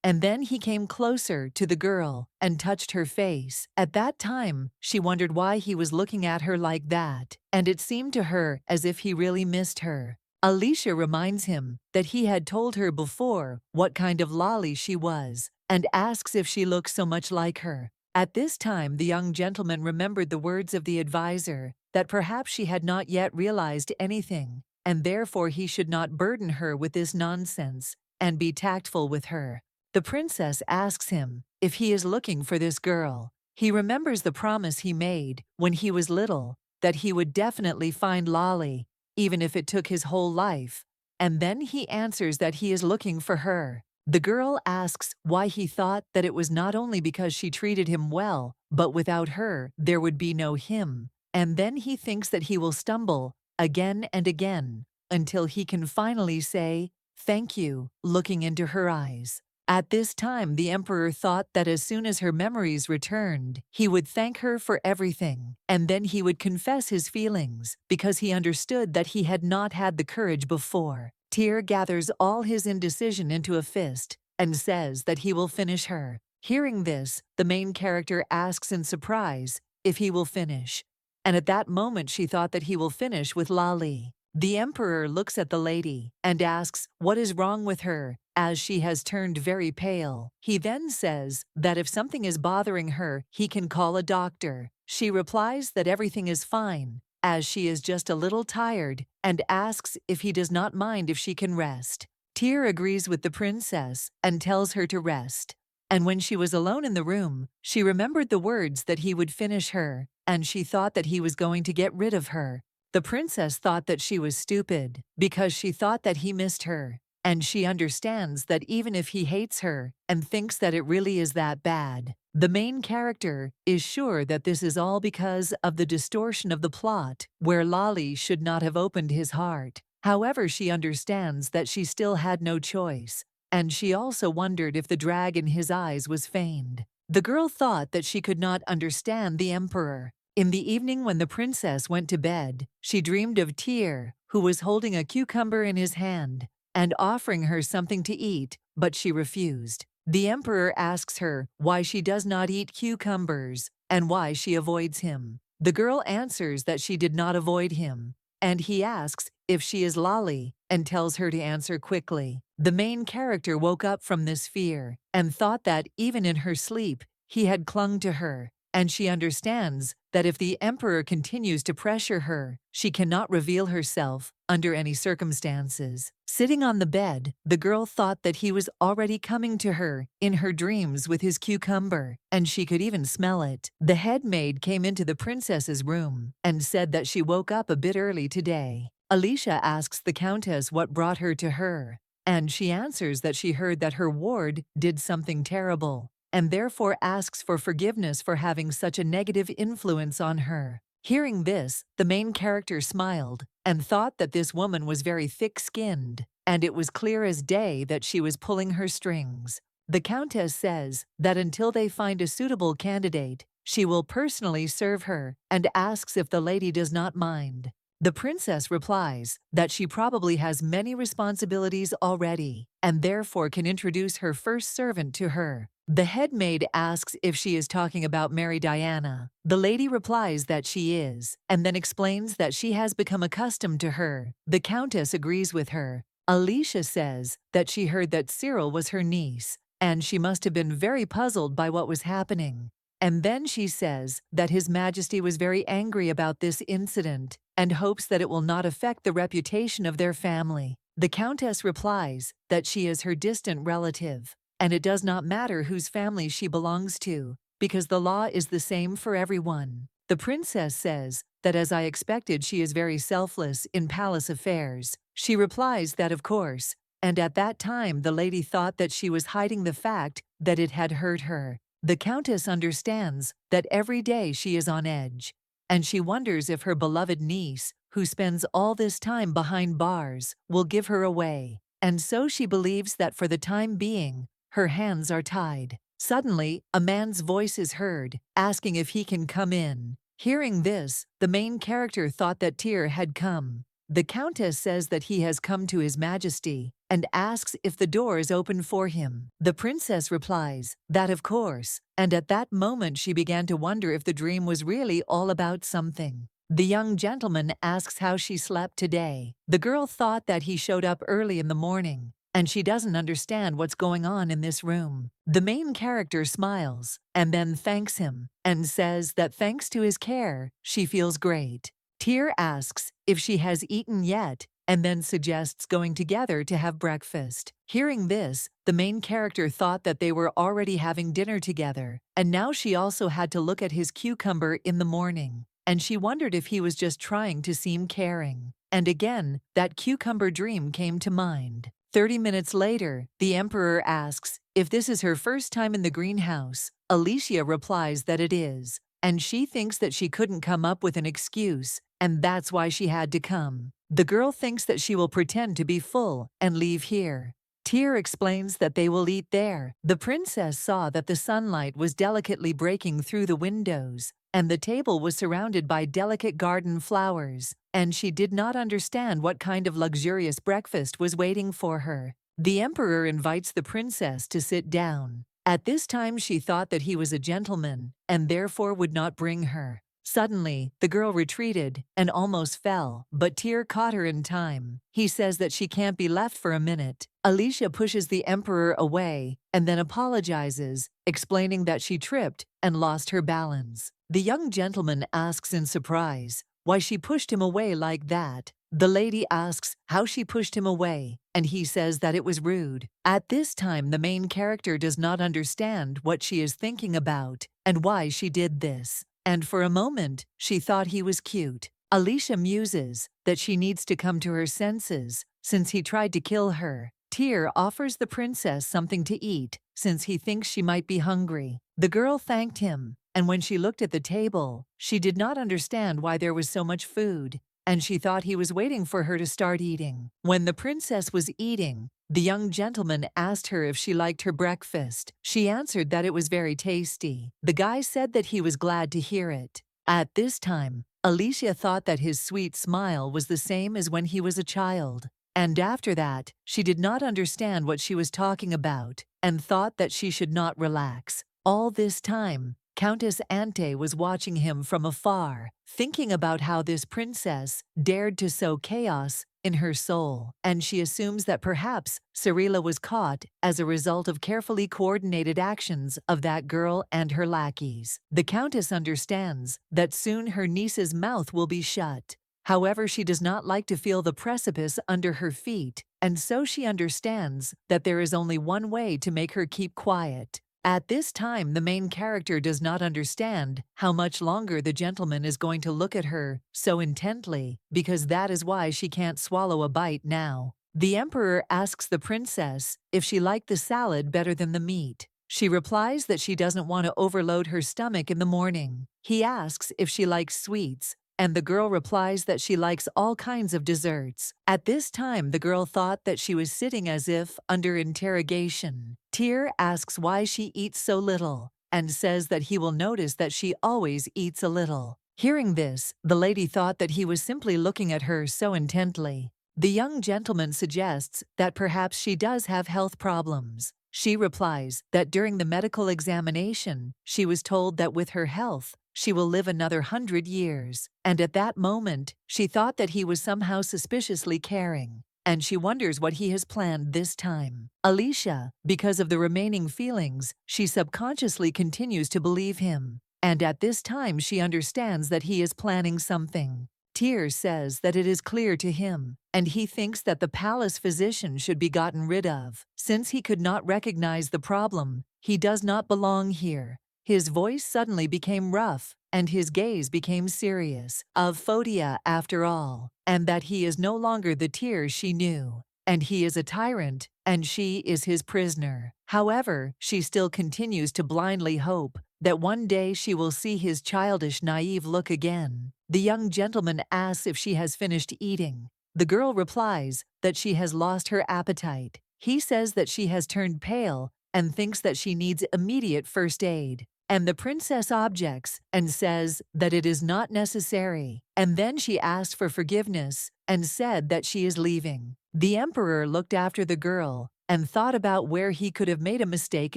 and then he came closer to the girl and touched her face. At that time, she wondered why he was looking at her like that, and it seemed to her as if he really missed her. Alicia reminds him that he had told her before what kind of lolly she was, and asks if she looks so much like her. At this time, the young gentleman remembered the words of the advisor, that perhaps she had not yet realized anything, and therefore he should not burden her with this nonsense, and be tactful with her. The princess asks him if he is looking for this girl. He remembers the promise he made when he was little, that he would definitely find Lolly, even if it took his whole life, and then he answers that he is looking for her. The girl asks why he thought that it was not only because she treated him well, but without her, there would be no him, and then he thinks that he will stumble again and again, until he can finally say, "Thank you," looking into her eyes. At this time, the emperor thought that as soon as her memories returned, he would thank her for everything, and then he would confess his feelings, because he understood that he had not had the courage before. Tyr gathers all his indecision into a fist, and says that he will finish her. Hearing this, the main character asks in surprise if he will finish. And at that moment she thought that he will finish with Lali. The emperor looks at the lady and asks what is wrong with her, as she has turned very pale. He then says that if something is bothering her, he can call a doctor. She replies that everything is fine, as she is just a little tired, and asks if he does not mind if she can rest. Tyr agrees with the princess and tells her to rest. And when she was alone in the room, she remembered the words that he would finish her, and she thought that he was going to get rid of her. The princess thought that she was stupid, because she thought that he missed her, and she understands that even if he hates her and thinks that it really is that bad, the main character is sure that this is all because of the distortion of the plot, where Lali should not have opened his heart. However, she understands that she still had no choice, and she also wondered if the drag in his eyes was feigned. The girl thought that she could not understand the emperor. In the evening when the princess went to bed, she dreamed of Tyr, who was holding a cucumber in his hand and offering her something to eat, but she refused. The emperor asks her why she does not eat cucumbers and why she avoids him. The girl answers that she did not avoid him, and he asks if she is Lali and tells her to answer quickly. The main character woke up from this fear and thought that even in her sleep, he had clung to her, and she understands that if the emperor continues to pressure her, she cannot reveal herself under any circumstances. Sitting on the bed, the girl thought that he was already coming to her in her dreams with his cucumber, and she could even smell it. The head maid came into the princess's room and said that she woke up a bit early today. Alicia asks the countess what brought her to her, and she answers that she heard that her ward did something terrible, and therefore asks for forgiveness for having such a negative influence on her. Hearing this, the main character smiled and thought that this woman was very thick-skinned, and it was clear as day that she was pulling her strings. The countess says that until they find a suitable candidate, she will personally serve her and asks if the lady does not mind. The princess replies that she probably has many responsibilities already and therefore can introduce her first servant to her. The head maid asks if she is talking about Mary Diana. The lady replies that she is, and then explains that she has become accustomed to her. The countess agrees with her. Alicia says that she heard that Cyril was her niece, and she must have been very puzzled by what was happening. And then she says that His Majesty was very angry about this incident and hopes that it will not affect the reputation of their family. The countess replies that she is her distant relative, and it does not matter whose family she belongs to, because the law is the same for everyone. The princess says that as I expected, she is very selfless in palace affairs. She replies that of course, and at that time the lady thought that she was hiding the fact that it had hurt her. The countess understands that every day she is on edge, and she wonders if her beloved niece, who spends all this time behind bars, will give her away, and so she believes that for the time being, her hands are tied. Suddenly, a man's voice is heard, asking if he can come in. Hearing this, the main character thought that Tyr had come. The countess says that he has come to His Majesty and asks if the door is open for him. The princess replies that of course, and at that moment she began to wonder if the dream was really all about something. The young gentleman asks how she slept today. The girl thought that he showed up early in the morning, and she doesn't understand what's going on in this room. The main character smiles and then thanks him and says that thanks to his care, she feels great. Tyr asks if she has eaten yet and then suggests going together to have breakfast. Hearing this, the main character thought that they were already having dinner together, and now she also had to look at his cucumber in the morning, and she wondered if he was just trying to seem caring. And again, that cucumber dream came to mind. 30 minutes later, the emperor asks if this is her first time in the greenhouse. Alicia replies that it is, and she thinks that she couldn't come up with an excuse, and that's why she had to come. The girl thinks that she will pretend to be full and leave here. Tyr explains that they will eat there. The princess saw that the sunlight was delicately breaking through the windows, and the table was surrounded by delicate garden flowers, and she did not understand what kind of luxurious breakfast was waiting for her. The emperor invites the princess to sit down, At this time she thought that he was a gentleman, and therefore would not bring her. Suddenly, the girl retreated and almost fell, but Tyr caught her in time. He says that she can't be left for a minute. Alicia pushes the emperor away and then apologizes, explaining that she tripped and lost her balance. The young gentleman asks in surprise why she pushed him away like that. The lady asks how she pushed him away, and he says that it was rude. At this time, the main character does not understand what she is thinking about and why she did this. And for a moment, she thought he was cute. Alicia muses that she needs to come to her senses since he tried to kill her. Tyr offers the princess something to eat since he thinks she might be hungry. The girl thanked him, and when she looked at the table, she did not understand why there was so much food, and she thought he was waiting for her to start eating. When the princess was eating, the young gentleman asked her if she liked her breakfast. She answered that it was very tasty. The guy said that he was glad to hear it. At this time, Alicia thought that his sweet smile was the same as when he was a child. And after that, she did not understand what she was talking about and thought that she should not relax. All this time, Countess Ante was watching him from afar, thinking about how this princess dared to sow chaos in her soul, and she assumes that perhaps Cyrilla was caught as a result of carefully coordinated actions of that girl and her lackeys. The Countess understands that soon her niece's mouth will be shut. However, she does not like to feel the precipice under her feet, and so she understands that there is only one way to make her keep quiet. At this time, the main character does not understand how much longer the gentleman is going to look at her so intently, because that is why she can't swallow a bite now. The emperor asks the princess if she liked the salad better than the meat. She replies that she doesn't want to overload her stomach in the morning. He asks if she likes sweets, and the girl replies that she likes all kinds of desserts. At this time, the girl thought that she was sitting as if under interrogation. Tyr asks why she eats so little, and says that he will notice that she always eats a little. Hearing this, the lady thought that he was simply looking at her so intently. The young gentleman suggests that perhaps she does have health problems. She replies that during the medical examination, she was told that with her health, she will live another 100 years. And at that moment, she thought that he was somehow suspiciously caring, and she wonders what he has planned this time. Alicia, because of the remaining feelings, she subconsciously continues to believe him, and at this time she understands that he is planning something. Tyr says that it is clear to him, and he thinks that the palace physician should be gotten rid of. Since he could not recognize the problem, he does not belong here. His voice suddenly became rough, and his gaze became serious. Of Photia, after all, and that he is no longer the Tyr she knew, and he is a tyrant, and she is his prisoner. However, she still continues to blindly hope that one day she will see his childish, naive look again. The young gentleman asks if she has finished eating. The girl replies that she has lost her appetite. He says that she has turned pale and thinks that she needs immediate first aid. And the princess objects and says that it is not necessary. And then she asked for forgiveness and said that she is leaving. The emperor looked after the girl and thought about where he could have made a mistake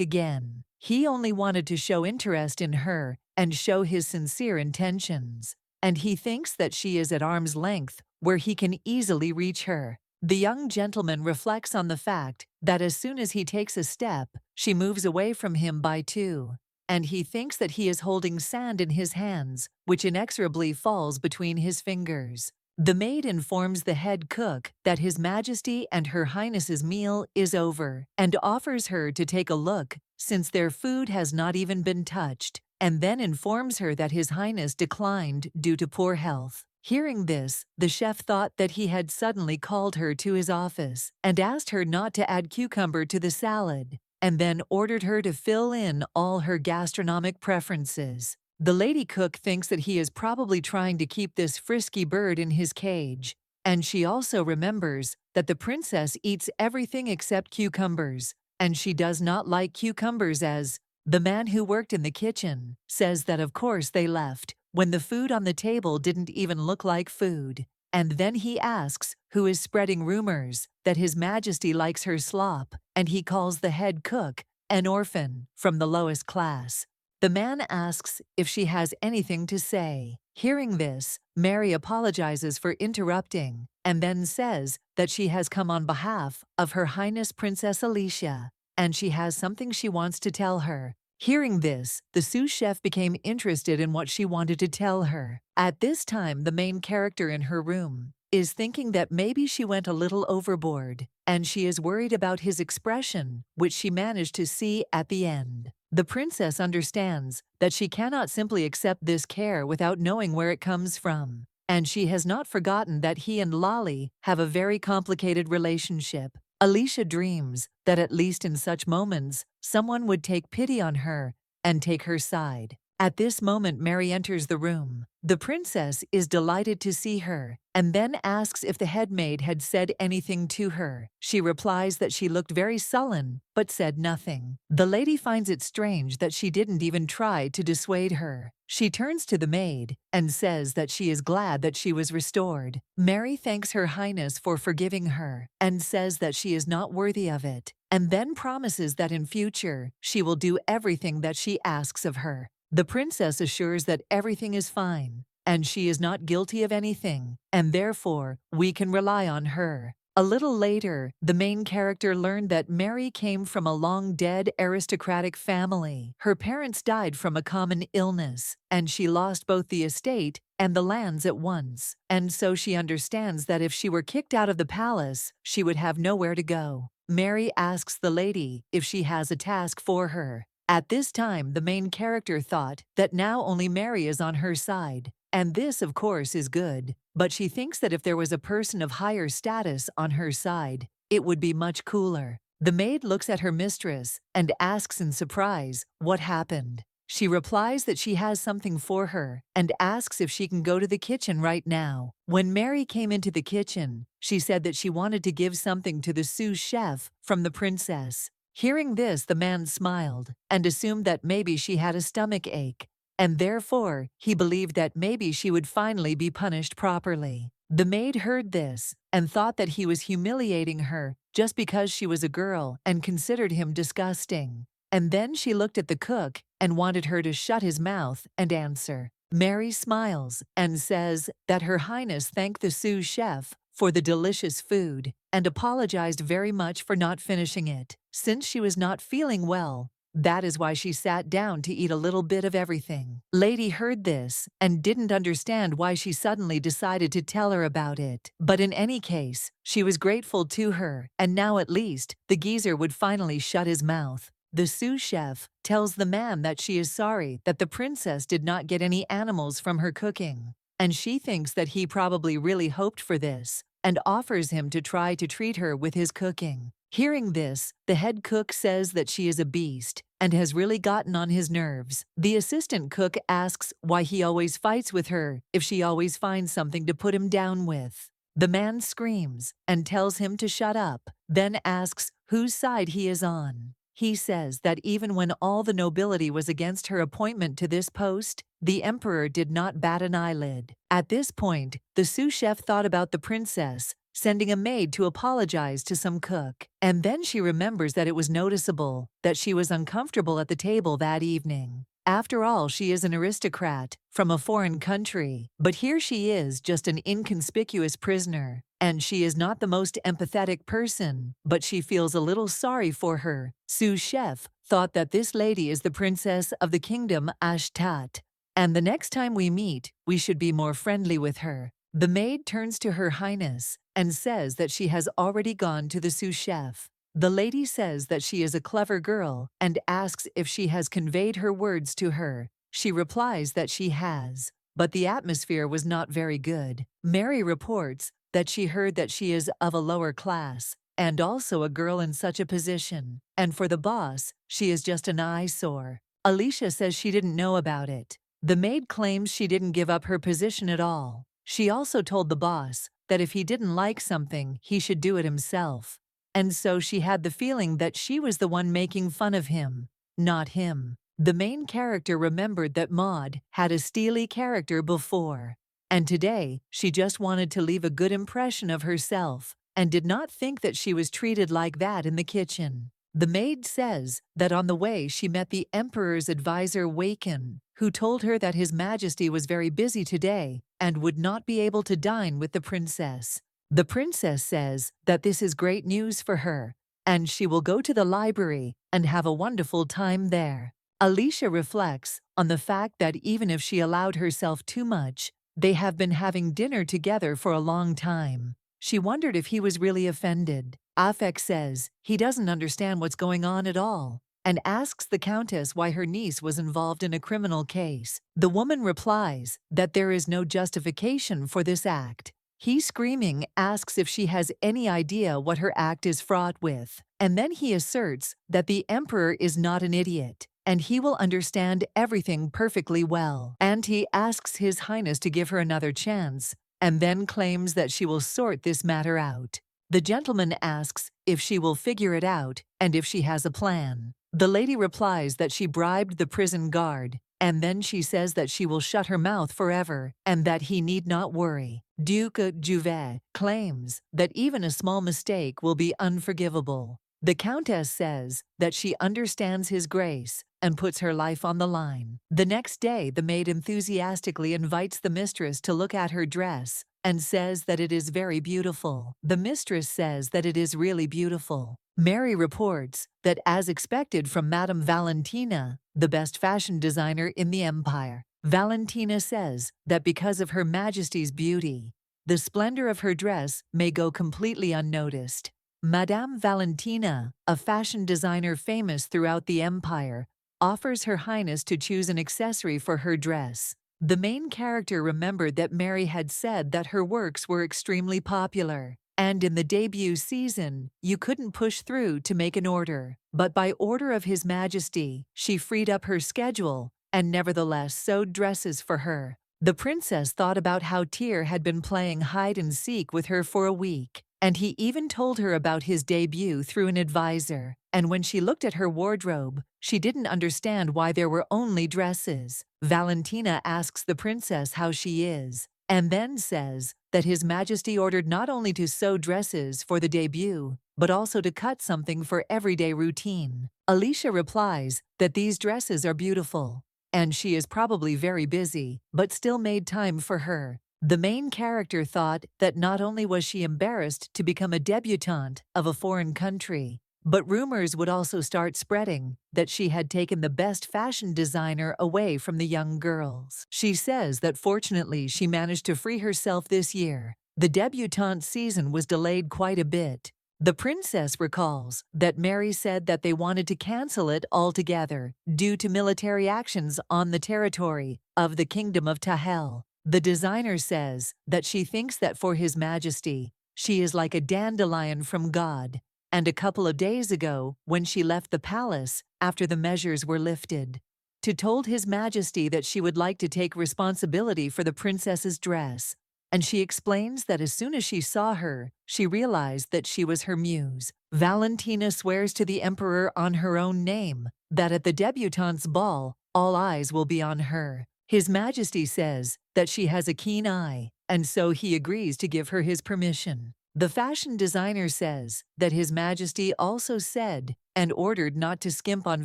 again. He only wanted to show interest in her and show his sincere intentions. And he thinks that she is at arm's length, where he can easily reach her. The young gentleman reflects on the fact that as soon as he takes a step, she moves away from him by two. And he thinks that he is holding sand in his hands, which inexorably falls between his fingers. The maid informs the head cook that His Majesty and Her Highness's meal is over, and offers her to take a look, since their food has not even been touched, and then informs her that His Highness declined due to poor health. Hearing this, the chef thought that he had suddenly called her to his office and asked her not to add cucumber to the salad, and then ordered her to fill in all her gastronomic preferences. The lady cook thinks that he is probably trying to keep this frisky bird in his cage, and she also remembers that the princess eats everything except cucumbers, and she does not like cucumbers as the man who worked in the kitchen says that of course they left when the food on the table didn't even look like food. And then he asks who is spreading rumors that His Majesty likes her slop, and he calls the head cook an orphan from the lowest class. The man asks if she has anything to say. Hearing this, Mary apologizes for interrupting and then says that she has come on behalf of Her Highness Princess Alicia, and she has something she wants to tell her. Hearing this, the sous chef became interested in what she wanted to tell her. At this time, the main character in her room is thinking that maybe she went a little overboard, and she is worried about his expression, which she managed to see at the end. The princess understands that she cannot simply accept this care without knowing where it comes from, and she has not forgotten that he and Lolly have a very complicated relationship. Alicia dreams that at least in such moments, someone would take pity on her and take her side. At this moment, Mary enters the room. The princess is delighted to see her and then asks if the head maid had said anything to her. She replies that she looked very sullen but said nothing. The lady finds it strange that she didn't even try to dissuade her. She turns to the maid and says that she is glad that she was restored. Mary thanks Her Highness for forgiving her and says that she is not worthy of it, and then promises that in future she will do everything that she asks of her. The princess assures that everything is fine, and she is not guilty of anything, and therefore we can rely on her. A little later, the main character learned that Mary came from a long-dead aristocratic family. Her parents died from a common illness, and she lost both the estate and the lands at once. And so she understands that if she were kicked out of the palace, she would have nowhere to go. Mary asks the lady if she has a task for her. At this time, the main character thought that now only Mary is on her side. And this, of course, is good. But she thinks that if there was a person of higher status on her side, it would be much cooler. The maid looks at her mistress and asks in surprise what happened. She replies that she has something for her and asks if she can go to the kitchen right now. When Mary came into the kitchen, she said that she wanted to give something to the sous chef from the princess. Hearing this, the man smiled and assumed that maybe she had a stomach ache, and therefore he believed that maybe she would finally be punished properly. The maid heard this and thought that he was humiliating her just because she was a girl and considered him disgusting. And then she looked at the cook and wanted her to shut his mouth and answer. Mary smiles and says that Her Highness thanked the sous chef for the delicious food and apologized very much for not finishing it, since she was not feeling well. That is why she sat down to eat a little bit of everything. Lady heard this and didn't understand why she suddenly decided to tell her about it. But in any case, she was grateful to her, and now at least the geezer would finally shut his mouth. The sous chef tells the man that she is sorry that the princess did not get any animals from her cooking, and she thinks that he probably really hoped for this, and offers him to try to treat her with his cooking. Hearing this, the head cook says that she is a beast and has really gotten on his nerves. The assistant cook asks why he always fights with her if she always finds something to put him down with. The man screams and tells him to shut up, then asks whose side he is on. He says that even when all the nobility was against her appointment to this post, the emperor did not bat an eyelid. At this point, the sous chef thought about the princess, sending a maid to apologize to some cook. And then she remembers that it was noticeable that she was uncomfortable at the table that evening. After all, she is an aristocrat from a foreign country, but here she is just an inconspicuous prisoner. And she is not the most empathetic person, but she feels a little sorry for her. Sous chef thought that this lady is the princess of the kingdom Ashtat, and the next time we meet, we should be more friendly with her. The maid turns to Her Highness and says that she has already gone to the sous chef. The lady says that she is a clever girl and asks if she has conveyed her words to her. She replies that she has, but the atmosphere was not very good. Mary reports that she heard that she is of a lower class and also a girl in such a position, and for the boss, she is just an eyesore. Alicia says she didn't know about it. The maid claims she didn't give up her position at all. She also told the boss that if he didn't like something, he should do it himself. And so she had the feeling that she was the one making fun of him, not him. The main character remembered that Maud had a steely character before, and today she just wanted to leave a good impression of herself and did not think that she was treated like that in the kitchen. The maid says that on the way she met the emperor's advisor Waken, who told her that His Majesty was very busy today and would not be able to dine with the princess. The princess says that this is great news for her, and she will go to the library and have a wonderful time there. Alicia reflects on the fact that even if she allowed herself too much, they have been having dinner together for a long time. She wondered if he was really offended. Afek says he doesn't understand what's going on at all and asks the countess why her niece was involved in a criminal case. The woman replies that there is no justification for this act. He, screaming, asks if she has any idea what her act is fraught with, and then he asserts that the emperor is not an idiot and he will understand everything perfectly well. And he asks His Highness to give her another chance, and then claims that she will sort this matter out. The gentleman asks if she will figure it out and if she has a plan. The lady replies that she bribed the prison guard, and then she says that she will shut her mouth forever and that he need not worry. Duke Juvet claims that even a small mistake will be unforgivable. The countess says that she understands his grace and puts her life on the line. The next day, the maid enthusiastically invites the mistress to look at her dress and says that it is very beautiful. The mistress says that it is really beautiful. Mary reports that, as expected from Madame Valentina, the best fashion designer in the empire, Valentina says that because of Her Majesty's beauty, the splendor of her dress may go completely unnoticed. Madame Valentina, a fashion designer famous throughout the empire, offers Her Highness to choose an accessory for her dress. The main character remembered that Mary had said that her works were extremely popular, and in the debut season, you couldn't push through to make an order. But by order of His Majesty, she freed up her schedule and nevertheless sewed dresses for her. The princess thought about how Tyr had been playing hide and seek with her for a week, and he even told her about his debut through an advisor. And when she looked at her wardrobe, she didn't understand why there were only dresses. Valentina asks the princess how she is, and then says that His Majesty ordered not only to sew dresses for the debut, but also to cut something for everyday routine. Alicia replies that these dresses are beautiful, and she is probably very busy, but still made time for her. The main character thought that not only was she embarrassed to become a debutante of a foreign country, but rumors would also start spreading that she had taken the best fashion designer away from the young girls. She says that fortunately she managed to free herself this year. The debutante season was delayed quite a bit. The princess recalls that Mary said that they wanted to cancel it altogether due to military actions on the territory of the Kingdom of Tahel. The designer says that she thinks that for His Majesty, she is like a dandelion from God. And a couple of days ago, when she left the palace after the measures were lifted, she told His Majesty that she would like to take responsibility for the princess's dress. And she explains that as soon as she saw her, she realized that she was her muse. Valentina swears to the emperor on her own name that at the debutante's ball, all eyes will be on her. His Majesty says that she has a keen eye, and so he agrees to give her his permission. The fashion designer says that His Majesty also said and ordered not to skimp on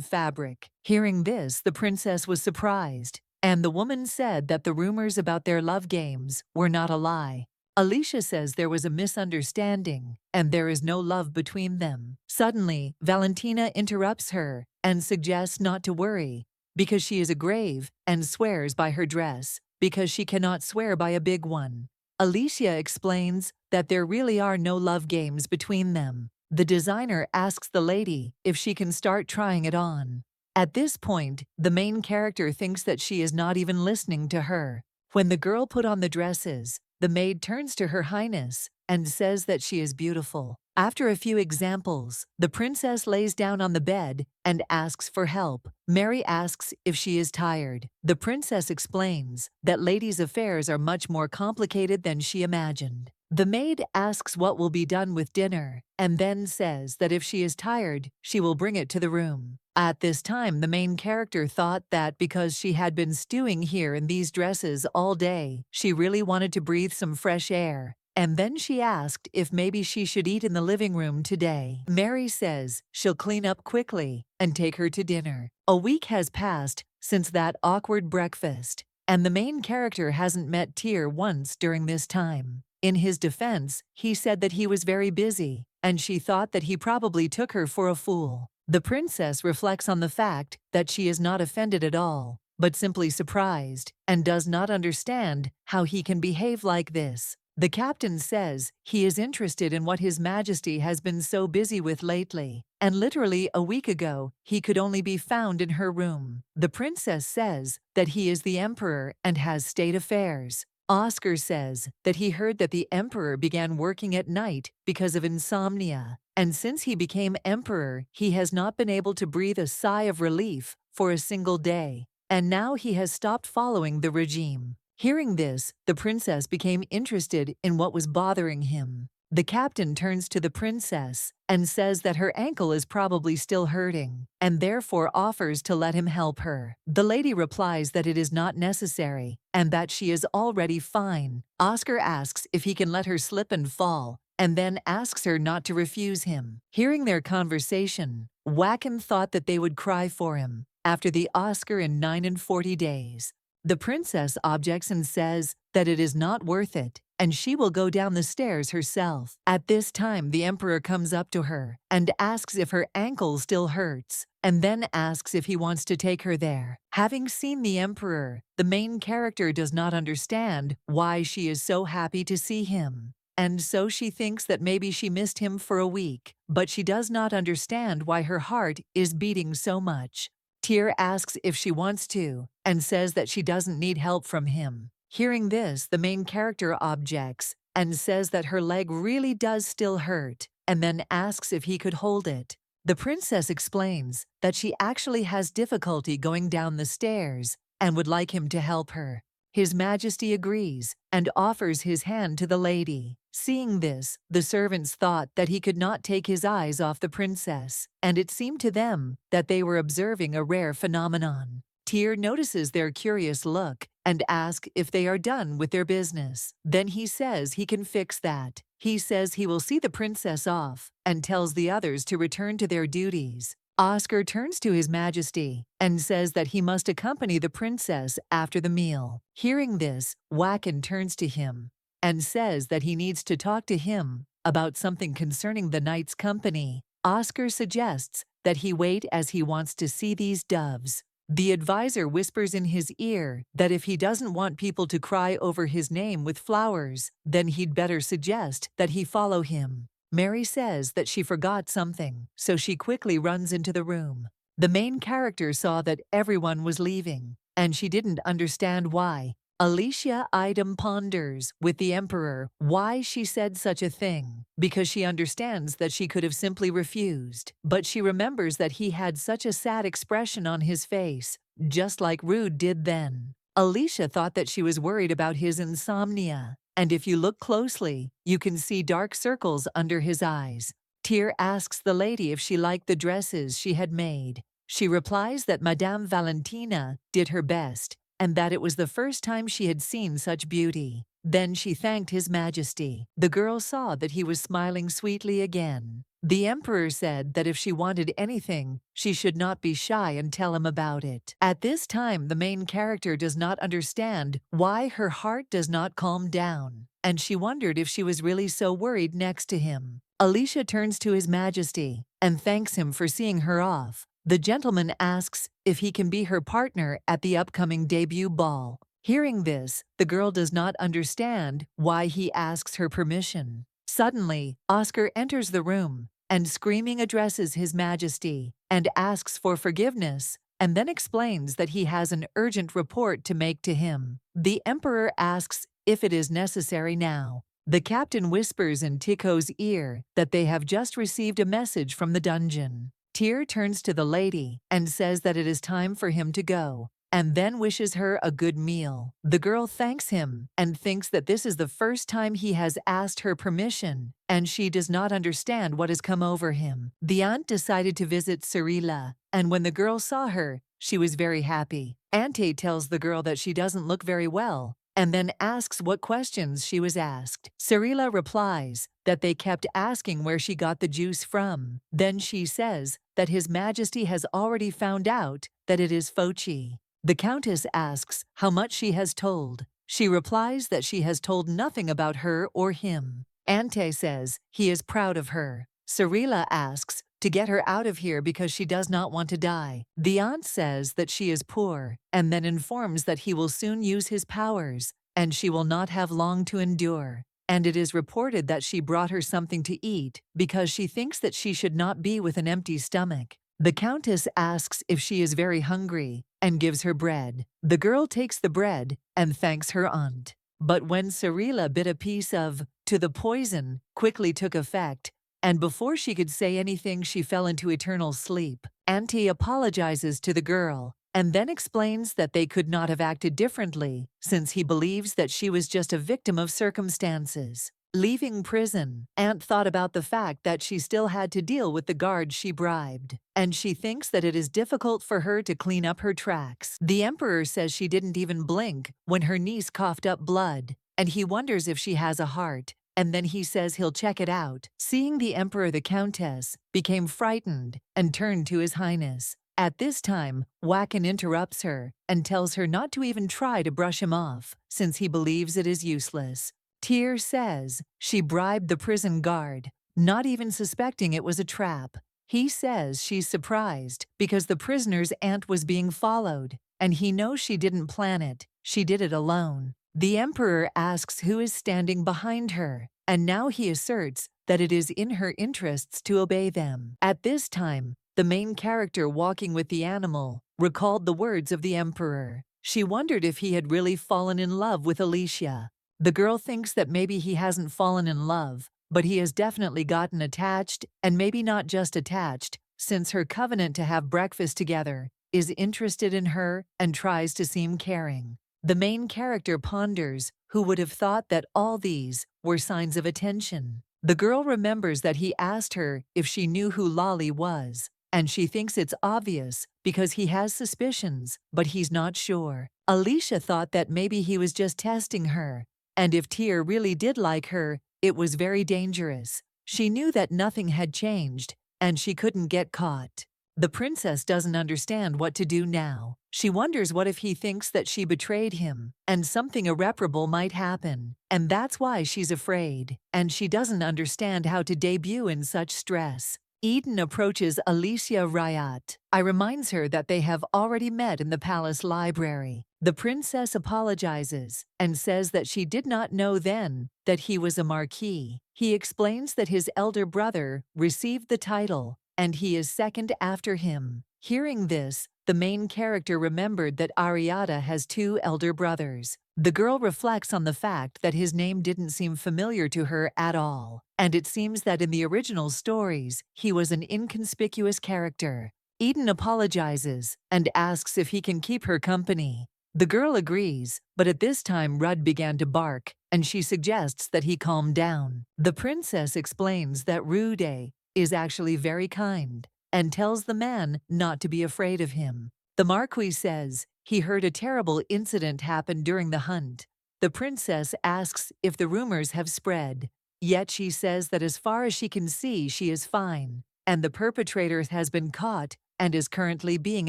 fabric. Hearing this, the princess was surprised, and the woman said that the rumors about their love games were not a lie. Alicia says there was a misunderstanding, and there is no love between them. Suddenly, Valentina interrupts her and suggests not to worry, because she is a grave, and swears by her dress, because she cannot swear by a big one. Alicia explains that there really are no love games between them. The designer asks the lady if she can start trying it on. At this point, the main character thinks that she is not even listening to her. When the girl put on the dresses, the maid turns to Her Highness and says that she is beautiful. After a few examples, the princess lays down on the bed and asks for help. Mary asks if she is tired. The princess explains that ladies' affairs are much more complicated than she imagined. The maid asks what will be done with dinner, and then says that if she is tired, she will bring it to the room. At this time, the main character thought that because she had been stewing here in these dresses all day, she really wanted to breathe some fresh air. And then she asked if maybe she should eat in the living room today. Mary says she'll clean up quickly and take her to dinner. A week has passed since that awkward breakfast, and the main character hasn't met Tyr once during this time. In his defense, he said that he was very busy, and she thought that he probably took her for a fool. The princess reflects on the fact that she is not offended at all, but simply surprised, and does not understand how he can behave like this. The captain says he is interested in what His Majesty has been so busy with lately, and literally a week ago, he could only be found in her room. The princess says that he is the emperor and has state affairs. Oscar says that he heard that the emperor began working at night because of insomnia, and since he became emperor, he has not been able to breathe a sigh of relief for a single day, and now he has stopped following the regime. Hearing this, the princess became interested in what was bothering him. The captain turns to the princess and says that her ankle is probably still hurting, and therefore offers to let him help her. The lady replies that it is not necessary, and that she is already fine. Oscar asks if he can let her slip and fall, and then asks her not to refuse him. Hearing their conversation, Wacken thought that they would cry for him after the Oscar in 49 days. The princess objects and says that it is not worth it, and she will go down the stairs herself. At this time, the emperor comes up to her and asks if her ankle still hurts, and then asks if he wants to take her there. Having seen the emperor, the main character does not understand why she is so happy to see him, and so she thinks that maybe she missed him for a week, but she does not understand why her heart is beating so much. Tyr asks if she wants to, and says that she doesn't need help from him. Hearing this, the main character objects and says that her leg really does still hurt, and then asks if he could hold it. The princess explains that she actually has difficulty going down the stairs and would like him to help her. His Majesty agrees and offers his hand to the lady. Seeing this, the servants thought that he could not take his eyes off the princess, and it seemed to them that they were observing a rare phenomenon. Tyr notices their curious look and asks if they are done with their business. Then he says he can fix that. He says he will see the princess off and tells the others to return to their duties. Oscar turns to His Majesty and says that he must accompany the princess after the meal. Hearing this, Wacken turns to him and says that he needs to talk to him about something concerning the knight's company. Oscar suggests that he wait as he wants to see these doves. The advisor whispers in his ear that if he doesn't want people to cry over his name with flowers, then he'd better suggest that he follow him. Mary says that she forgot something, so she quickly runs into the room. The main character saw that everyone was leaving, and she didn't understand why. Alicia Idem ponders with the emperor why she said such a thing, because she understands that she could have simply refused, but she remembers that he had such a sad expression on his face, just like Rude did then. Alicia thought that she was worried about his insomnia, and if you look closely, you can see dark circles under his eyes. Tyr asks the lady if she liked the dresses she had made. She replies that Madame Valentina did her best, and that it was the first time she had seen such beauty. Then she thanked His Majesty. The girl saw that he was smiling sweetly again. The emperor said that if she wanted anything, she should not be shy and tell him about it. At this time, the main character does not understand why her heart does not calm down, and she wondered if she was really so worried next to him. Alicia turns to His Majesty and thanks him for seeing her off. The gentleman asks if he can be her partner at the upcoming debut ball. Hearing this, the girl does not understand why he asks her permission. Suddenly, Oscar enters the room and screaming addresses His Majesty and asks for forgiveness, and then explains that he has an urgent report to make to him. The emperor asks if it is necessary now. The captain whispers in Tycho's ear that they have just received a message from the dungeon. Tyr turns to the lady and says that it is time for him to go, and then wishes her a good meal. The girl thanks him and thinks that this is the first time he has asked her permission, and she does not understand what has come over him. The aunt decided to visit Cyrilla, and when the girl saw her, she was very happy. Ante tells the girl that she doesn't look very well, and then asks what questions she was asked. Sarila replies that they kept asking where she got the juice from. Then she says that His Majesty has already found out that it is Fochi. The Countess asks how much she has told. She replies that she has told nothing about her or him. Ante says he is proud of her. Sarila asks to get her out of here because she does not want to die. The aunt says that she is poor and then informs that he will soon use his powers and she will not have long to endure. And it is reported that she brought her something to eat because she thinks that she should not be with an empty stomach. The Countess asks if she is very hungry and gives her bread. The girl takes the bread and thanks her aunt. But when Sarila bit a piece of the poison quickly took effect, and before she could say anything she fell into eternal sleep. Auntie apologizes to the girl and then explains that they could not have acted differently since he believes that she was just a victim of circumstances. Leaving prison, Aunt thought about the fact that she still had to deal with the guards she bribed, and she thinks that it is difficult for her to clean up her tracks. The Emperor says she didn't even blink when her niece coughed up blood, and he wonders if she has a heart, and then he says he'll check it out. Seeing the Emperor, the Countess became frightened and turned to His Highness. At this time, Wacken interrupts her and tells her not to even try to brush him off, since he believes it is useless. Tyr says she bribed the prison guard, not even suspecting it was a trap. He says she's surprised because the prisoner's aunt was being followed, and he knows she didn't plan it. She did it alone. The Emperor asks who is standing behind her, and now he asserts that it is in her interests to obey them. At this time, the main character walking with the animal recalled the words of the Emperor. She wondered if he had really fallen in love with Alicia. The girl thinks that maybe he hasn't fallen in love, but he has definitely gotten attached, and maybe not just attached, since her covenant to have breakfast together is interested in her and tries to seem caring. The main character ponders who would have thought that all these were signs of attention. The girl remembers that he asked her if she knew who Lolly was, and she thinks it's obvious because he has suspicions, but he's not sure. Alicia thought that maybe he was just testing her, and if Tyr really did like her, it was very dangerous. She knew that nothing had changed, and she couldn't get caught. The princess doesn't understand what to do now. She wonders what if he thinks that she betrayed him, and something irreparable might happen, and that's why she's afraid, and she doesn't understand how to debut in such stress. Eden approaches Alicia Ryat. I reminds her that they have already met in the palace library. The princess apologizes and says that she did not know then that he was a marquis. He explains that his elder brother received the title and he is second after him. Hearing this, the main character remembered that Ariada has 2 elder brothers. The girl reflects on the fact that his name didn't seem familiar to her at all, and it seems that in the original stories, he was an inconspicuous character. Eden apologizes and asks if he can keep her company. The girl agrees, but at this time Rudd began to bark, and she suggests that he calm down. The princess explains that Rude is actually very kind, and tells the man not to be afraid of him. The Marquis says he heard a terrible incident happen during the hunt. The princess asks if the rumors have spread, yet she says that as far as she can see, she is fine, and the perpetrator has been caught and is currently being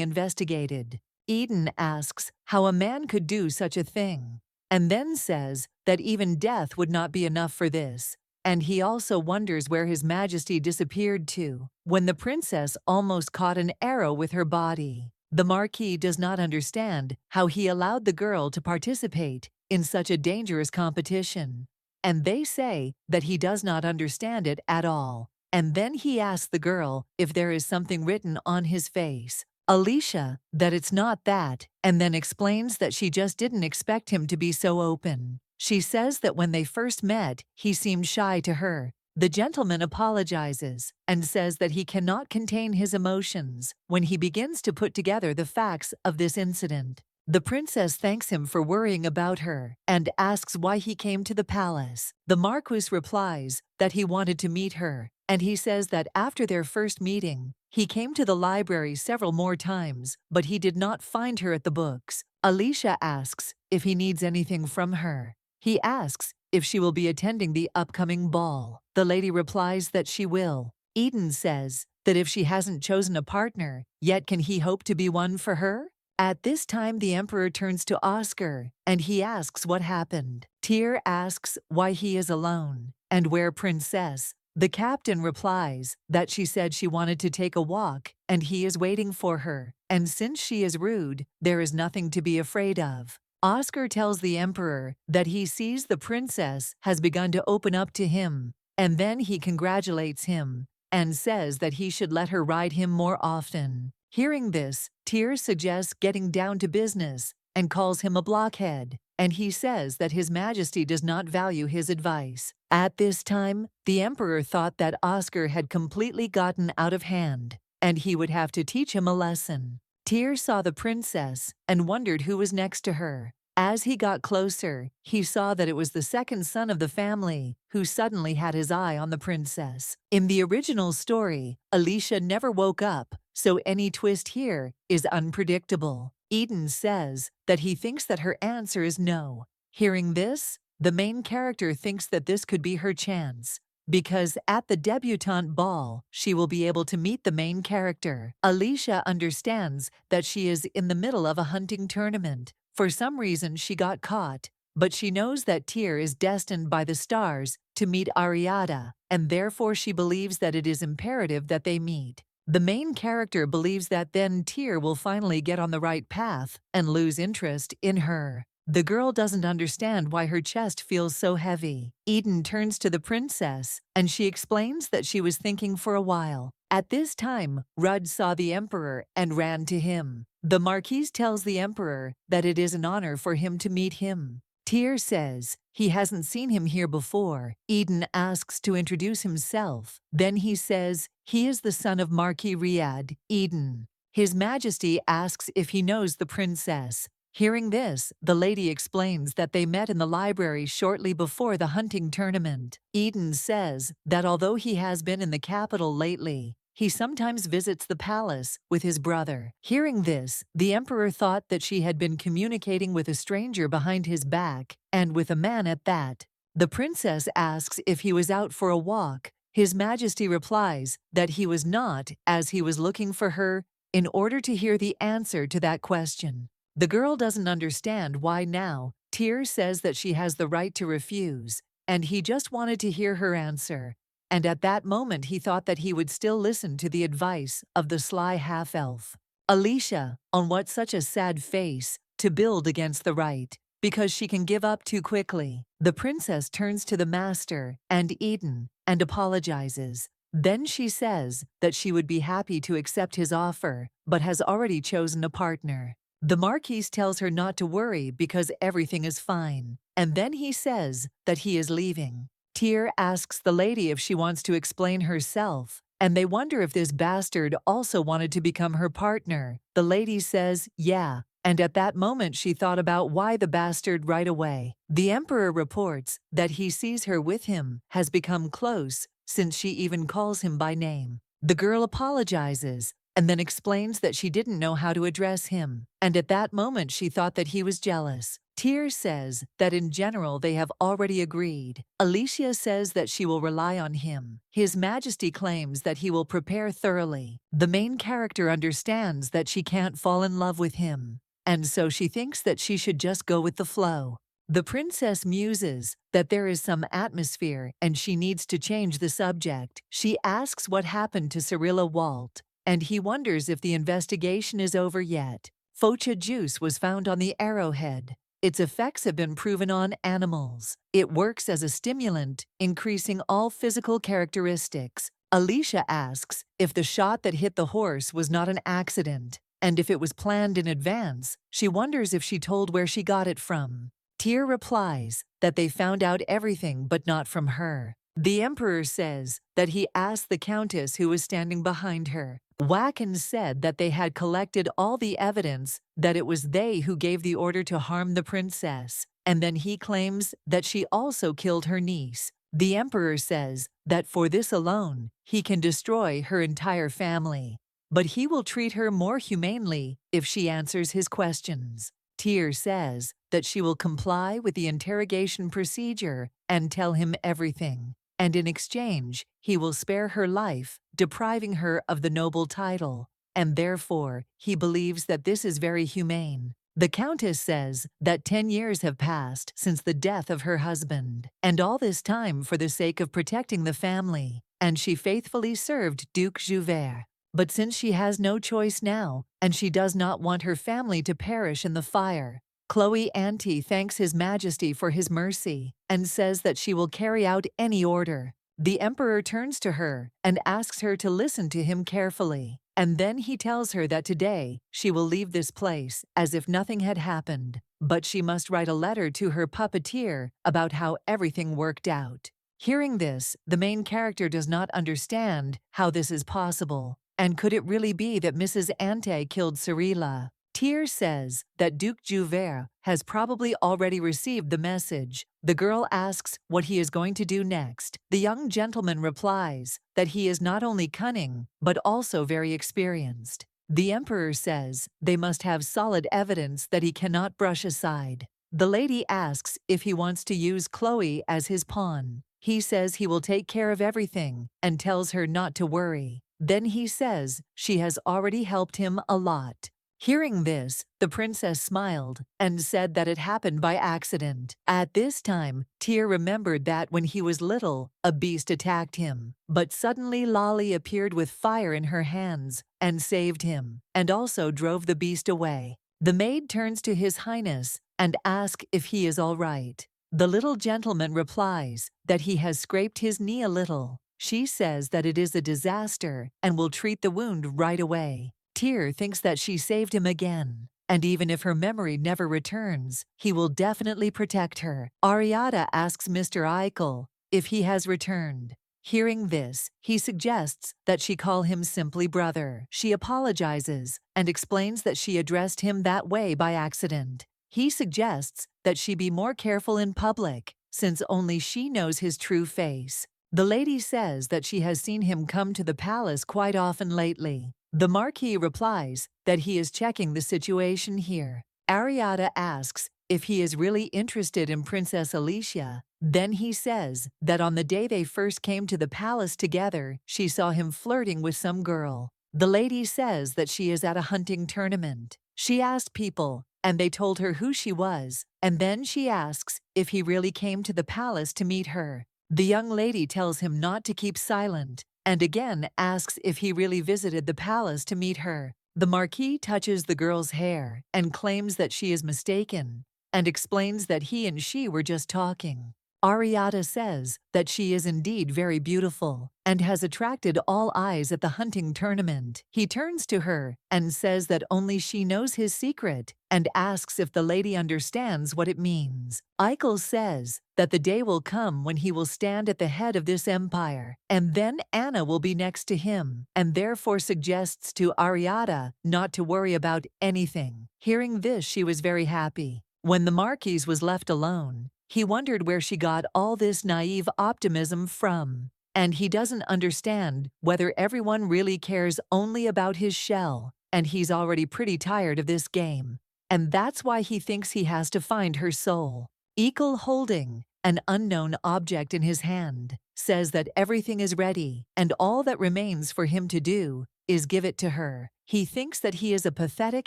investigated. Eden asks how a man could do such a thing, and then says that even death would not be enough for this. And he also wonders where His Majesty disappeared to, when the princess almost caught an arrow with her body. The Marquis does not understand how he allowed the girl to participate in such a dangerous competition, and they say that he does not understand it at all. And then he asks the girl if there is something written on his face. Alicia, that it's not that, and then explains that she just didn't expect him to be so open. She says that when they first met, he seemed shy to her. The gentleman apologizes and says that he cannot contain his emotions when he begins to put together the facts of this incident. The princess thanks him for worrying about her and asks why he came to the palace. The Marquis replies that he wanted to meet her, and he says that after their first meeting, he came to the library several more times, but he did not find her at the books. Alicia asks if he needs anything from her. He asks if she will be attending the upcoming ball. The lady replies that she will. Eden says that if she hasn't chosen a partner, yet can he hope to be one for her? At this time, the Emperor turns to Oscar, and he asks what happened. Tyr asks why he is alone, and where Princess. The captain replies that she said she wanted to take a walk, and he is waiting for her, and since she is rude, there is nothing to be afraid of. Oscar tells the Emperor that he sees the princess has begun to open up to him, and then he congratulates him and says that he should let her ride him more often. Hearing this, Tyr suggests getting down to business and calls him a blockhead, and he says that His Majesty does not value his advice. At this time, the Emperor thought that Oscar had completely gotten out of hand, and he would have to teach him a lesson. Tyr saw the princess and wondered who was next to her. As he got closer, he saw that it was the second son of the family, who suddenly had his eye on the princess. In the original story, Alicia never woke up, so any twist here is unpredictable. Eden says that he thinks that her answer is no. Hearing this, the main character thinks that this could be her chance, because at the debutante ball, she will be able to meet the main character. Alicia understands that she is in the middle of a hunting tournament. For some reason, she got caught, but she knows that Tyr is destined by the stars to meet Ariada, and therefore she believes that it is imperative that they meet. The main character believes that then Tyr will finally get on the right path and lose interest in her. The girl doesn't understand why her chest feels so heavy. Eden turns to the princess, and she explains that she was thinking for a while. At this time, Rudd saw the Emperor and ran to him. The Marquise tells the Emperor that it is an honor for him to meet him. Tyr says he hasn't seen him here before. Eden asks to introduce himself. Then he says he is the son of Marquis Riyadh, Eden. His Majesty asks if he knows the princess. Hearing this, the lady explains that they met in the library shortly before the hunting tournament. Eden says that although he has been in the capital lately, he sometimes visits the palace with his brother. Hearing this, the Emperor thought that she had been communicating with a stranger behind his back, and with a man at that. The princess asks if he was out for a walk. His Majesty replies that he was not, as he was looking for her in order to hear the answer to that question. The girl doesn't understand why now. Tyr says that she has the right to refuse, and he just wanted to hear her answer. And at that moment he thought that he would still listen to the advice of the sly half-elf. Alicia, on what such a sad face, to build against the right, because she can give up too quickly. The princess turns to the master and Eden and apologizes. Then she says that she would be happy to accept his offer, but has already chosen a partner. The Marquise tells her not to worry because everything is fine, and then he says that he is leaving. Tyr asks the lady if she wants to explain herself, and they wonder if this bastard also wanted to become her partner. The lady says, yeah, and at that moment she thought about why the bastard right away. The Emperor reports that he sees her with him, has become close, since she even calls him by name. The girl apologizes, and then explains that she didn't know how to address him, and at that moment she thought that he was jealous. Tyr says that in general they have already agreed. Alicia says that she will rely on him. His Majesty claims that he will prepare thoroughly. The main character understands that she can't fall in love with him, and so she thinks that she should just go with the flow. The princess muses that there is some atmosphere and she needs to change the subject. She asks what happened to Cyrilla Walt, and he wonders if the investigation is over yet. Focha juice was found on the arrowhead. Its effects have been proven on animals. It works as a stimulant, increasing all physical characteristics. Alicia asks if the shot that hit the horse was not an accident, and if it was planned in advance. She wonders if she told where she got it from. Tyr replies that they found out everything but not from her. The Emperor says that he asked the Countess who was standing behind her. Wacken said that they had collected all the evidence that it was they who gave the order to harm the princess, and then he claims that she also killed her niece. The Emperor says that for this alone, he can destroy her entire family, but he will treat her more humanely if she answers his questions. Tyr says that she will comply with the interrogation procedure and tell him everything, and in exchange, he will spare her life, depriving her of the noble title, and therefore, he believes that this is very humane. The Countess says that 10 years have passed since the death of her husband, and all this time for the sake of protecting the family, and she faithfully served Duke Jouvert. But since she has no choice now, and she does not want her family to perish in the fire, Chloe Auntie thanks His Majesty for his mercy and says that she will carry out any order. The Emperor turns to her and asks her to listen to him carefully, and then he tells her that today she will leave this place as if nothing had happened, but she must write a letter to her puppeteer about how everything worked out. Hearing this, the main character does not understand how this is possible, and could it really be that Mrs. Ante killed Cyrilla? Tyr says that Duke Jouvert has probably already received the message. The girl asks what he is going to do next. The young gentleman replies that he is not only cunning, but also very experienced. The Emperor says they must have solid evidence that he cannot brush aside. The lady asks if he wants to use Chloe as his pawn. He says he will take care of everything and tells her not to worry. Then he says she has already helped him a lot. Hearing this, the princess smiled and said that it happened by accident. At this time, Tyr remembered that when he was little, a beast attacked him. But suddenly Lolly appeared with fire in her hands and saved him, and also drove the beast away. The maid turns to His Highness and asks if he is all right. The little gentleman replies that he has scraped his knee a little. She says that it is a disaster and will treat the wound right away. Tyr thinks that she saved him again, and even if her memory never returns, he will definitely protect her. Ariada asks Mr. Eichel if he has returned. Hearing this, he suggests that she call him simply brother. She apologizes and explains that she addressed him that way by accident. He suggests that she be more careful in public, since only she knows his true face. The lady says that she has seen him come to the palace quite often lately. The Marquis replies that he is checking the situation here. Ariada asks if he is really interested in Princess Alicia. Then he says that on the day they first came to the palace together, she saw him flirting with some girl. The lady says that she is at a hunting tournament. She asked people, and they told her who she was, and then she asks if he really came to the palace to meet her. The young lady tells him not to keep silent, and again asks if he really visited the palace to meet her. The Marquis touches the girl's hair and claims that she is mistaken, and explains that he and she were just talking. Ariada says that she is indeed very beautiful and has attracted all eyes at the hunting tournament. He turns to her and says that only she knows his secret and asks if the lady understands what it means. Eichel says that the day will come when he will stand at the head of this empire, and then Anna will be next to him, and therefore suggests to Ariada not to worry about anything. Hearing this, she was very happy. When the Marquis was left alone, he wondered where she got all this naive optimism from, and he doesn't understand whether everyone really cares only about his shell, and he's already pretty tired of this game. And that's why he thinks he has to find her soul. Eichel, holding an unknown object in his hand, says that everything is ready, and all that remains for him to do is give it to her. He thinks that he is a pathetic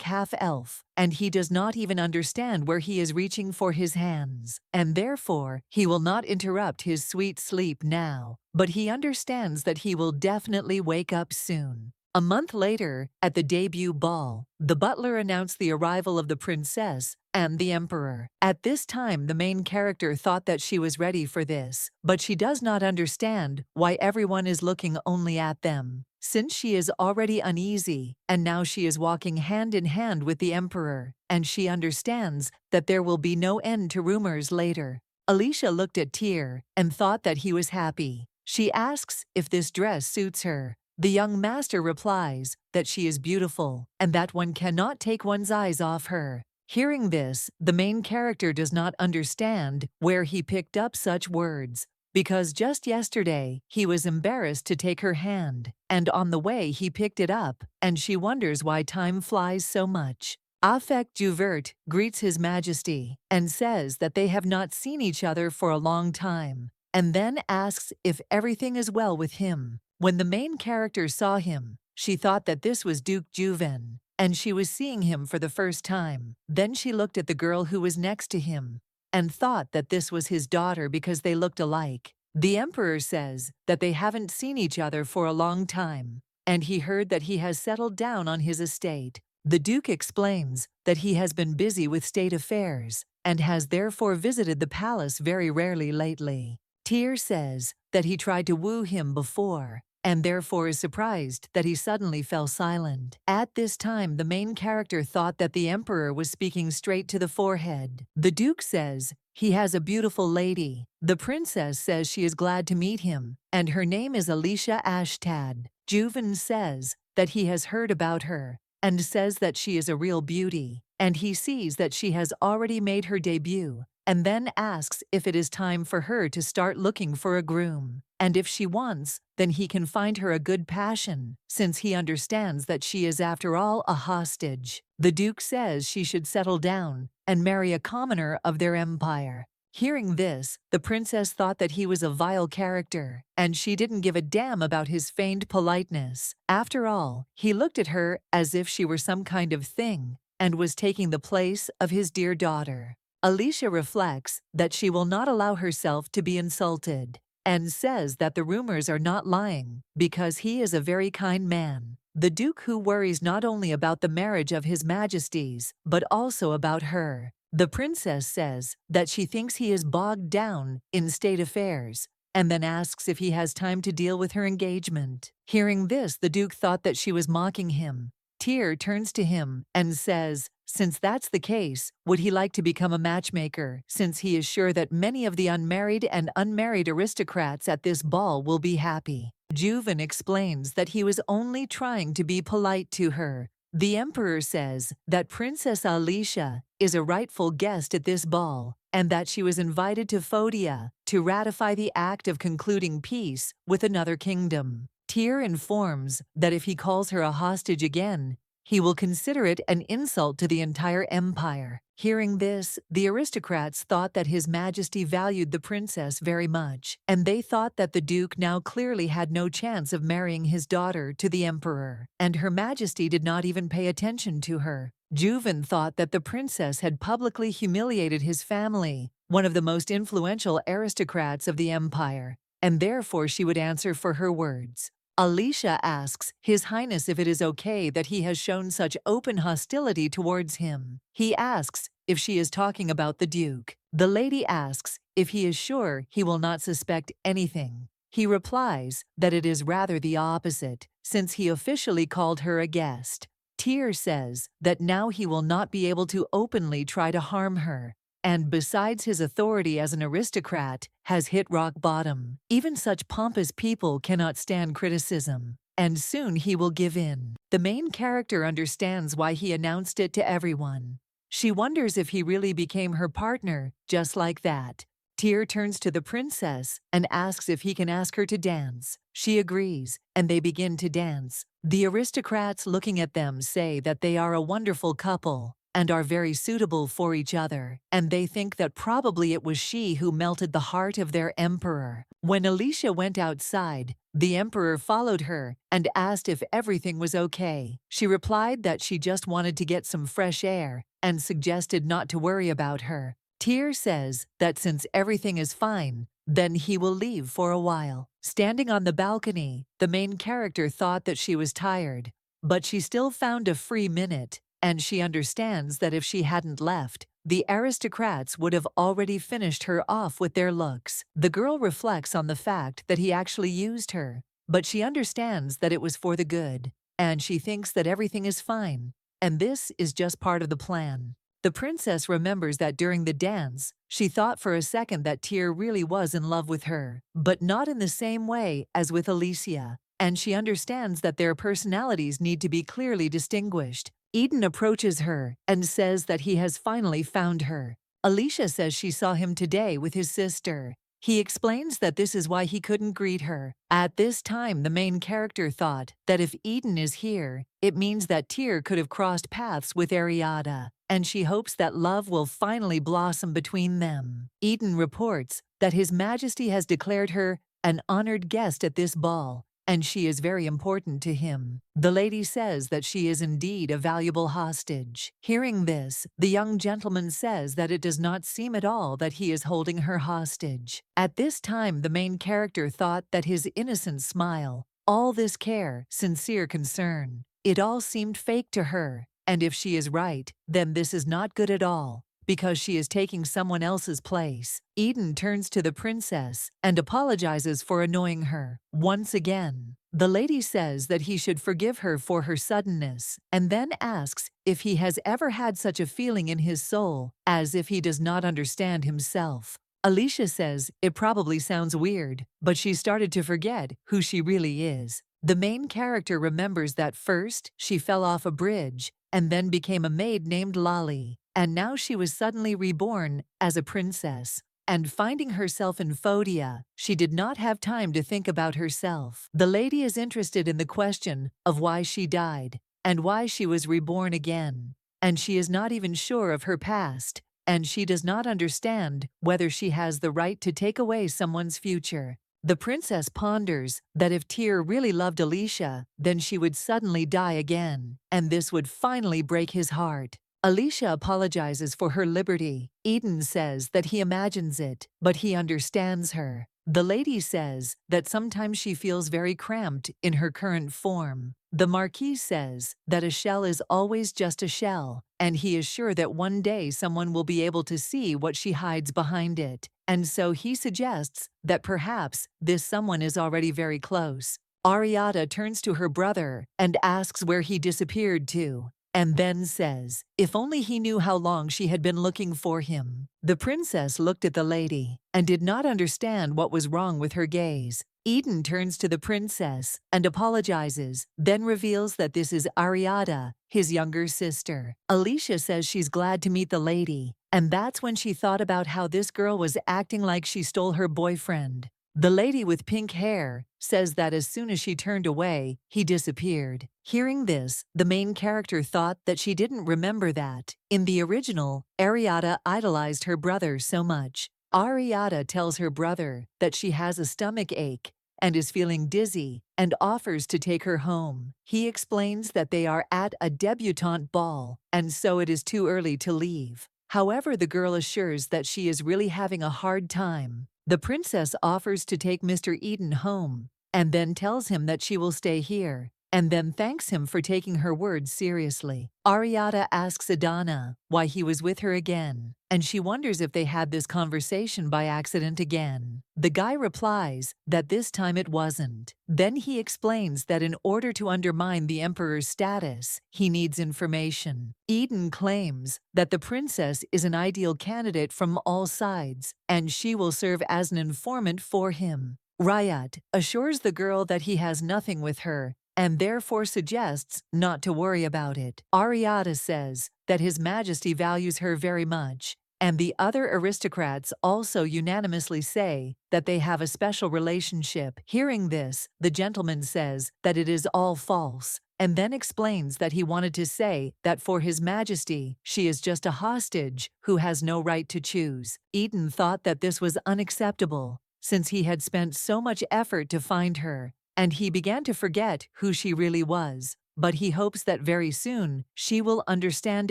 half-elf, and he does not even understand where he is reaching for his hands, and therefore he will not interrupt his sweet sleep now, but he understands that he will definitely wake up soon. A month later, at the debut ball, the butler announced the arrival of the princess and the emperor. At this time, the main character thought that she was ready for this, but she does not understand why everyone is looking only at them, since she is already uneasy, and now she is walking hand in hand with the emperor, and she understands that there will be no end to rumors later. Alicia looked at Tyr and thought that he was happy. She asks if this dress suits her. The young master replies that she is beautiful and that one cannot take one's eyes off her. Hearing this, the main character does not understand where he picked up such words, because just yesterday he was embarrassed to take her hand, and on the way he picked it up, and she wonders why time flies so much. Affect Juvert greets His Majesty and says that they have not seen each other for a long time, and then asks if everything is well with him. When the main character saw him, she thought that this was Duke Juven, and she was seeing him for the first time. Then she looked at the girl who was next to him and thought that this was his daughter because they looked alike. The emperor says that they haven't seen each other for a long time, and he heard that he has settled down on his estate. The Duke explains that he has been busy with state affairs and has therefore visited the palace very rarely lately. Tyr says that he tried to woo him before and therefore is surprised that he suddenly fell silent. At this time, the main character thought that the emperor was speaking straight to the forehead. The Duke says he has a beautiful lady. The princess says she is glad to meet him, and her name is Alicia Ashtad. Juven says that he has heard about her and says that she is a real beauty, and he sees that she has already made her debut, and then asks if it is time for her to start looking for a groom, and if she wants, then he can find her a good passion, since he understands that she is after all a hostage. The Duke says she should settle down and marry a commoner of their empire. Hearing this, the princess thought that he was a vile character, and she didn't give a damn about his feigned politeness. After all, he looked at her as if she were some kind of thing, and was taking the place of his dear daughter. Alicia reflects that she will not allow herself to be insulted, and says that the rumors are not lying, because he is a very kind man. The Duke who worries not only about the marriage of His Majesty's, but also about her. The princess says that she thinks he is bogged down in state affairs, and then asks if he has time to deal with her engagement. Hearing this, the Duke thought that she was mocking him. Tyr turns to him and says, since that's the case, would he like to become a matchmaker, since he is sure that many of the unmarried and unmarried aristocrats at this ball will be happy. Juven explains that he was only trying to be polite to her. The emperor says that Princess Alicia is a rightful guest at this ball, and that she was invited to Phodia to ratify the act of concluding peace with another kingdom. Tyr informs that if he calls her a hostage again, he will consider it an insult to the entire empire. Hearing this, the aristocrats thought that His Majesty valued the princess very much, and they thought that the Duke now clearly had no chance of marrying his daughter to the emperor, and Her Majesty did not even pay attention to her. Juven thought that the princess had publicly humiliated his family, one of the most influential aristocrats of the empire, and therefore she would answer for her words. Alicia asks His Highness if it is okay that he has shown such open hostility towards him. He asks if she is talking about the Duke. The lady asks if he is sure he will not suspect anything. He replies that it is rather the opposite, since he officially called her a guest. Tyr says that now he will not be able to openly try to harm her, and besides, his authority as an aristocrat has hit rock bottom. Even such pompous people cannot stand criticism, and soon he will give in. The main character understands why he announced it to everyone. She wonders if he really became her partner, just like that. Tyr turns to the princess and asks if he can ask her to dance. She agrees, and they begin to dance. The aristocrats looking at them say that they are a wonderful couple and are very suitable for each other, and they think that probably it was she who melted the heart of their emperor. When Alicia went outside, the emperor followed her and asked if everything was okay. She replied that she just wanted to get some fresh air and suggested not to worry about her. Tyr says that since everything is fine, then he will leave for a while. Standing on the balcony, the main character thought that she was tired, but she still found a free minute, and she understands that if she hadn't left, the aristocrats would have already finished her off with their looks. The girl reflects on the fact that he actually used her, but she understands that it was for the good, and she thinks that everything is fine, and this is just part of the plan. The princess remembers that during the dance, she thought for a second that Tyr really was in love with her, but not in the same way as with Alicia, and she understands that their personalities need to be clearly distinguished. Eden approaches her and says that he has finally found her. Alicia says she saw him today with his sister, He explains that this is why he couldn't greet her. At this time, the main character thought that if Eden is here, it means that Tyr could have crossed paths with Ariada, and she hopes that love will finally blossom between them. Eden reports that His Majesty has declared her an honored guest at this ball, and she is very important to him. The lady says that she is indeed a valuable hostage. Hearing this, the young gentleman says that it does not seem at all that he is holding her hostage. At this time, the main character thought that his innocent smile, all this care, sincere concern, it all seemed fake to her. And if she is right, then this is not good at all, because she is taking someone else's place. Eden turns to the princess and apologizes for annoying her. Once again, the lady says that he should forgive her for her suddenness, and then asks if he has ever had such a feeling in his soul, as if he does not understand himself. Alicia says it probably sounds weird, but she started to forget who she really is. The main character remembers that first she fell off a bridge and then became a maid named Lolly, and now she was suddenly reborn as a princess. And finding herself in Phodia, she did not have time to think about herself. The lady is interested in the question of why she died and why she was reborn again, and she is not even sure of her past, and she does not understand whether she has the right to take away someone's future. The princess ponders that if Tyr really loved Alicia, then she would suddenly die again, and this would finally break his heart. Alicia apologizes for her liberty. Eden says that he imagines it, but he understands her. The lady says that sometimes she feels very cramped in her current form. The Marquis says that a shell is always just a shell, and he is sure that one day someone will be able to see what she hides behind it. And so he suggests that perhaps this someone is already very close. Ariada turns to her brother and asks where he disappeared to, and then says, if only he knew how long she had been looking for him. The princess looked at the lady and did not understand what was wrong with her gaze. Eden turns to the princess and apologizes, then reveals that this is Ariada, his younger sister. Alicia says she's glad to meet the lady, and that's when she thought about how this girl was acting like she stole her boyfriend. The lady with pink hair says that as soon as she turned away, he disappeared. Hearing this, the main character thought that she didn't remember that. In the original, Ariada idolized her brother so much. Ariada tells her brother that she has a stomach ache and is feeling dizzy and offers to take her home. He explains that they are at a debutante ball, and so it is too early to leave. However, the girl assures that she is really having a hard time. The princess offers to take Mr. Eden home, and then tells him that she will stay here, and then thanks him for taking her words seriously. Ariada asks Adana why he was with her again, and she wonders if they had this conversation by accident again. The guy replies that this time it wasn't. Then he explains that in order to undermine the emperor's status, he needs information. Eden claims that the princess is an ideal candidate from all sides, and she will serve as an informant for him. Ryat assures the girl that he has nothing with her, and therefore suggests not to worry about it. Ariada says that His Majesty values her very much, and the other aristocrats also unanimously say that they have a special relationship. Hearing this, the gentleman says that it is all false, and then explains that he wanted to say that for His Majesty, she is just a hostage who has no right to choose. Eden thought that this was unacceptable, since he had spent so much effort to find her, and he began to forget who she really was. But he hopes that very soon she will understand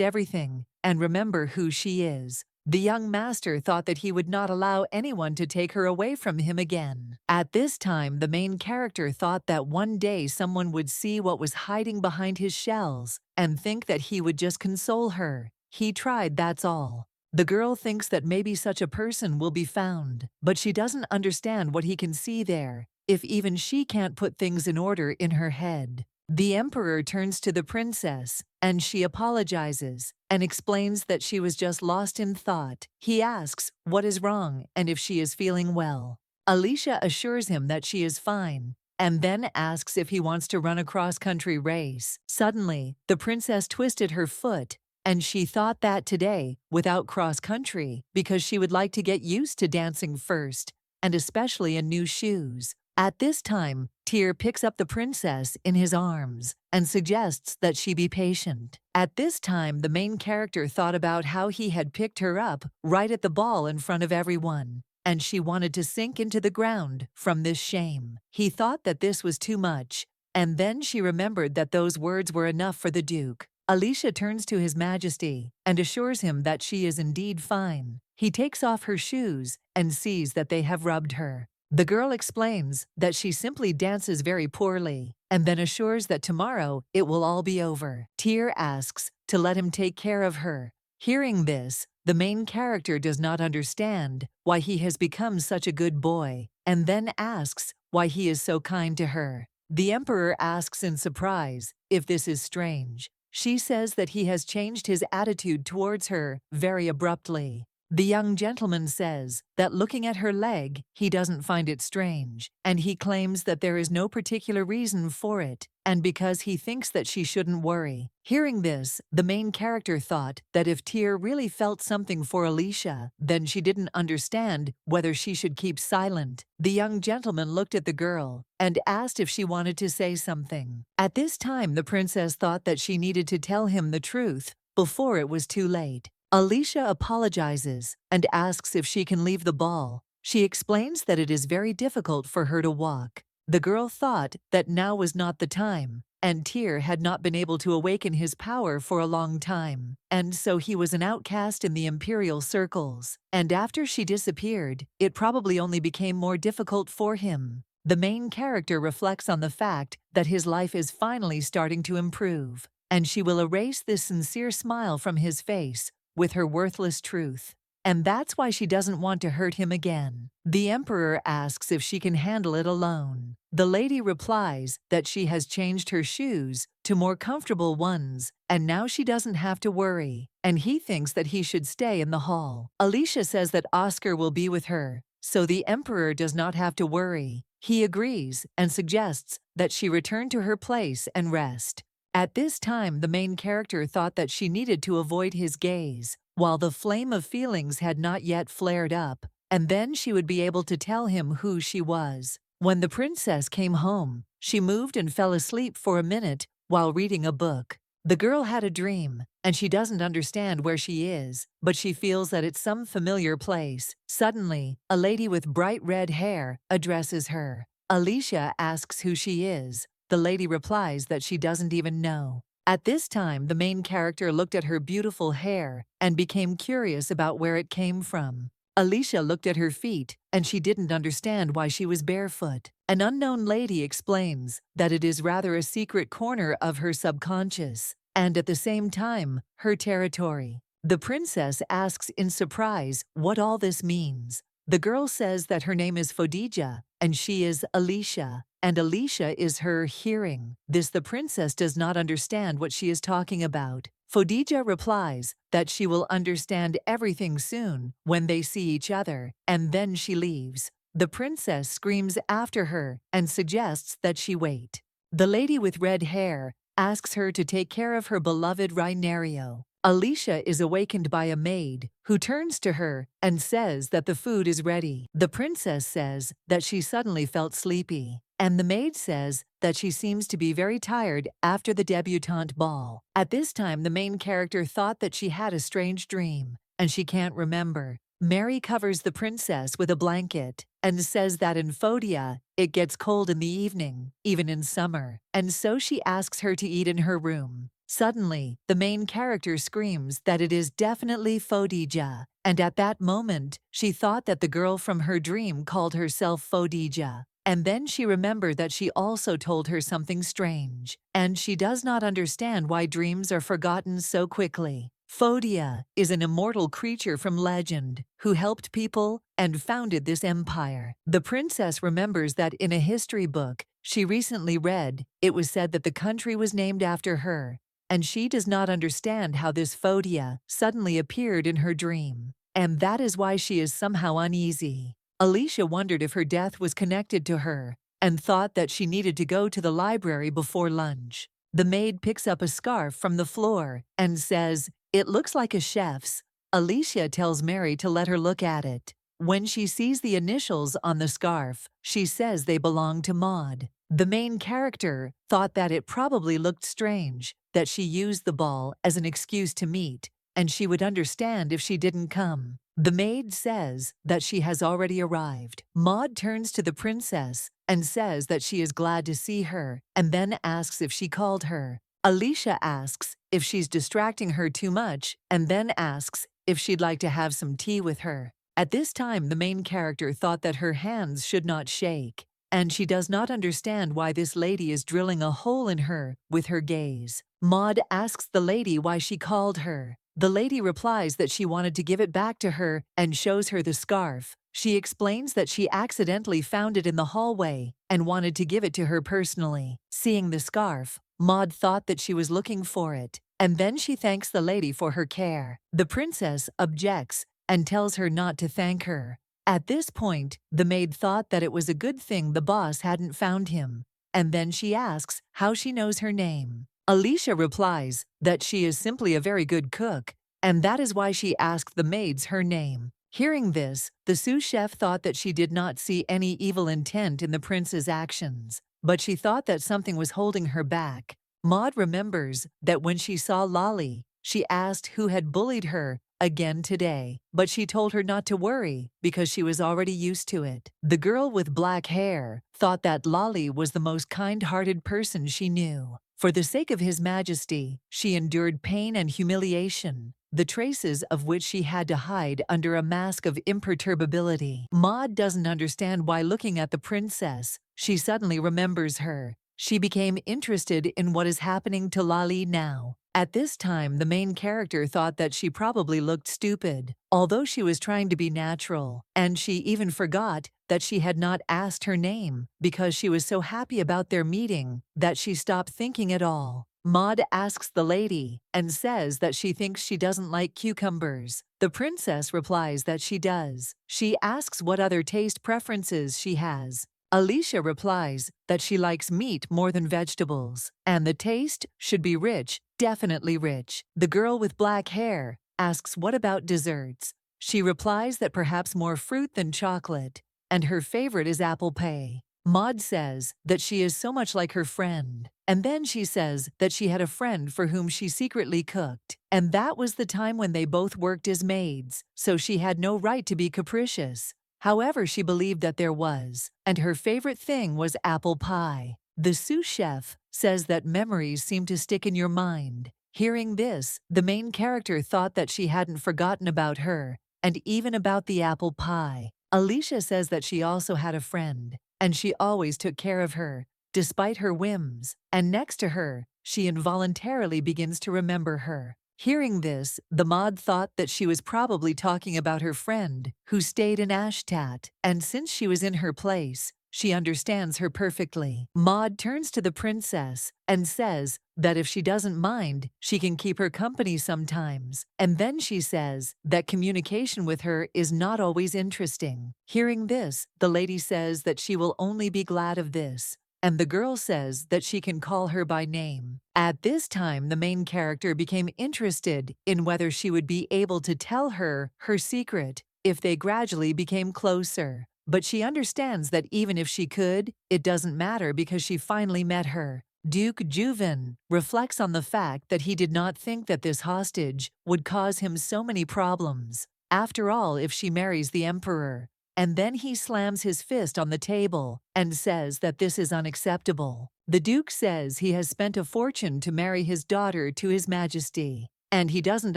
everything and remember who she is. The young master thought that he would not allow anyone to take her away from him again. At this time, the main character thought that one day someone would see what was hiding behind his shells and think that he would just console her. He tried, that's all. The girl thinks that maybe such a person will be found, but she doesn't understand what he can see there, if even she can't put things in order in her head. The emperor turns to the princess, and she apologizes and explains that she was just lost in thought. He asks what is wrong and if she is feeling well. Alicia assures him that she is fine, and then asks if he wants to run a cross-country race. Suddenly, the princess twisted her foot, and she thought that today, without cross-country, because she would like to get used to dancing first, and especially in new shoes. At this time, Tyr picks up the princess in his arms and suggests that she be patient. At this time, the main character thought about how he had picked her up right at the ball in front of everyone, and she wanted to sink into the ground from this shame. He thought that this was too much, and then she remembered that those words were enough for the Duke. Alicia turns to His Majesty and assures him that she is indeed fine. He takes off her shoes and sees that they have rubbed her. The girl explains that she simply dances very poorly, and then assures that tomorrow it will all be over. Tyr asks to let him take care of her. Hearing this, the main character does not understand why he has become such a good boy, and then asks why he is so kind to her. The emperor asks in surprise if this is strange. She says that he has changed his attitude towards her very abruptly. The young gentleman says that looking at her leg, he doesn't find it strange, and he claims that there is no particular reason for it, and because he thinks that she shouldn't worry. Hearing this, the main character thought that if Tyr really felt something for Alicia, then she didn't understand whether she should keep silent. The young gentleman looked at the girl and asked if she wanted to say something. At this time, the princess thought that she needed to tell him the truth before it was too late. Alicia apologizes and asks if she can leave the ball. She explains that it is very difficult for her to walk. The girl thought that now was not the time, and Tyr had not been able to awaken his power for a long time, and so he was an outcast in the imperial circles. And after she disappeared, it probably only became more difficult for him. The main character reflects on the fact that his life is finally starting to improve, and she will erase this sincere smile from his face with her worthless truth. And that's why she doesn't want to hurt him again. The emperor asks if she can handle it alone. The lady replies that she has changed her shoes to more comfortable ones, and now she doesn't have to worry, and he thinks that he should stay in the hall. Alicia says that Oscar will be with her, so the emperor does not have to worry. He agrees and suggests that she return to her place and rest. At this time, the main character thought that she needed to avoid his gaze, while the flame of feelings had not yet flared up, and then she would be able to tell him who she was. When the princess came home, she moved and fell asleep for a minute while reading a book. The girl had a dream, and she doesn't understand where she is, but she feels that it's some familiar place. Suddenly, a lady with bright red hair addresses her. Alicia asks who she is. The lady replies that she doesn't even know. At this time, the main character looked at her beautiful hair and became curious about where it came from. Alicia looked at her feet, and she didn't understand why she was barefoot. An unknown lady explains that it is rather a secret corner of her subconscious, and at the same time, her territory. The princess asks in surprise what all this means. The girl says that her name is Fodija, and she is Alicia, and Alicia is her hearing. This the princess does not understand what she is talking about. Fodija replies that she will understand everything soon when they see each other, and then she leaves. The princess screams after her and suggests that she wait. The lady with red hair asks her to take care of her beloved Rainario. Alicia is awakened by a maid who turns to her and says that the food is ready. The princess says that she suddenly felt sleepy, and the maid says that she seems to be very tired after the debutante ball. At this time, the main character thought that she had a strange dream, and she can't remember. Mary covers the princess with a blanket and says that in Phodia, it gets cold in the evening, even in summer, and so she asks her to eat in her room. Suddenly, the main character screams that it is definitely Fodija, and at that moment, she thought that the girl from her dream called herself Fodija. And then she remembered that she also told her something strange, and she does not understand why dreams are forgotten so quickly. Phodia is an immortal creature from legend who helped people and founded this empire. The princess remembers that in a history book she recently read, it was said that the country was named after her, and she does not understand how this Phodia suddenly appeared in her dream, and that is why she is somehow uneasy. Alicia wondered if her death was connected to her and thought that she needed to go to the library before lunch. The maid picks up a scarf from the floor and says, "It looks like a chef's." Alicia tells Mary to let her look at it. When she sees the initials on the scarf, she says they belong to Maud. The main character thought that it probably looked strange that she used the ball as an excuse to meet, and she would understand if she didn't come. The maid says that she has already arrived. Maud turns to the princess and says that she is glad to see her, and then asks if she called her. Alicia asks if she's distracting her too much, and then asks if she'd like to have some tea with her. At this time, the main character thought that her hands should not shake, and she does not understand why this lady is drilling a hole in her with her gaze. Maud asks the lady why she called her. The lady replies that she wanted to give it back to her and shows her the scarf. She explains that she accidentally found it in the hallway and wanted to give it to her personally. Seeing the scarf, Maud thought that she was looking for it, and then she thanks the lady for her care. The princess objects and tells her not to thank her. At this point, the maid thought that it was a good thing the boss hadn't found him, and then she asks how she knows her name. Alicia replies that she is simply a very good cook, and that is why she asked the maids her name. Hearing this, the sous chef thought that she did not see any evil intent in the prince's actions, but she thought that something was holding her back. Maud remembers that when she saw Lolly, she asked who had bullied her again today, but she told her not to worry because she was already used to it. The girl with black hair thought that Lolly was the most kind-hearted person she knew. For the sake of His Majesty, she endured pain and humiliation, the traces of which she had to hide under a mask of imperturbability. Maud doesn't understand why, looking at the princess, she suddenly remembers her. She became interested in what is happening to Lolly now. At this time, the main character thought that she probably looked stupid, although she was trying to be natural, and she even forgot that she had not asked her name because she was so happy about their meeting that she stopped thinking at all. Maud asks the lady and says that she thinks she doesn't like cucumbers. The princess replies that she does. She asks what other taste preferences she has. Alicia replies that she likes meat more than vegetables, and the taste should be rich, definitely rich. The girl with black hair asks what about desserts. She replies that perhaps more fruit than chocolate, and her favorite is apple pie. Maud says that she is so much like her friend, and then she says that she had a friend for whom she secretly cooked, and that was the time when they both worked as maids, so she had no right to be capricious. However, she believed that there was, and her favorite thing was apple pie. The sous chef says that memories seem to stick in your mind. Hearing this, the main character thought that she hadn't forgotten about her, and even about the apple pie. Alicia says that she also had a friend, and she always took care of her, despite her whims, and next to her, she involuntarily begins to remember her. Hearing this, the Maud thought that she was probably talking about her friend, who stayed in Ashtat, and since she was in her place, she understands her perfectly. Maud turns to the princess and says that if she doesn't mind, she can keep her company sometimes, and then she says that communication with her is not always interesting. Hearing this, the lady says that she will only be glad of this, and the girl says that she can call her by name. At this time, the main character became interested in whether she would be able to tell her her secret if they gradually became closer. But she understands that even if she could, it doesn't matter because she finally met her. Duke Juven reflects on the fact that he did not think that this hostage would cause him so many problems. After all, if she marries the emperor, and then he slams his fist on the table and says that this is unacceptable. The Duke says he has spent a fortune to marry his daughter to His Majesty, and he doesn't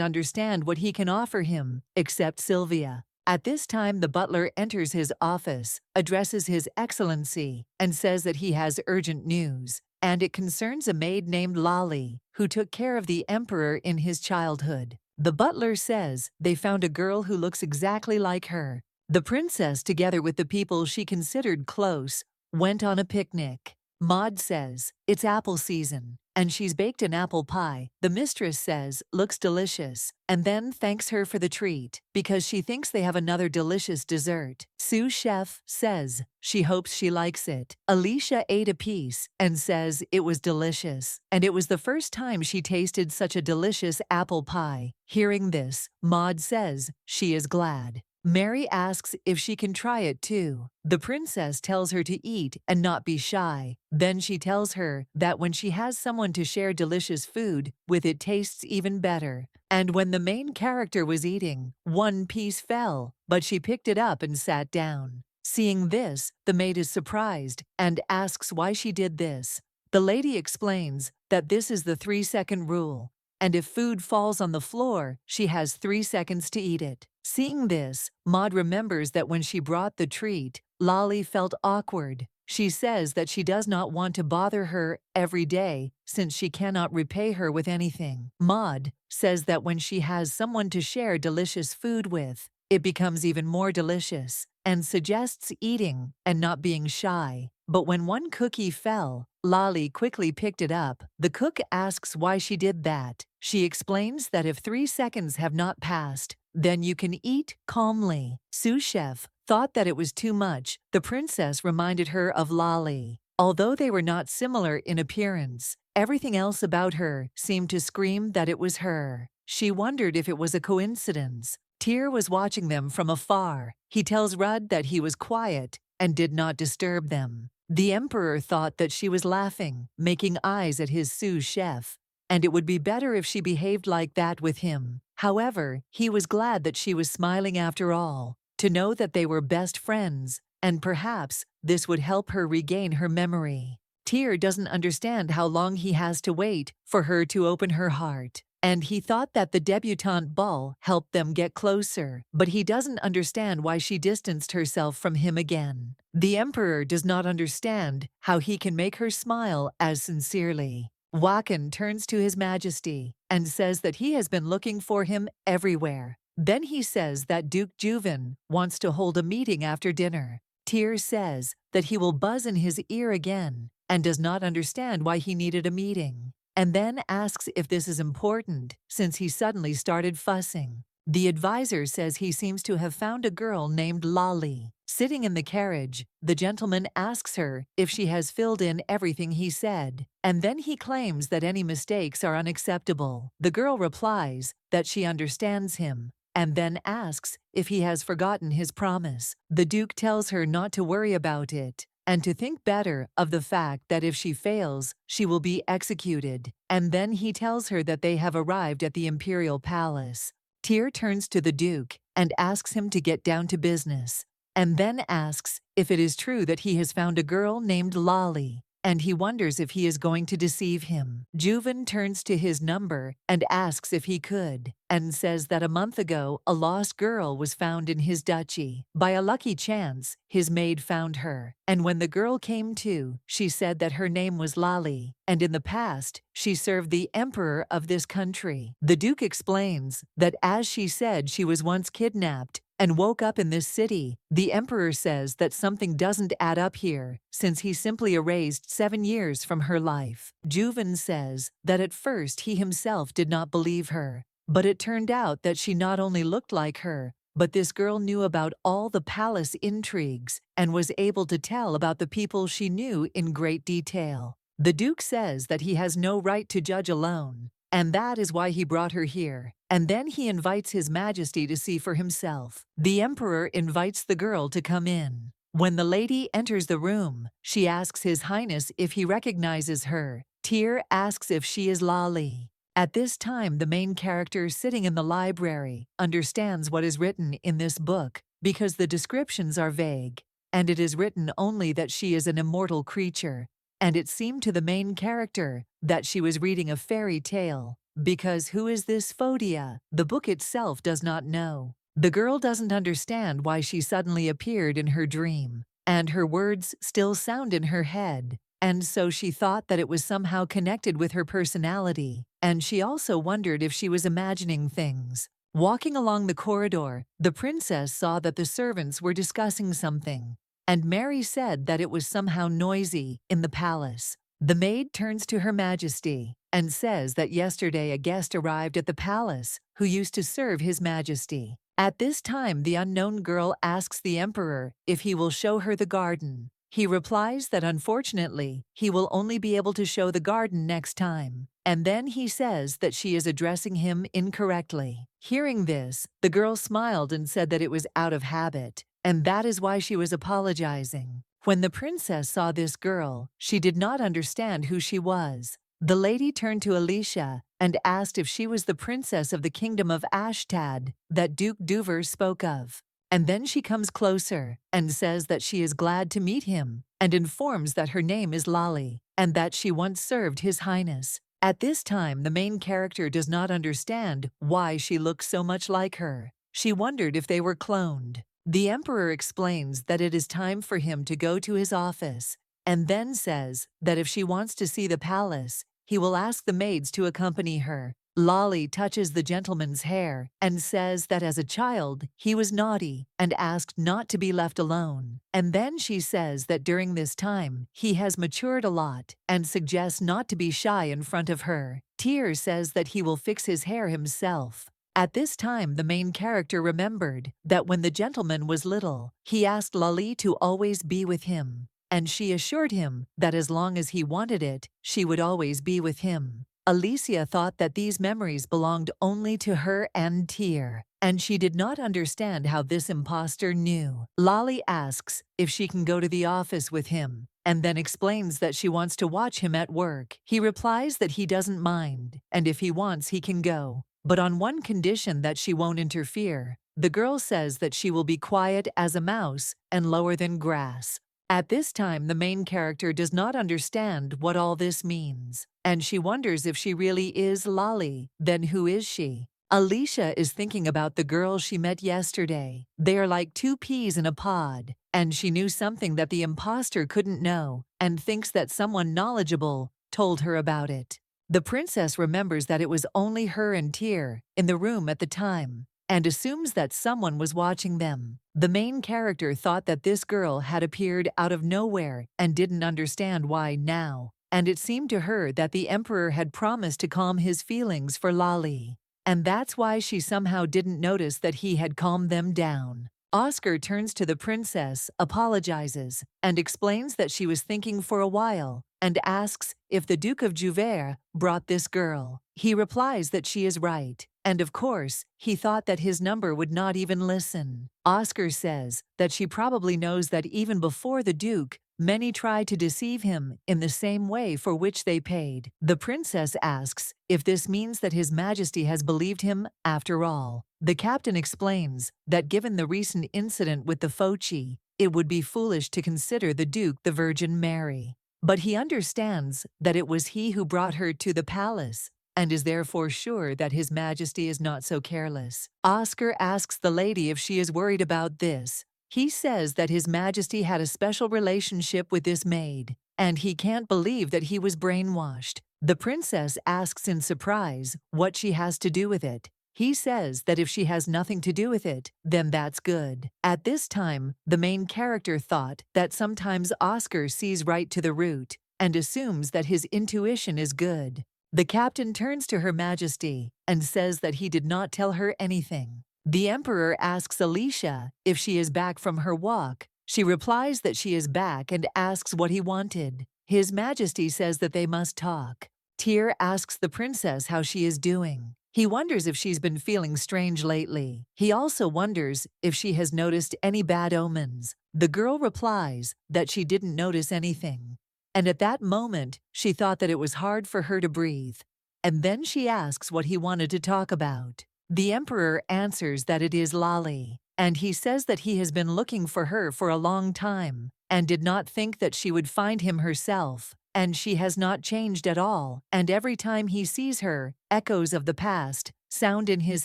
understand what he can offer him except Sylvia. At this time, the butler enters his office, addresses His Excellency, and says that he has urgent news, and it concerns a maid named Lolly, who took care of the emperor in his childhood. The butler says they found a girl who looks exactly like her. The princess, together with the people she considered close, went on a picnic. Maud says it's apple season, and she's baked an apple pie. The mistress says looks delicious, and then thanks her for the treat because she thinks they have another delicious dessert. Sous chef says she hopes she likes it. Alicia ate a piece and says it was delicious, and it was the first time she tasted such a delicious apple pie. Hearing this, Maud says she is glad. Mary asks if she can try it too. The princess tells her to eat and not be shy. Then she tells her that when she has someone to share delicious food with, it tastes even better. And when the main character was eating, one piece fell, but she picked it up and sat down. Seeing this, the maid is surprised and asks why she did this. The lady explains that this is the 3-second rule, and if food falls on the floor, she has 3 seconds to eat it. Seeing this, Maud remembers that when she brought the treat, Lolly felt awkward. She says that she does not want to bother her every day since she cannot repay her with anything. Maud says that when she has someone to share delicious food with, it becomes even more delicious, and suggests eating and not being shy. But when one cookie fell, Lolly quickly picked it up. The cook asks why she did that. She explains that if 3 seconds have not passed, then you can eat calmly. Sous Chef thought that it was too much. The princess reminded her of Lolly. Although they were not similar in appearance, everything else about her seemed to scream that it was her. She wondered if it was a coincidence. Tyr was watching them from afar. He tells Rudd that he was quiet and did not disturb them. The emperor thought that she was laughing, making eyes at his sous chef, and it would be better if she behaved like that with him. However, he was glad that she was smiling after all, to know that they were best friends, and perhaps this would help her regain her memory. Tyr doesn't understand how long he has to wait for her to open her heart, and he thought that the debutante ball helped them get closer, but he doesn't understand why she distanced herself from him again. The emperor does not understand how he can make her smile as sincerely. Wakan turns to His Majesty and says that he has been looking for him everywhere. Then he says that Duke Juven wants to hold a meeting after dinner. Tyr says that he will buzz in his ear again and does not understand why he needed a meeting, and then asks if this is important since he suddenly started fussing. The advisor says he seems to have found a girl named Lolly. Sitting in the carriage, the gentleman asks her if she has filled in everything he said, and then he claims that any mistakes are unacceptable. The girl replies that she understands him, and then asks if he has forgotten his promise. The Duke tells her not to worry about it, and to think better of the fact that if she fails, she will be executed. And then he tells her that they have arrived at the imperial palace. Tyr turns to the Duke and asks him to get down to business, and then asks if it is true that he has found a girl named Lolly, and he wonders if he is going to deceive him. Juven turns to his number and asks if he could, and says that a month ago a lost girl was found in his duchy. By a lucky chance, his maid found her, and when the girl came to, she said that her name was Lolly, and in the past, she served the emperor of this country. The Duke explains that as she said she was once kidnapped and woke up in this city, the emperor says that something doesn't add up here, since he simply erased 7 years from her life. Juven says that at first he himself did not believe her, but it turned out that she not only looked like her, but this girl knew about all the palace intrigues and was able to tell about the people she knew in great detail. The Duke says that he has no right to judge alone, and that is why he brought her here, and then he invites His Majesty to see for himself. The emperor invites the girl to come in. When the lady enters the room, she asks His Highness if he recognizes her. Tyr asks if she is Lolly. At this time, the main character sitting in the library understands what is written in this book because the descriptions are vague, and it is written only that she is an immortal creature, and it seemed to the main character that she was reading a fairy tale, because who is this Phodia? The book itself does not know. The girl doesn't understand why she suddenly appeared in her dream, and her words still sound in her head, and so she thought that it was somehow connected with her personality, and she also wondered if she was imagining things. Walking along the corridor, the princess saw that the servants were discussing something, and Mary said that it was somehow noisy in the palace. The maid turns to Her Majesty and says that yesterday a guest arrived at the palace who used to serve His Majesty. At this time, the unknown girl asks the emperor if he will show her the garden. He replies that unfortunately, he will only be able to show the garden next time. and then he says that she is addressing him incorrectly. Hearing this, the girl smiled and said that it was out of habit, and that is why she was apologizing. When the princess saw this girl, she did not understand who she was. The lady turned to Alicia and asked if she was the princess of the kingdom of Ashtad that Duke Duver spoke of. And then she comes closer and says that she is glad to meet him and informs that her name is Lali and that she once served His Highness. At this time, the main character does not understand why she looks so much like her. She wondered if they were cloned. The emperor explains that it is time for him to go to his office and then says that if she wants to see the palace, he will ask the maids to accompany her. Lolly touches the gentleman's hair and says that as a child he was naughty and asked not to be left alone. And then she says that during this time he has matured a lot and suggests not to be shy in front of her. Tyr says that he will fix his hair himself. At this time, the main character remembered that when the gentleman was little, he asked Lali to always be with him, and she assured him that as long as he wanted it, she would always be with him. Alicia thought that these memories belonged only to her and Tyr, and she did not understand how this imposter knew. Lolly asks if she can go to the office with him, and then explains that she wants to watch him at work. He replies that he doesn't mind, and if he wants, he can go, but on one condition, that she won't interfere. The girl says that she will be quiet as a mouse and lower than grass. At this time, the main character does not understand what all this means, and she wonders if she really is Lolly. Then who is she? Alicia is thinking about the girl she met yesterday. They are like two peas in a pod, and she knew something that the imposter couldn't know and thinks that someone knowledgeable told her about it. The princess remembers that it was only her and Tyr in the room at the time, and assumes that someone was watching them. The main character thought that this girl had appeared out of nowhere and didn't understand why now, and it seemed to her that the emperor had promised to calm his feelings for Lali, and that's why she somehow didn't notice that he had calmed them down. Oscar turns to the princess, apologizes, and explains that she was thinking for a while, and asks if the Duke of Jouvert brought this girl. He replies that she is right, and of course, he thought that his number would not even listen. Oscar says that she probably knows that even before the Duke, many tried to deceive him in the same way for which they paid. The princess asks if this means that His Majesty has believed him after all. The captain explains that given the recent incident with the Foci, it would be foolish to consider the Duke the Virgin Mary. But he understands that it was he who brought her to the palace, and is therefore sure that His Majesty is not so careless. Oscar asks the lady if she is worried about this. He says that His Majesty had a special relationship with this maid, and he can't believe that he was brainwashed. The princess asks in surprise what she has to do with it. He says that if she has nothing to do with it, then that's good. At this time, the main character thought that sometimes Oscar sees right to the root and assumes that his intuition is good. The captain turns to Her Majesty and says that he did not tell her anything. The emperor asks Alicia if she is back from her walk. She replies that she is back and asks what he wanted. His Majesty says that they must talk. Tyr asks the princess how she is doing. He wonders if she's been feeling strange lately. He also wonders if she has noticed any bad omens. The girl replies that she didn't notice anything, and at that moment she thought that it was hard for her to breathe. And then she asks what he wanted to talk about. The emperor answers that it is Lali, and he says that he has been looking for her for a long time and did not think that she would find him herself, and she has not changed at all, and every time he sees her, echoes of the past sound in his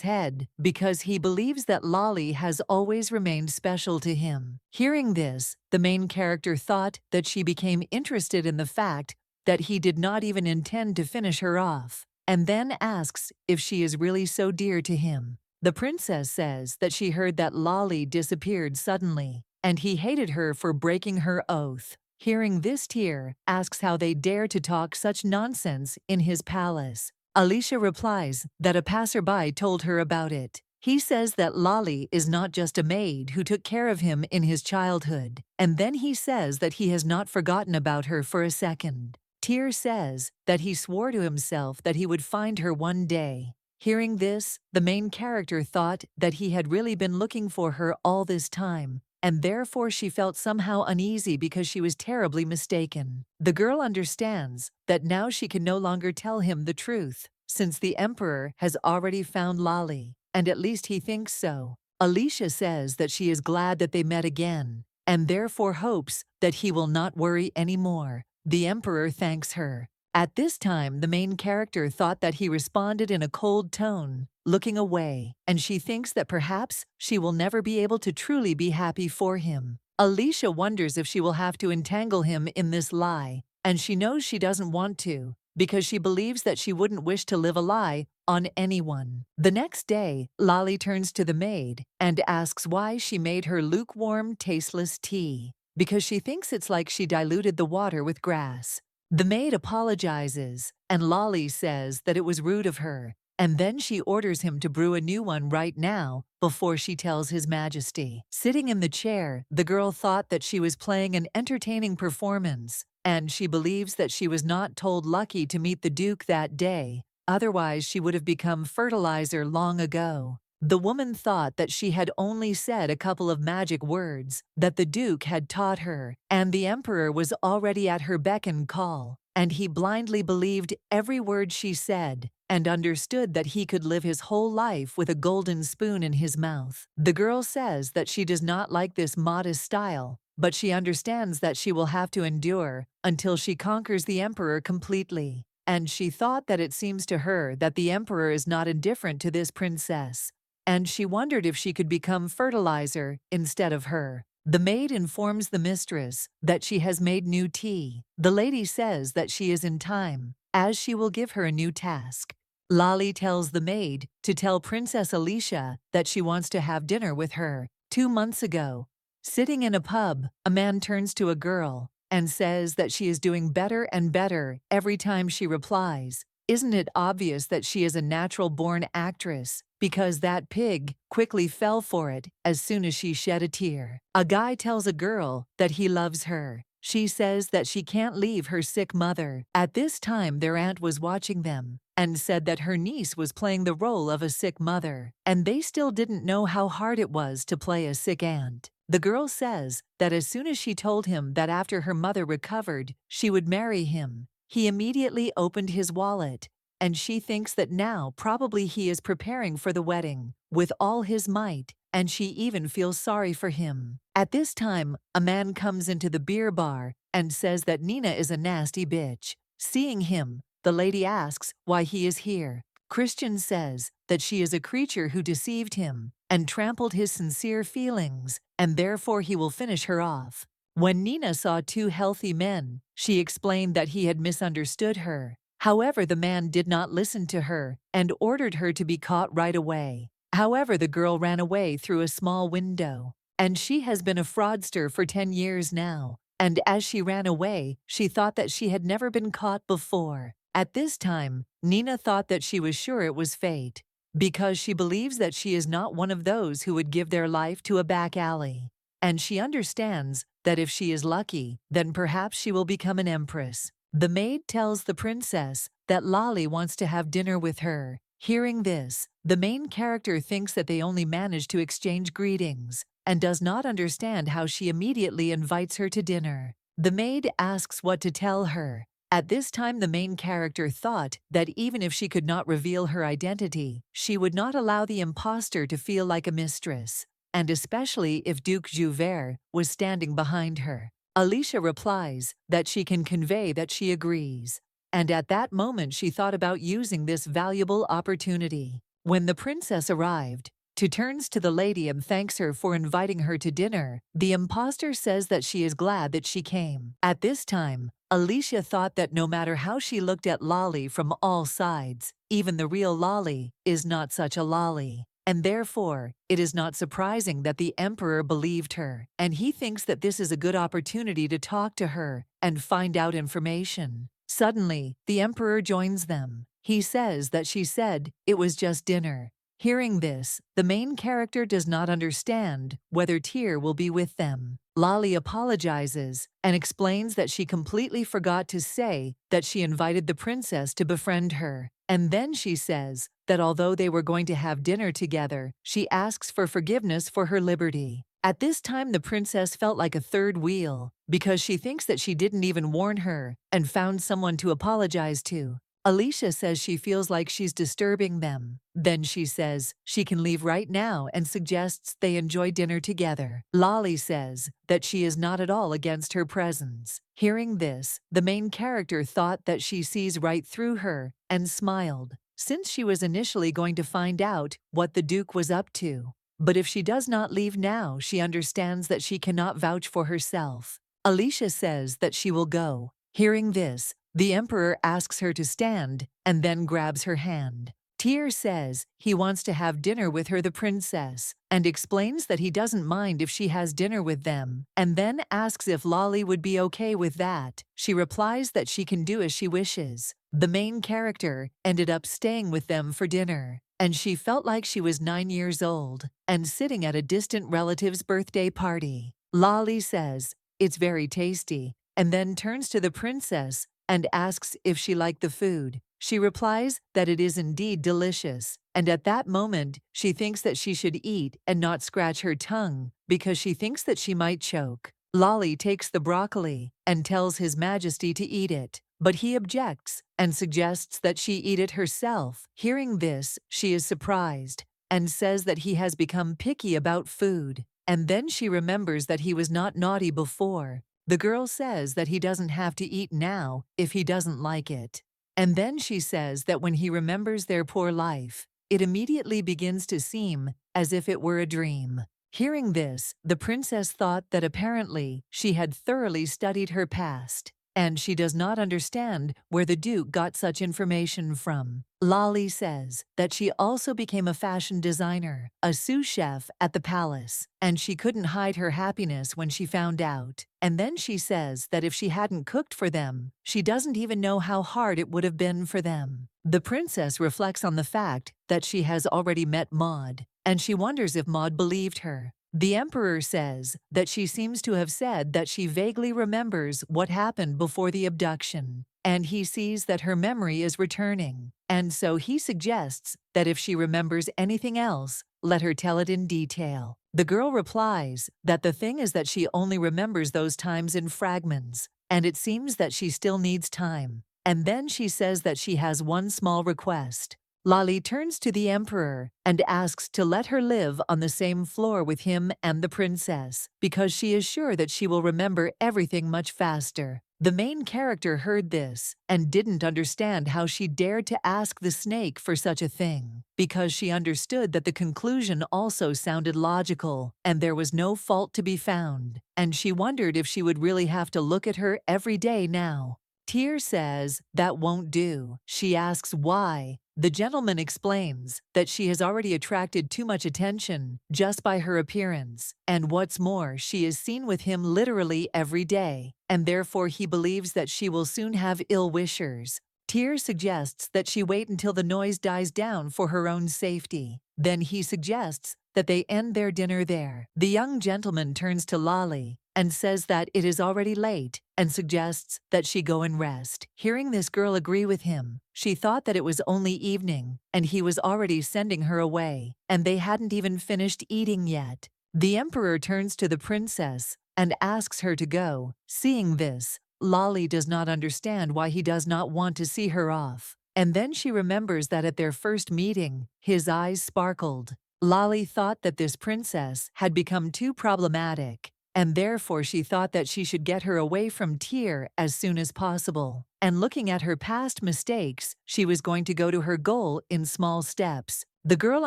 head because he believes that Lali has always remained special to him. Hearing this, the main character thought that she became interested in the fact that he did not even intend to finish her off, and then asks if she is really so dear to him. The princess says that she heard that Lali disappeared suddenly, and he hated her for breaking her oath. Hearing this, Tyr asks how they dare to talk such nonsense in his palace. Alicia replies that a passerby told her about it. He says that Lali is not just a maid who took care of him in his childhood, and then he says that he has not forgotten about her for a second. Tyr says that he swore to himself that he would find her one day. Hearing this, the main character thought that he had really been looking for her all this time, and therefore she felt somehow uneasy because she was terribly mistaken. The girl understands that now she can no longer tell him the truth, since the emperor has already found Lali, and at least he thinks so. Alicia says that she is glad that they met again, and therefore hopes that he will not worry anymore. The emperor thanks her. At this time, the main character thought that he responded in a cold tone, looking away, and she thinks that perhaps she will never be able to truly be happy for him. Alicia wonders if she will have to entangle him in this lie, and she knows she doesn't want to, because she believes that she wouldn't wish to live a lie on anyone. The next day, Lali turns to the maid and asks why she made her lukewarm, tasteless tea, because she thinks it's like she diluted the water with grass. The maid apologizes, and Lali says that it was rude of her, and then she orders him to brew a new one right now before she tells His Majesty. Sitting in the chair, the girl thought that she was playing an entertaining performance, and she believes that she was not told lucky to meet the Duke that day, otherwise she would have become fertilizer long ago. The woman thought that she had only said a couple of magic words that the Duke had taught her, and the Emperor was already at her beck and call, and he blindly believed every word she said, and understood that he could live his whole life with a golden spoon in his mouth. The girl says that she does not like this modest style, but she understands that she will have to endure until she conquers the Emperor completely, and she thought that it seems to her that the Emperor is not indifferent to this princess, and she wondered if she could become fertilizer instead of her. The maid informs the mistress that she has made new tea. The lady says that she is in time, as she will give her a new task. Lali tells the maid to tell Princess Alicia that she wants to have dinner with her. 2 months ago, sitting in a pub, a man turns to a girl and says that she is doing better and better every time she replies. Isn't it obvious that she is a natural-born actress, because that pig quickly fell for it as soon as she shed a tear. A guy tells a girl that he loves her. She says that she can't leave her sick mother. At this time, their aunt was watching them and said that her niece was playing the role of a sick mother, and they still didn't know how hard it was to play a sick aunt. The girl says that as soon as she told him that after her mother recovered, she would marry him, he immediately opened his wallet, and she thinks that now probably he is preparing for the wedding with all his might, and she even feels sorry for him. At this time, a man comes into the beer bar and says that Nina is a nasty bitch. Seeing him, the lady asks why he is here. Christian says that she is a creature who deceived him and trampled his sincere feelings, and therefore he will finish her off. When Nina saw 2 healthy men, she explained that he had misunderstood her. However, the man did not listen to her and ordered her to be caught right away. However, the girl ran away through a small window, and she has been a fraudster for 10 years now, and as she ran away, she thought that she had never been caught before. At this time, Nina thought that she was sure it was fate, because she believes that she is not one of those who would give their life to a back alley, and she understands that if she is lucky, then perhaps she will become an empress. The maid tells the princess that Lali wants to have dinner with her. Hearing this, the main character thinks that they only managed to exchange greetings and does not understand how she immediately invites her to dinner. The maid asks what to tell her. At this time, the main character thought that even if she could not reveal her identity, she would not allow the imposter to feel like a mistress, and especially if Duke Jouvert was standing behind her. Alicia replies that she can convey that she agrees, and at that moment she thought about using this valuable opportunity. When the princess arrived, she turns to the lady and thanks her for inviting her to dinner. The imposter says that she is glad that she came. At this time, Alicia thought that no matter how she looked at Lali from all sides, even the real Lali is not such a Lali. And therefore, it is not surprising that the emperor believed her, and he thinks that this is a good opportunity to talk to her and find out information. Suddenly, the emperor joins them. He says that she said it was just dinner. Hearing this, the main character does not understand whether Tyr will be with them. Lolly apologizes and explains that she completely forgot to say that she invited the princess to befriend her. And then she says that although they were going to have dinner together, she asks for forgiveness for her liberty. At this time, the princess felt like a third wheel because she thinks that she didn't even warn her and found someone to apologize to. Alicia says she feels like she's disturbing them. Then she says she can leave right now and suggests they enjoy dinner together. Lolly says that she is not at all against her presence. Hearing this, the main character thought that she sees right through her and smiled, since she was initially going to find out what the Duke was up to. But if she does not leave now, she understands that she cannot vouch for herself. Alicia says that she will go. Hearing this, the Emperor asks her to stand and then grabs her hand. Tyr says he wants to have dinner with her, the princess, and explains that he doesn't mind if she has dinner with them, and then asks if Lolly would be okay with that. She replies that she can do as she wishes. The main character ended up staying with them for dinner, and she felt like she was 9 years old and sitting at a distant relative's birthday party. Lolly says it's very tasty, and then turns to the princess and asks if she liked the food. She replies that it is indeed delicious, and at that moment, she thinks that she should eat and not scratch her tongue because she thinks that she might choke. Lolly takes the broccoli and tells His Majesty to eat it, but he objects and suggests that she eat it herself. Hearing this, she is surprised and says that he has become picky about food, and then she remembers that he was not naughty before. The girl says that he doesn't have to eat now if he doesn't like it. And then she says that when he remembers their poor life, it immediately begins to seem as if it were a dream. Hearing this, the princess thought that apparently she had thoroughly studied her past, and she does not understand where the Duke got such information from. Lolly says that she also became a fashion designer, a sous chef at the palace, and she couldn't hide her happiness when she found out. And then she says that if she hadn't cooked for them, she doesn't even know how hard it would have been for them. The princess reflects on the fact that she has already met Maud, and she wonders if Maud believed her. The Emperor says that she seems to have said that she vaguely remembers what happened before the abduction, and he sees that her memory is returning. And so he suggests that if she remembers anything else, let her tell it in detail. The girl replies that the thing is that she only remembers those times in fragments, and it seems that she still needs time. And then she says that she has one small request. Lolly turns to the Emperor and asks to let her live on the same floor with him and the princess, because she is sure that she will remember everything much faster. The main character heard this and didn't understand how she dared to ask the snake for such a thing, because she understood that the conclusion also sounded logical and there was no fault to be found, and she wondered if she would really have to look at her every day now. Tyr says that won't do. She asks why. The gentleman explains that she has already attracted too much attention just by her appearance, and what's more, she is seen with him literally every day, and therefore he believes that she will soon have ill-wishers. Tyr suggests that she wait until the noise dies down for her own safety. Then he suggests that they end their dinner there. The young gentleman turns to Lolly and says that it is already late and suggests that she go and rest. Hearing this girl agree with him, she thought that it was only evening and he was already sending her away, and they hadn't even finished eating yet. The Emperor turns to the princess and asks her to go. Seeing this, Lolly does not understand why he does not want to see her off. And then she remembers that at their first meeting, his eyes sparkled. Lolly thought that this princess had become too problematic, and therefore she thought that she should get her away from Tyr as soon as possible. And looking at her past mistakes, she was going to go to her goal in small steps. The girl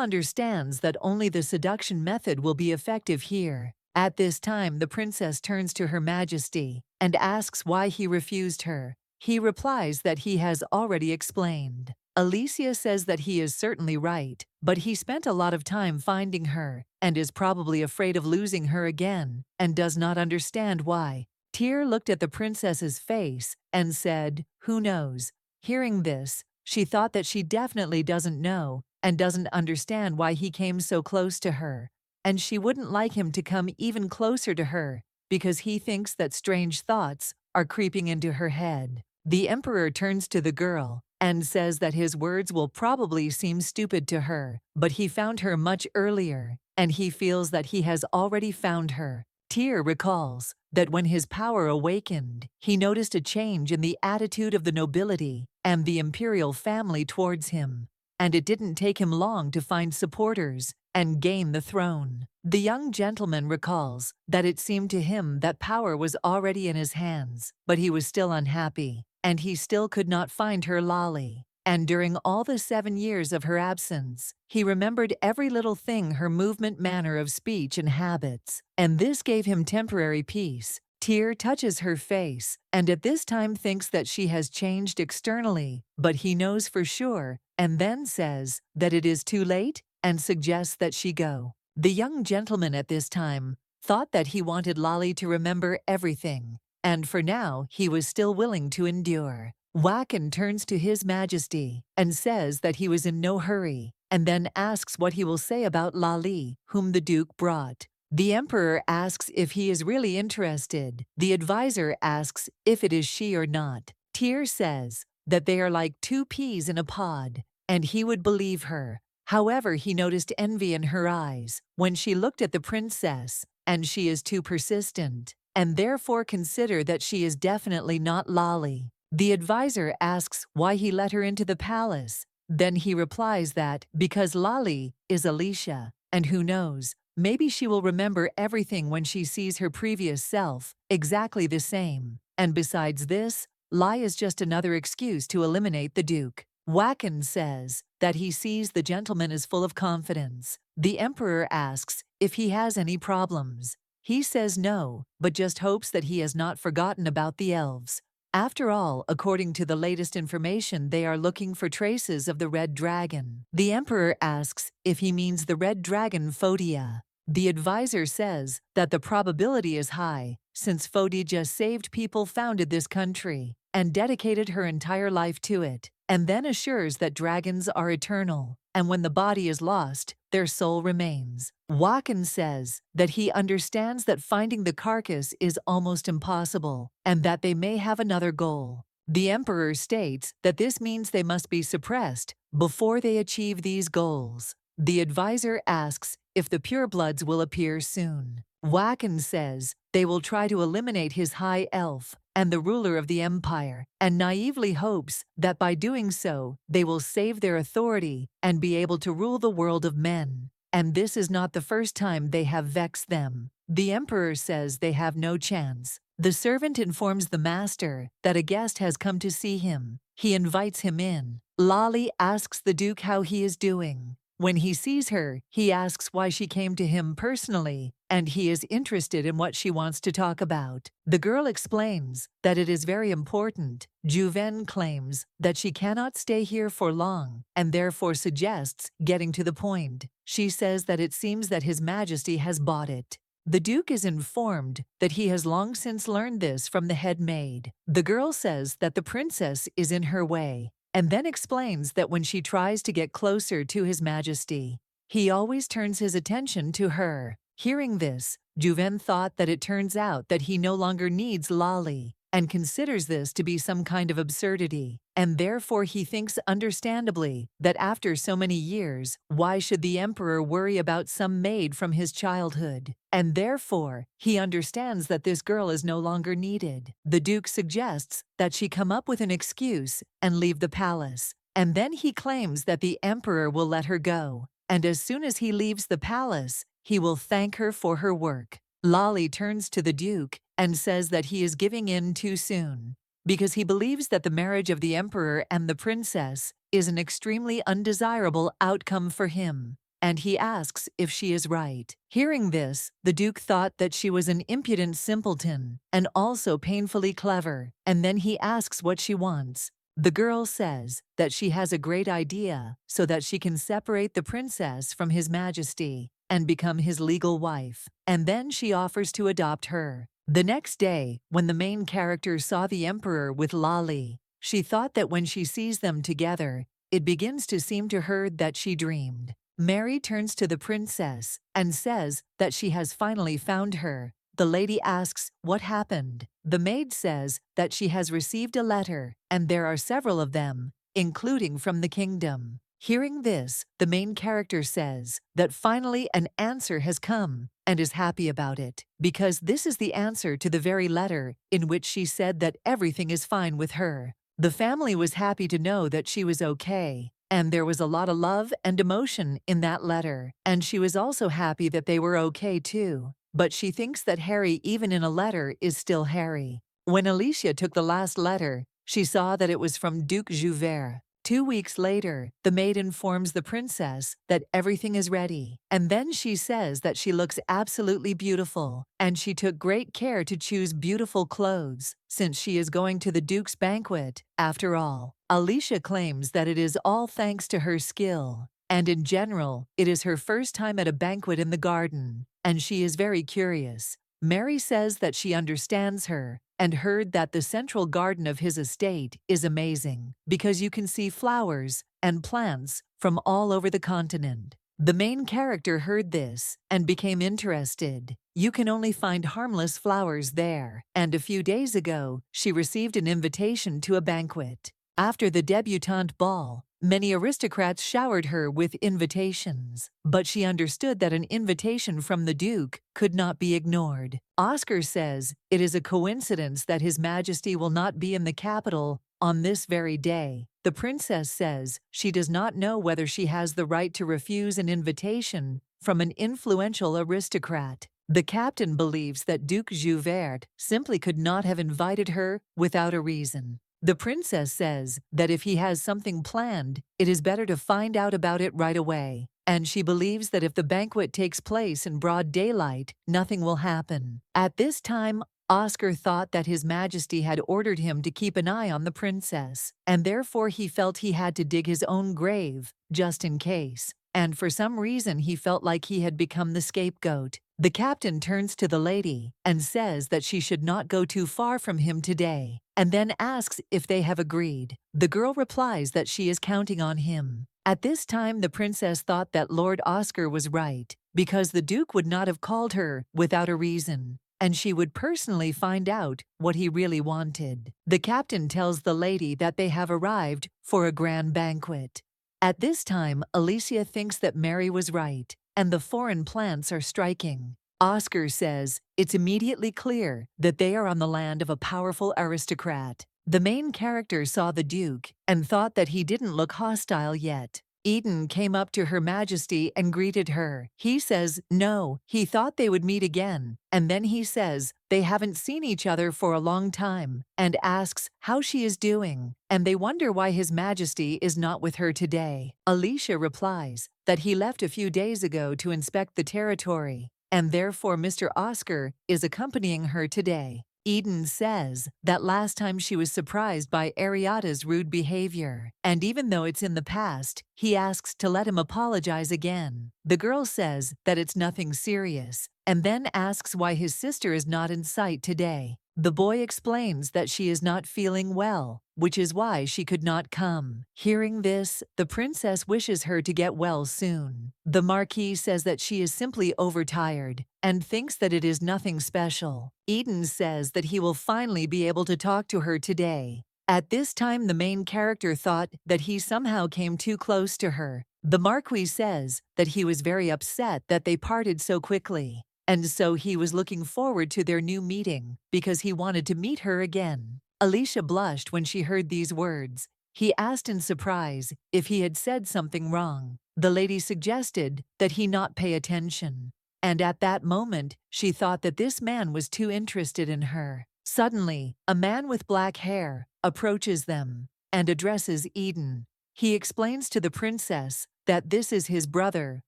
understands that only the seduction method will be effective here. At this time, the princess turns to Her Majesty and asks why he refused her. He replies that he has already explained. Alicia says that he is certainly right, but he spent a lot of time finding her and is probably afraid of losing her again and does not understand why. Tyr looked at the princess's face and said, "Who knows?" Hearing this, she thought that she definitely doesn't know and doesn't understand why he came so close to her, and she wouldn't like him to come even closer to her because he thinks that strange thoughts are creeping into her head. The emperor turns to the girl and says that his words will probably seem stupid to her, but he found her much earlier, and he feels that he has already found her. Tyr recalls that when his power awakened, he noticed a change in the attitude of the nobility and the imperial family towards him, and it didn't take him long to find supporters and gain the throne. The young gentleman recalls that it seemed to him that power was already in his hands, but he was still unhappy, and he still could not find her Lolly. And during all the 7 years of her absence, he remembered every little thing, her movement, manner of speech, and habits, and this gave him temporary peace. Tyr touches her face, and at this time thinks that she has changed externally, but he knows for sure, and then says that it is too late and suggests that she go. The young gentleman at this time thought that he wanted Lolly to remember everything, and for now he was still willing to endure. Wacken turns to His Majesty and says that he was in no hurry, and then asks what he will say about Lali, whom the Duke brought. The Emperor asks if he is really interested. The advisor asks if it is she or not. Tyr says that they are like 2 peas in a pod, and he would believe her. However, he noticed envy in her eyes when she looked at the princess, and she is too persistent, and therefore consider that she is definitely not Lali. The advisor asks why he let her into the palace. Then he replies that because Lali is Alicia, and who knows, maybe she will remember everything when she sees her previous self, exactly the same. And besides this, Lai is just another excuse to eliminate the Duke. Wacken says that he sees the gentleman is full of confidence. The Emperor asks if he has any problems. He says no, but just hopes that he has not forgotten about the elves. After all, according to the latest information, they are looking for traces of the red dragon. The Emperor asks if he means the red dragon Phodia. The advisor says that the probability is high, since Phodia just saved people, founded this country, and dedicated her entire life to it, and then assures that dragons are eternal, and when the body is lost, their soul remains. Wacken says that he understands that finding the carcass is almost impossible, and that they may have another goal. The Emperor states that this means they must be suppressed before they achieve these goals. The advisor asks if the purebloods will appear soon. Wacken says they will try to eliminate his high elf and the ruler of the empire, and naively hopes that by doing so, they will save their authority and be able to rule the world of men. And this is not the first time they have vexed them. The Emperor says they have no chance. The servant informs the master that a guest has come to see him. He invites him in. Lali asks the Duke how he is doing. When he sees her, he asks why she came to him personally, and he is interested in what she wants to talk about. The girl explains that it is very important. Juven claims that she cannot stay here for long, and therefore suggests getting to the point. She says that it seems that His Majesty has bought it. The Duke is informed that he has long since learned this from the head maid. The girl says that the princess is in her way, and then explains that when she tries to get closer to His Majesty, he always turns his attention to her. Hearing this, Juven thought that it turns out that he no longer needs Lali, and considers this to be some kind of absurdity, and therefore he thinks understandably that after so many years, why should the Emperor worry about some maid from his childhood? And therefore, he understands that this girl is no longer needed. The Duke suggests that she come up with an excuse and leave the palace, and then he claims that the Emperor will let her go, and as soon as he leaves the palace, he will thank her for her work. Lali turns to the Duke and says that he is giving in too soon, because he believes that the marriage of the Emperor and the princess is an extremely undesirable outcome for him, and he asks if she is right. Hearing this, the Duke thought that she was an impudent simpleton and also painfully clever, and then he asks what she wants. The girl says that she has a great idea so that she can separate the princess from His Majesty and become his legal wife, and then she offers to adopt her. The next day, when the main character saw the Emperor with Lali, she thought that when she sees them together, it begins to seem to her that she dreamed. Mary turns to the princess and says that she has finally found her. the lady asks what happened. The maid says that she has received a letter, and there are several of them, including from the kingdom. Hearing this, the main character says that finally an answer has come and is happy about it, because this is the answer to the very letter in which she said that everything is fine with her. The family was happy to know that she was okay, and there was a lot of love and emotion in that letter, and she was also happy that they were okay too. But she thinks that Harry, even in a letter, is still Harry. When Alicia took the last letter, she saw that it was from Duke Jouvert. 2 weeks later, the maid informs the princess that everything is ready, and then she says that she looks absolutely beautiful, and she took great care to choose beautiful clothes, since she is going to the Duke's banquet, after all. Alicia claims that it is all thanks to her skill, and in general, it is her first time at a banquet in the garden, and she is very curious. Mary says that she understands her, and heard that the central garden of his estate is amazing, because you can see flowers and plants from all over the continent. The main character heard this and became interested. You can only find harmless flowers there, and a few days ago, she received an invitation to a banquet. After the debutante ball, many aristocrats showered her with invitations, but she understood that an invitation from the Duke could not be ignored. Oscar says it is a coincidence that His Majesty will not be in the capital on this very day. The princess says she does not know whether she has the right to refuse an invitation from an influential aristocrat. The captain believes that Duke Jouvert simply could not have invited her without a reason. The princess says that if he has something planned, it is better to find out about it right away, and she believes that if the banquet takes place in broad daylight, nothing will happen. At this time, Oscar thought that His Majesty had ordered him to keep an eye on the princess, and therefore he felt he had to dig his own grave, just in case. And for some reason he felt like he had become the scapegoat. The captain turns to the lady and says that she should not go too far from him today, and then asks if they have agreed. The girl replies that she is counting on him. At this time, the princess thought that Lord Oscar was right, because the Duke would not have called her without a reason, and she would personally find out what he really wanted. The captain tells the lady that they have arrived for a grand banquet. At this time, Alicia thinks that Mary was right, and the foreign plants are striking. Oscar says it's immediately clear that they are on the land of a powerful aristocrat. The main character saw the Duke and thought that he didn't look hostile yet. Eden came up to Her Majesty and greeted her. He says no, he thought they would meet again, and then he says they haven't seen each other for a long time, and asks how she is doing, and they wonder why His Majesty is not with her today. Alicia replies that he left a few days ago to inspect the territory, and therefore Mr. Oscar is accompanying her today. Eden says that last time she was surprised by Ariada's rude behavior, and even though it's in the past, he asks to let him apologize again. The girl says that it's nothing serious, and then asks why his sister is not in sight today. The boy explains that she is not feeling well, which is why she could not come. Hearing this, the princess wishes her to get well soon. The Marquis says that she is simply overtired and thinks that it is nothing special. Eden says that he will finally be able to talk to her today. At this time, the main character thought that he somehow came too close to her. The Marquis says that he was very upset that they parted so quickly, and so he was looking forward to their new meeting because he wanted to meet her again. Alicia blushed when she heard these words. He asked in surprise if he had said something wrong. The lady suggested that he not pay attention, and at that moment, she thought that this man was too interested in her. Suddenly, a man with black hair approaches them and addresses Eden. He explains to the princess that this is his brother,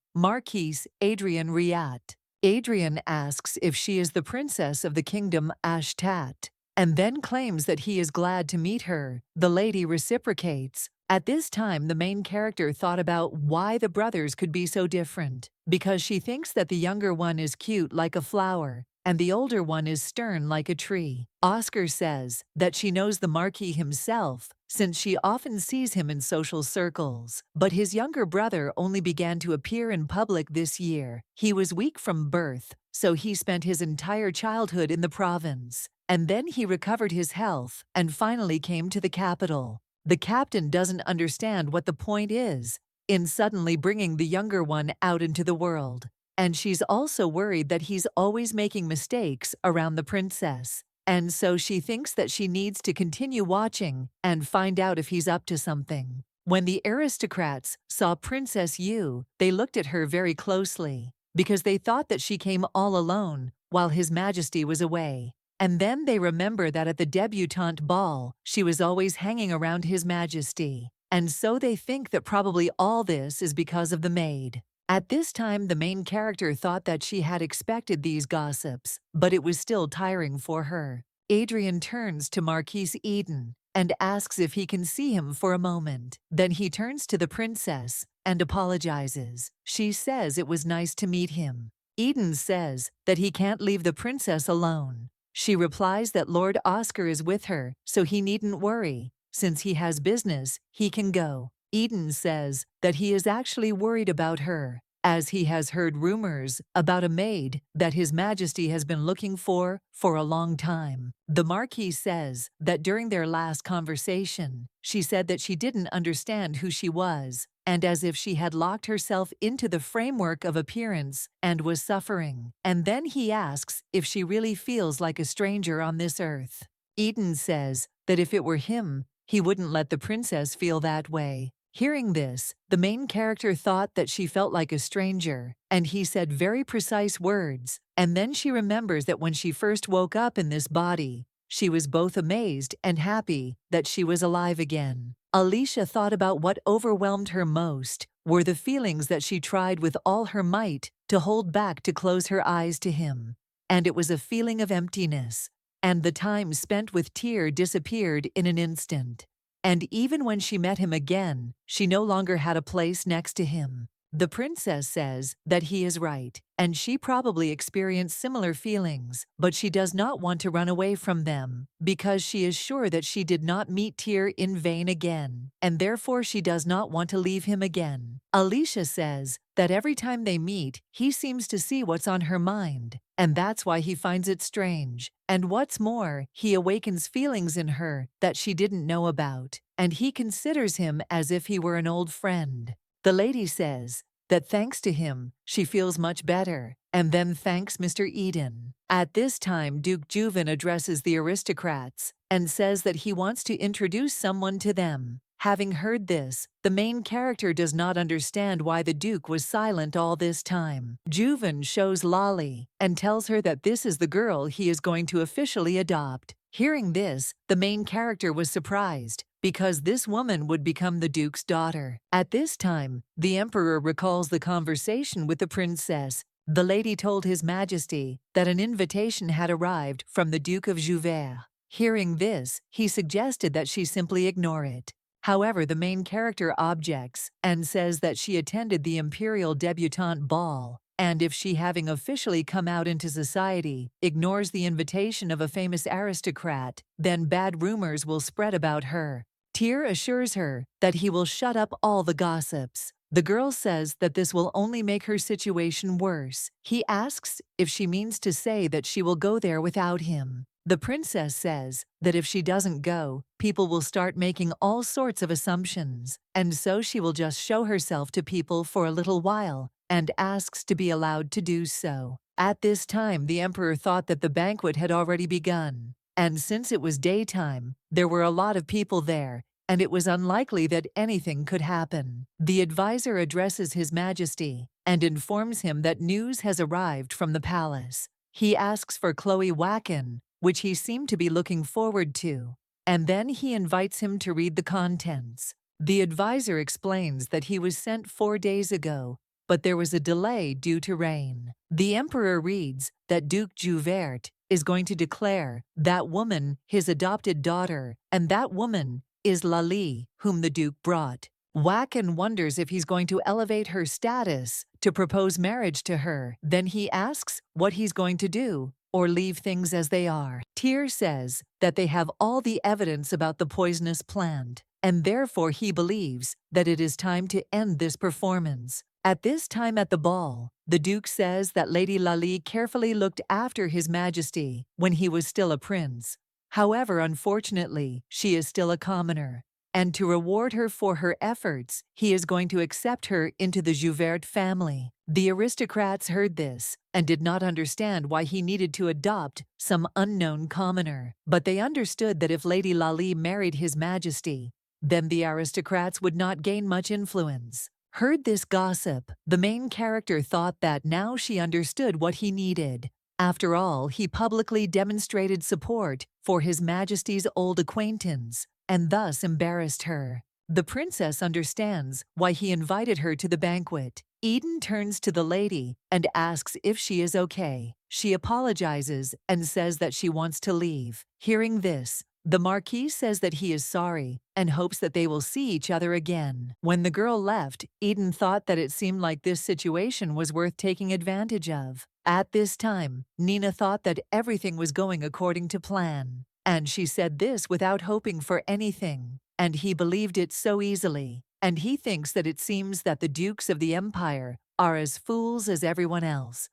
Marquis Adrian Riat. Adrian asks if she is the princess of the kingdom Ashtat, and then claims that he is glad to meet her. The lady reciprocates. At this time, the main character thought about why the brothers could be so different, because she thinks that the younger one is cute like a flower, and the older one is stern like a tree. Oscar says that she knows the Marquis himself, since she often sees him in social circles. But his younger brother only began to appear in public this year. He was weak from birth, so he spent his entire childhood in the province. And then he recovered his health and finally came to the capital. The captain doesn't understand what the point is in suddenly bringing the younger one out into the world. And she's also worried that he's always making mistakes around the princess. And so she thinks that she needs to continue watching and find out if he's up to something. When the aristocrats saw Princess Yu, they looked at her very closely because they thought that she came all alone while His Majesty was away. And then they remember that at the debutante ball, she was always hanging around His Majesty. And so they think that probably all this is because of the maid. At this time, the main character thought that she had expected these gossips, but it was still tiring for her. Adrian turns to Marquis Eden and asks if he can see him for a moment. Then he turns to the princess and apologizes. She says it was nice to meet him. Eden says that he can't leave the princess alone. She replies that Lord Oscar is with her, so he needn't worry. Since he has business, he can go. Eden says that he is actually worried about her, as he has heard rumors about a maid that His Majesty has been looking for a long time. The Marquis says that during their last conversation, she said that she didn't understand who she was, and as if she had locked herself into the framework of appearance and was suffering. And then he asks if she really feels like a stranger on this earth. Eden says that if it were him, he wouldn't let the princess feel that way. Hearing this, the main character thought that she felt like a stranger, and he said very precise words. And then she remembers that when she first woke up in this body, she was both amazed and happy that she was alive again. Alicia thought about what overwhelmed her most were the feelings that she tried with all her might to hold back to close her eyes to him. And it was a feeling of emptiness, and the time spent with Tyr disappeared in an instant. And even when she met him again, she no longer had a place next to him. The princess says that he is right, and she probably experienced similar feelings, but she does not want to run away from them, because she is sure that she did not meet Tyr in vain again, and therefore she does not want to leave him again. Alicia says that every time they meet, he seems to see what's on her mind, and that's why he finds it strange. And what's more, he awakens feelings in her that she didn't know about, and he considers him as if he were an old friend. The lady says that thanks to him, she feels much better, and then thanks Mr. Eden. At this time, Duke Juven addresses the aristocrats and says that he wants to introduce someone to them. Having heard this, the main character does not understand why the Duke was silent all this time. Juven shows Lolly and tells her that this is the girl he is going to officially adopt. Hearing this, the main character was surprised, because this woman would become the Duke's daughter. At this time, the Emperor recalls the conversation with the princess. The lady told His Majesty that an invitation had arrived from the Duke of Jouvert. Hearing this, he suggested that she simply ignore it. However, the main character objects and says that she attended the imperial debutante ball, and if she, having officially come out into society, ignores the invitation of a famous aristocrat, then bad rumors will spread about her. Tyr assures her that he will shut up all the gossips. The girl says that this will only make her situation worse. He asks if she means to say that she will go there without him. The princess says that if she doesn't go, people will start making all sorts of assumptions, and so she will just show herself to people for a little while and asks to be allowed to do so. At this time, the emperor thought that the banquet had already begun, and since it was daytime, there were a lot of people there, and it was unlikely that anything could happen. The advisor addresses His Majesty and informs him that news has arrived from the palace. He asks for Chloe Wacken, which he seemed to be looking forward to, and then he invites him to read the contents. The advisor explains that he was sent 4 days ago, but there was a delay due to rain. The emperor reads that Duke Jouvert is going to declare that woman his adopted daughter, and that woman is Lali, whom the duke brought. Wacken wonders if he's going to elevate her status to propose marriage to her. Then he asks what he's going to do, or leave things as they are. Tyr says that they have all the evidence about the poisonous plant, and therefore he believes that it is time to end this performance. At this time at the ball, the Duke says that Lady Lali carefully looked after His Majesty when he was still a prince. However, unfortunately, she is still a commoner. And to reward her for her efforts, he is going to accept her into the Jouvert family. The aristocrats heard this and did not understand why he needed to adopt some unknown commoner. But they understood that if Lady Lali married His Majesty, then the aristocrats would not gain much influence. Heard this gossip, the main character thought that now she understood what he needed. After all, he publicly demonstrated support for His Majesty's old acquaintance, and thus embarrassed her. The princess understands why he invited her to the banquet. Eden turns to the lady and asks if she is okay. She apologizes and says that she wants to leave. Hearing this, the Marquis says that he is sorry and hopes that they will see each other again. When the girl left, Eden thought that it seemed like this situation was worth taking advantage of. At this time, Nina thought that everything was going according to plan. And she said this without hoping for anything. And he believed it so easily. And he thinks that it seems that the dukes of the empire are as fools as everyone else.